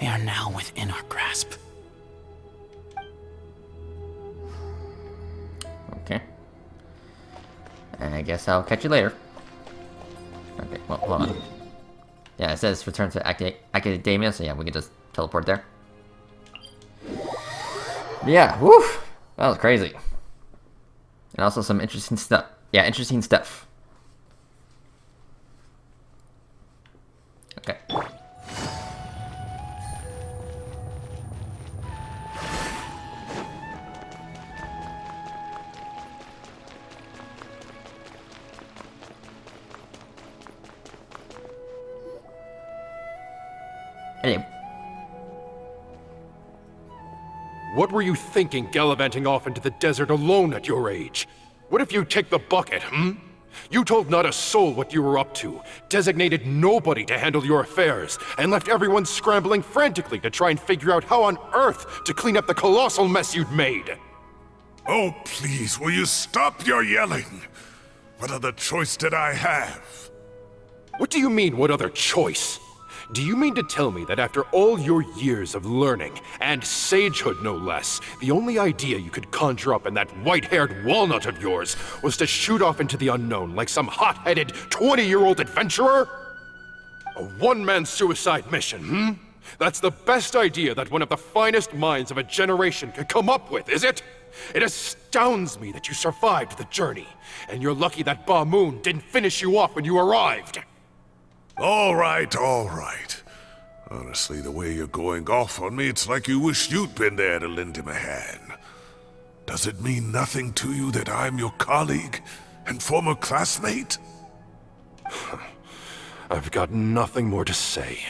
They are now within our grasp. Okay. I guess I'll catch you later. Okay, well, hold on. Yeah, it says return to Academia, so yeah, we can just teleport there. Yeah, woo! That was crazy. And also some interesting stuff. Yeah, interesting stuff. Okay. Hello. What were you thinking, gallivanting off into the desert alone at your age? What if you take the bucket, You told not a soul what you were up to, designated nobody to handle your affairs, and left everyone scrambling frantically to try and figure out how on earth to clean up the colossal mess you'd made. Oh, please, will you stop your yelling? What other choice did I have? What do you mean, what other choice? Do you mean to tell me that after all your years of learning, and sagehood no less, the only idea you could conjure up in that white-haired walnut of yours was to shoot off into the unknown like some hot-headed 20-year-old adventurer? A one-man suicide mission, That's the best idea that one of the finest minds of a generation could come up with, is it? It astounds me that you survived the journey, and you're lucky that Ba Moon didn't finish you off when you arrived. All right, all right. Honestly, the way you're going off on me, it's like you wish you'd been there to lend him a hand. Does it mean nothing to you that I'm your colleague and former classmate? I've got nothing more to say.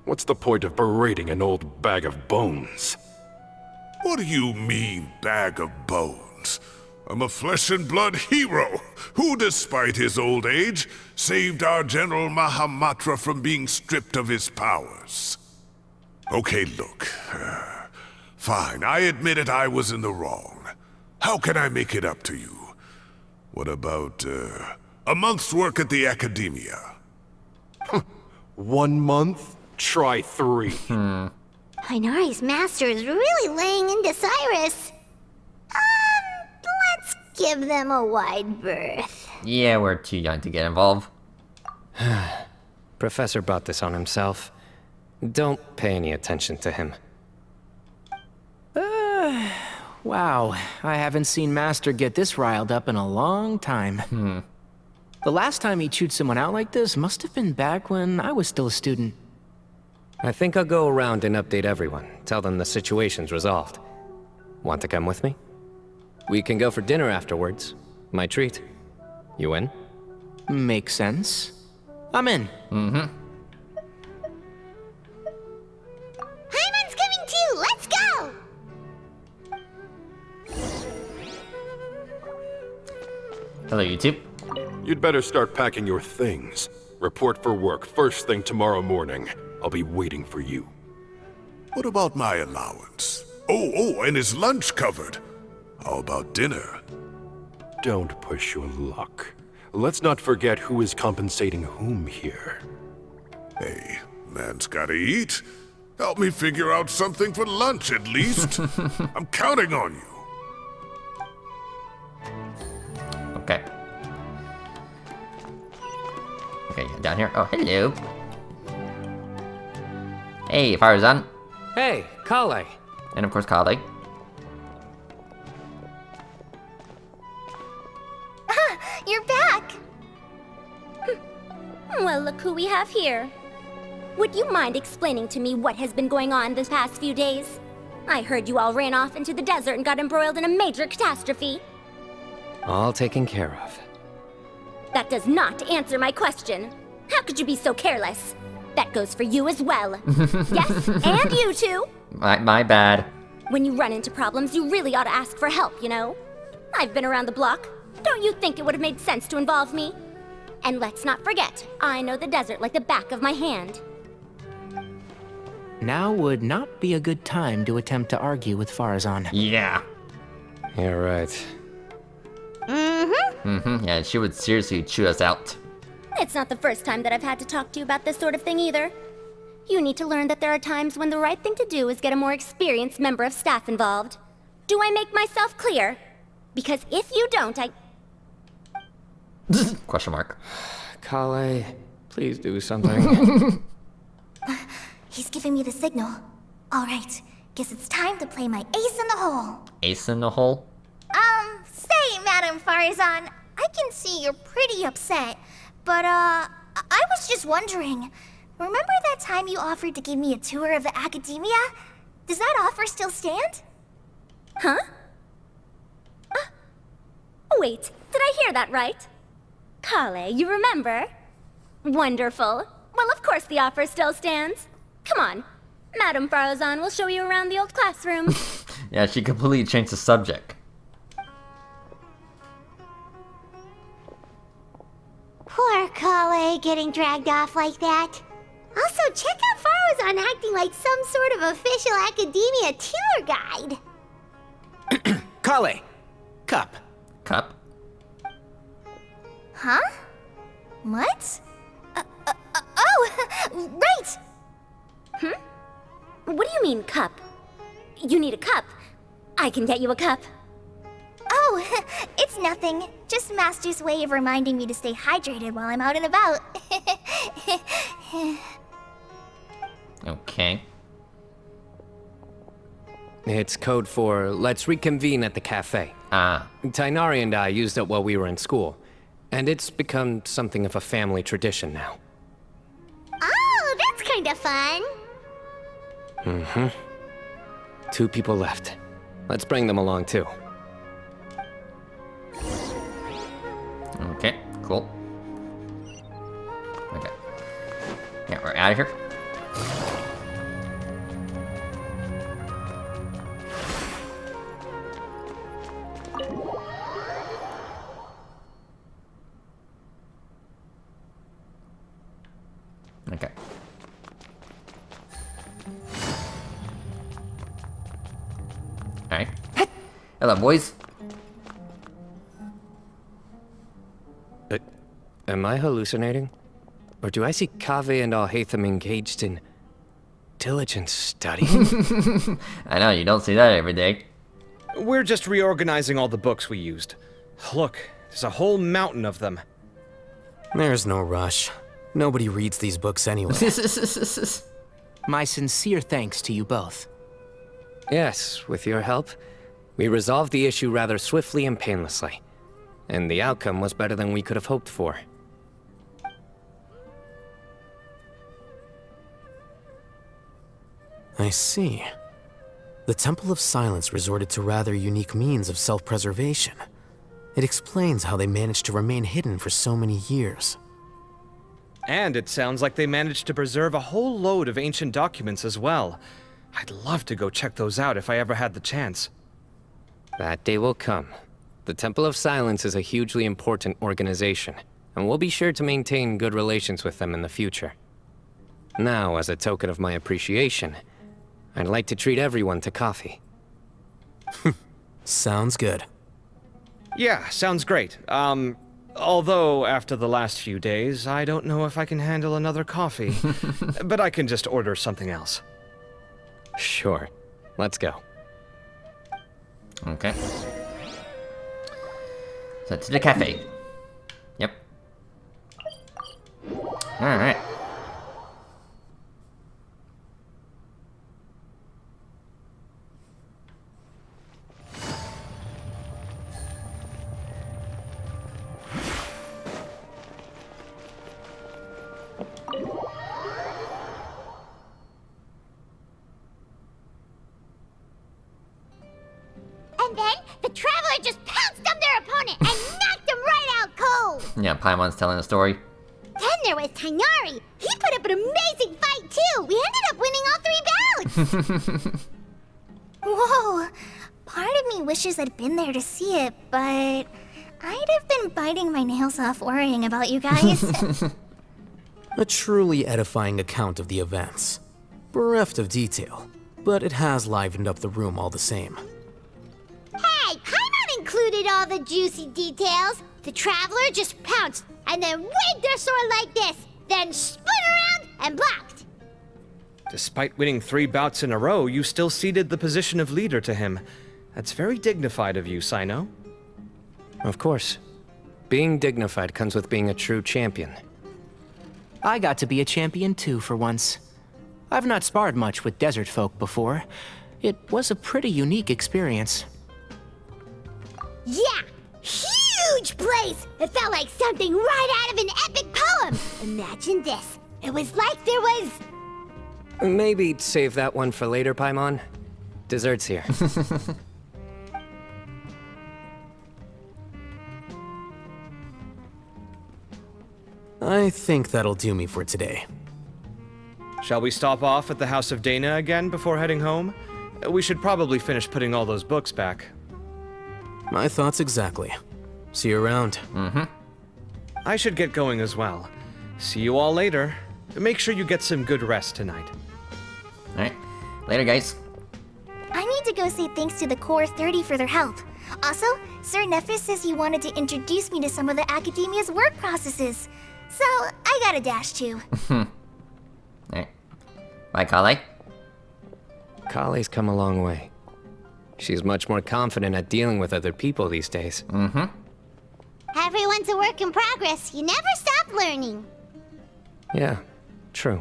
What's the point of berating an old bag of bones? What do you mean, bag of bones? I'm a flesh-and-blood hero who, despite his old age, saved our General Mahamatra from being stripped of his powers. Okay, look. Fine, I admit it, I was in the wrong. How can I make it up to you? What about, a month's work at the Academia? 1 month? Try 3. Inari's master is really laying into Cyrus. Let's give them a wide berth. Yeah, we're too young to get involved. Professor brought this on himself. Don't pay any attention to him. Wow, I haven't seen Master get this riled up in a long time. The last time he chewed someone out like this must have been back when I was still a student. I think I'll go around and update everyone. Tell them the situation's resolved. Want to come with me? We can go for dinner afterwards. My treat. You in? Makes sense. I'm in. Hyman's coming too! Let's go! Hello, YouTube. You'd better start packing your things. Report for work first thing tomorrow morning. I'll be waiting for you. What about my allowance? Oh, and is lunch covered? How about dinner? Don't push your luck. Let's not forget who is compensating whom here. Hey, man's gotta eat. Help me figure out something for lunch at least. I'm counting on you. Okay. Okay, down here. Oh, hello. Hey, Farzan. Hey, Kale. And of course, Kale. You're back! Well, look who we have here. Would you mind explaining to me what has been going on this past few days? I heard you all ran off into the desert and got embroiled in a major catastrophe. All taken care of. That does not answer my question. How could you be so careless? That goes for you as well. Yes, and you too. My bad. When you run into problems, you really ought to ask for help, you know? I've been around the block. Don't you think it would have made sense to involve me? And let's not forget, I know the desert like the back of my hand. Now would not be a good time to attempt to argue with Farzan. Yeah. You're right. Yeah, she would seriously chew us out. It's not the first time that I've had to talk to you about this sort of thing either. You need to learn that there are times when the right thing to do is get a more experienced member of staff involved. Do I make myself clear? Because if you don't, Question mark. Kale, please do something. He's giving me the signal. All right, guess it's time to play my ace in the hole. Ace in the hole? Say, Madam Farzan, I can see you're pretty upset, but, I was just wondering, remember that time you offered to give me a tour of the academia? Does that offer still stand? Huh? Wait, did I hear that right? Kale, you remember? Wonderful. Well, of course the offer still stands. Come on, Madam Farzan will show you around the old classroom. Yeah, she completely changed the subject. Poor Kale getting dragged off like that. Also, check out Farzan acting like some sort of official academia tour guide. Kale! Cup. Cup? Huh? What? Oh, right! What do you mean, cup? You need a cup. I can get you a cup. Oh, it's nothing. Just Master's way of reminding me to stay hydrated while I'm out and about. Okay. It's code for let's reconvene at the cafe. Ah. Tainari and I used it while we were in school, and it's become something of a family tradition now. Oh, that's kind of fun. Mm-hmm. 2 people left. Let's bring them along too. Okay, cool. Okay. Yeah, we're out of here. Okay. Alright. Hello, boys. Am I hallucinating? Or do I see Kaveh and Alhaitham engaged in diligence studying. I know, you don't see that every day. We're just reorganizing all the books we used. Look, there's a whole mountain of them. There's no rush. Nobody reads these books anyway. My sincere thanks to you both. Yes, with your help, we resolved the issue rather swiftly and painlessly. And the outcome was better than we could have hoped for. I see. The Temple of Silence resorted to rather unique means of self-preservation. It explains how they managed to remain hidden for so many years. And it sounds like they managed to preserve a whole load of ancient documents as well. I'd love to go check those out if I ever had the chance. That day will come. The Temple of Silence is a hugely important organization, and we'll be sure to maintain good relations with them in the future. Now, as a token of my appreciation, I'd like to treat everyone to coffee. Sounds good. Yeah, sounds great. Although after the last few days, I don't know if I can handle another coffee. But I can just order something else. Sure. Let's go. Okay. So to the cafe. Yep. Alright. And then the Traveler just pounced on their opponent and knocked him right out cold. Yeah, Paimon's telling a story. Then there was Tainari. He put up an amazing fight too. We ended up winning all 3 bouts. Whoa. Part of me wishes I'd been there to see it, but I'd have been biting my nails off worrying about you guys. A truly edifying account of the events. Bereft of detail, but it has livened up the room all the same. Hey, Paimon included all the juicy details. The Traveler just pounced and then waved their sword like this, then spun around and blocked. Despite winning 3 bouts in a row, you still ceded the position of leader to him. That's very dignified of you, Sino. Of course. Being dignified comes with being a true champion. I got to be a champion too for once. I've not sparred much with desert folk before. It was a pretty unique experience. Yeah, huge place! It felt like something right out of an epic poem. Imagine this. It was like there was... Maybe save that one for later, Paimon. Dessert's here. I think that'll do me for today. Shall we stop off at the House of Dana again before heading home? We should probably finish putting all those books back. My thoughts exactly. See you around. I should get going as well. See you all later. Make sure you get some good rest tonight. Alright. Later, guys. I need to go say thanks to the Core 30 for their help. Also, Sir Nephis says he wanted to introduce me to some of the Academia's work processes. So, I gotta dash too. Alright. Bye, Kale. Kale's come a long way. She's much more confident at dealing with other people these days. Everyone's a work in progress. You never stop learning. Yeah, true.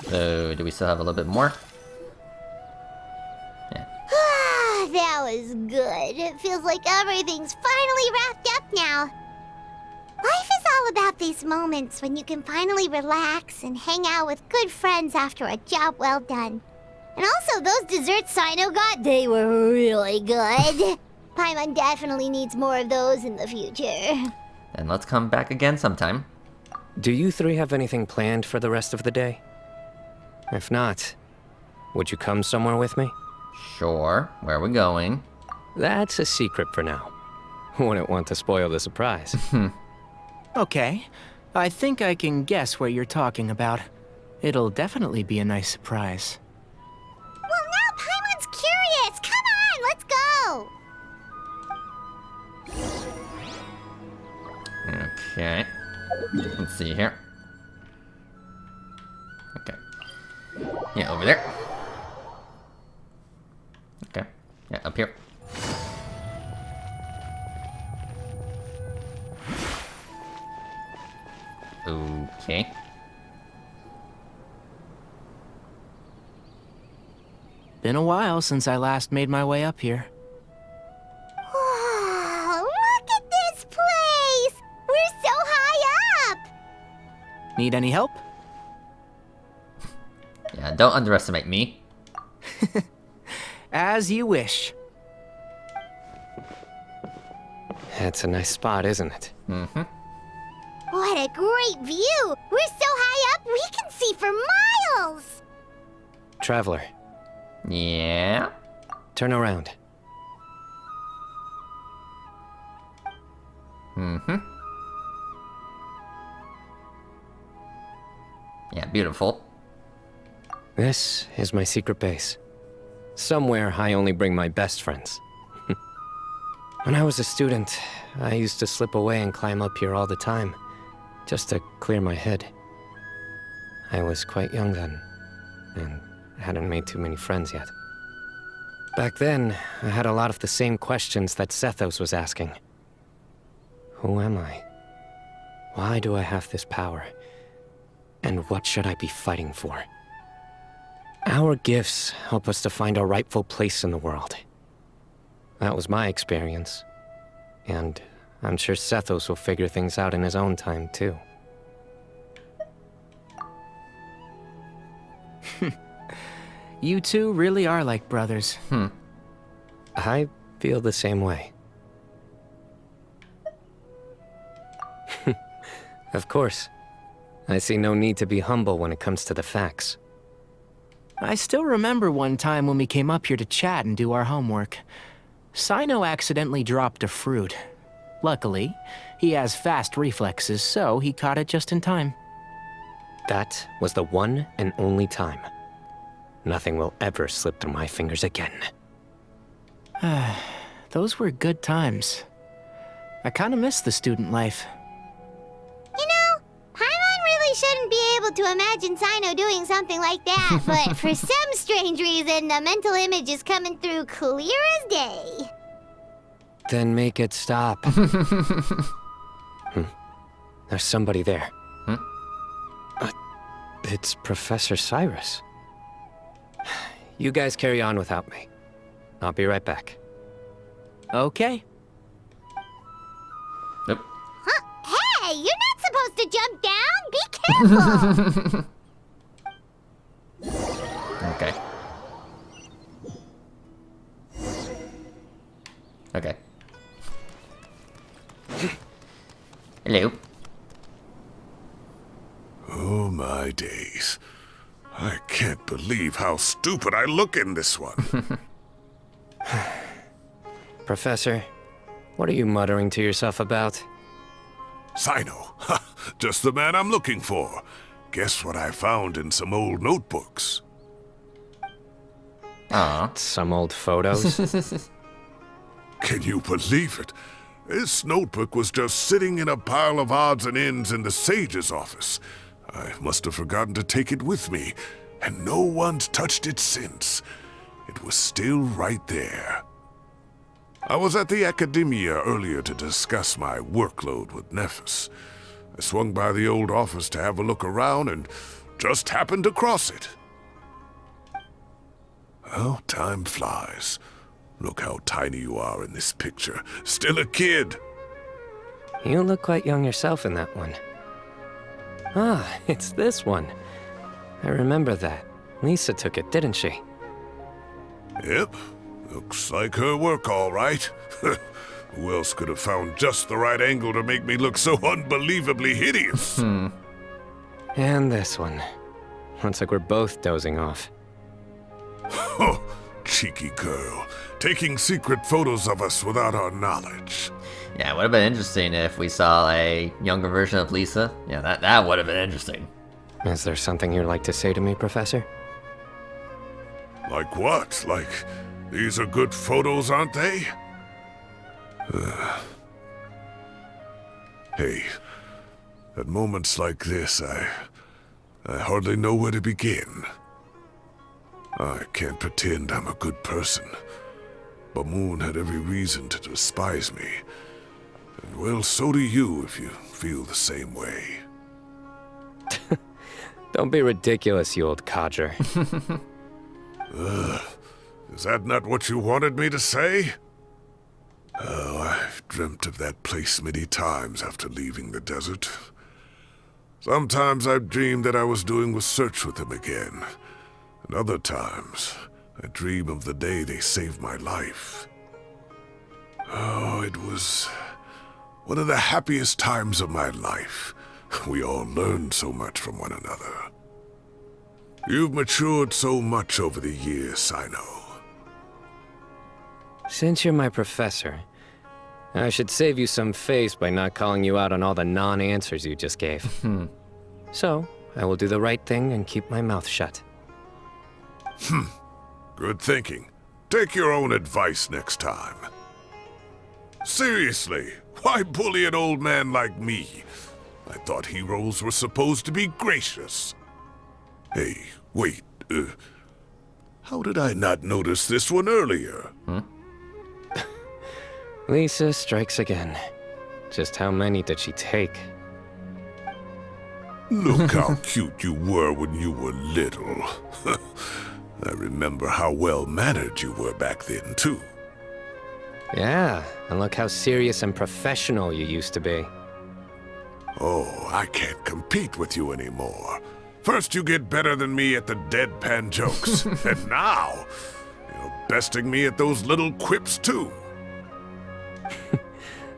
So, do we still have a little bit more? That was good. It feels like everything's finally wrapped up now. Life is all about these moments when you can finally relax and hang out with good friends after a job well done. And also, those desserts Sino got, they were really good. Paimon definitely needs more of those in the future. And let's come back again sometime. Do you 3 have anything planned for the rest of the day? If not, would you come somewhere with me? Sure. Where are we going? That's a secret for now. Wouldn't want to spoil the surprise. Okay. I think I can guess what you're talking about. It'll definitely be a nice surprise. Well, now Paimon's curious. Come on, Okay. Let's see here. Okay. Yeah, over there. Okay. Yeah, up here. Okay. Been a while since I last made my way up here. Wow, look at this place! We're so high up! Need any help? Yeah, don't underestimate me. As you wish. That's a nice spot, isn't it? Mm-hmm. What a great view! We're so high up, we can see for miles! Traveler. Yeah? Turn around. Mm-hmm. Yeah, beautiful. This is my secret base. Somewhere I only bring my best friends. When I was a student, I used to slip away and climb up here all the time, just to clear my head. I was quite young then, and hadn't made too many friends yet. Back then, I had a lot of the same questions that Sethos was asking. Who am I? Why do I have this power? And what should I be fighting for? Our gifts help us to find our rightful place in the world. That was my experience. And I'm sure Sethos will figure things out in his own time, too. You two really are like brothers. I feel the same way. Of course. I see no need to be humble when it comes to the facts. I still remember one time when we came up here to chat and do our homework. Sino accidentally dropped a fruit. Luckily, he has fast reflexes, so he caught it just in time. That was the one and only time. Nothing will ever slip through my fingers again. Those were good times. I kinda miss the student life. You know, Paimon really shouldn't be able to imagine Sino doing something like that, but for some strange reason, the mental image is coming through clear as day. Then make it stop. There's somebody there. It's Professor Cyrus. You guys carry on without me. I'll be right back. Okay. Yep. Huh? Hey, you're not supposed to jump down! Be careful! Okay. Okay. Hello. Oh my days. I can't believe how stupid I look in this one. Professor, what are you muttering to yourself about? Sino. Just the man I'm looking for. Guess what I found in some old notebooks? Some old photos? Can you believe it? This notebook was just sitting in a pile of odds and ends in the sage's office. I must have forgotten to take it with me, and no one's touched it since. It was still right there. I was at the Academia earlier to discuss my workload with Nephis. I swung by the old office to have a look around and just happened across it. Well, time flies. Look how tiny you are in this picture. Still a kid. You look quite young yourself in that one. Ah, it's this one. I remember that. Lisa took it, didn't she? Yep. Looks like her work, all right. Who else could have found just the right angle to make me look so unbelievably hideous? And this one. Looks like we're both dozing off. Oh, cheeky girl. Taking secret photos of us without our knowledge. Yeah, it would have been interesting if we saw a younger version of Lisa. Yeah, that would have been interesting. Is there something you'd like to say to me, Professor? Like what? Like, these are good photos, aren't they? Hey, At moments like this, I hardly know where to begin. I can't pretend I'm a good person. Bamoon had every reason to despise me. And well, so do you if you feel the same way. Don't be ridiculous, you old codger. Is that not what you wanted me to say? Oh, I've dreamt of that place many times after leaving the desert. Sometimes I've dreamed that I was doing research with them again. And other times, I dream of the day they saved my life. Oh, it was one of the happiest times of my life. We all learned so much from one another. You've matured so much over the years, Sino. Since you're my professor, I should save you some face by not calling you out on all the non-answers you just gave. So, I will do the right thing and keep my mouth shut. Good thinking. Take your own advice next time. Seriously, why bully an old man like me? I thought heroes were supposed to be gracious. Hey, wait, how did I not notice this one earlier? Lisa strikes again. Just how many did she take? Look how cute you were when you were little. I remember how well-mannered you were back then, too. Yeah, and look how serious and professional you used to be. Oh, I can't compete with you anymore. First you get better than me at the deadpan jokes, and now you're besting me at those little quips, too.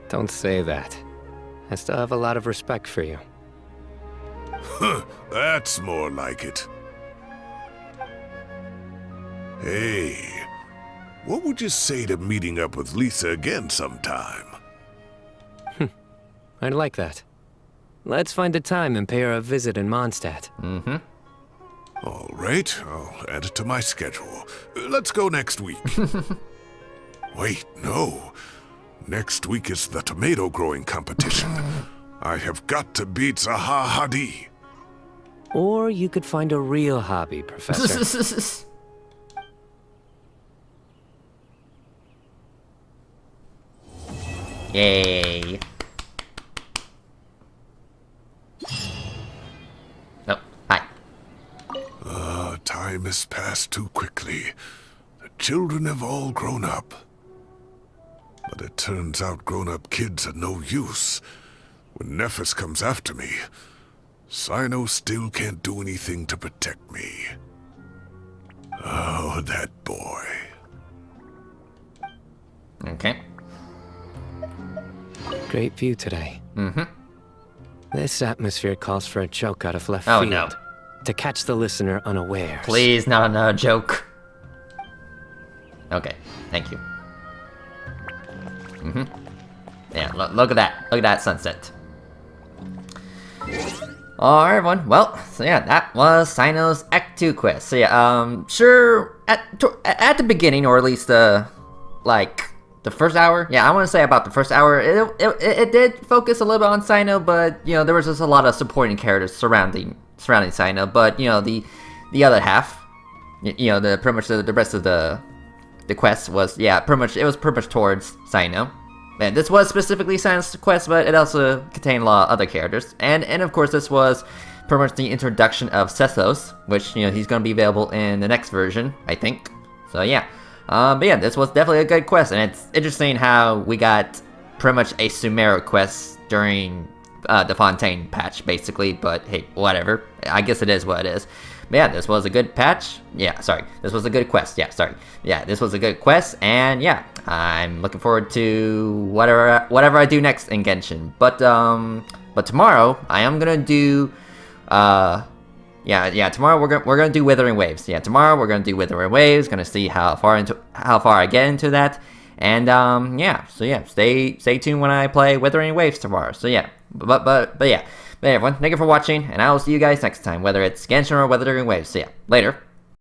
Don't say that. I still have a lot of respect for you. That's more like it. Hey, what would you say to meeting up with Lisa again sometime? I'd like that. Let's find a time and pay her a visit in Mondstadt. All right, I'll add it to my schedule. Let's go next week. Wait, no. Next week is the tomato growing competition. I have got to beat Zaha Hadi. Or you could find a real hobby, Professor. Yay. Oh, hi. Time has passed too quickly. The children have all grown up. But it turns out grown-up kids are no use. When Nephis comes after me, Sino still can't do anything to protect me. Oh, that boy. Okay. Great view today. This atmosphere calls for a joke out of left Oh, field. no. To catch the listener unawares. Please, not another joke. Okay, thank you. Yeah, look at that. Look at that sunset. Alright, everyone. Well, so yeah, that was Sino's Act 2 quest. So yeah, sure, at the beginning, or at least like the first hour. Yeah, I want to say about the first hour, it did focus a little bit on Sino, but you know there was just a lot of supporting characters surrounding Sino. But you know the other half, you know pretty much the rest of the quest was pretty much towards Sino. And this was specifically Sino's quest, but it also contained a lot of other characters. And of course this was pretty much the introduction of Sethos, which, you know, he's going to be available in the next version, I think. So yeah. But yeah, this was definitely a good quest, and it's interesting how we got pretty much a Sumeru quest during the Fontaine patch, basically, but hey, whatever. I guess it is what it is. But yeah, this was a good patch. Yeah, sorry. This was a good quest. Yeah, sorry. Yeah, this was a good quest, and yeah, I'm looking forward to whatever I do next in Genshin. But tomorrow I am gonna do tomorrow we're gonna do Withering Waves. Yeah, tomorrow we're gonna do Withering Waves. Gonna see how far I get into that, and stay tuned when I play Withering Waves tomorrow. So yeah, but yeah. But everyone, thank you for watching, and I will see you guys next time, whether it's Genshin or Withering Waves. So yeah, later.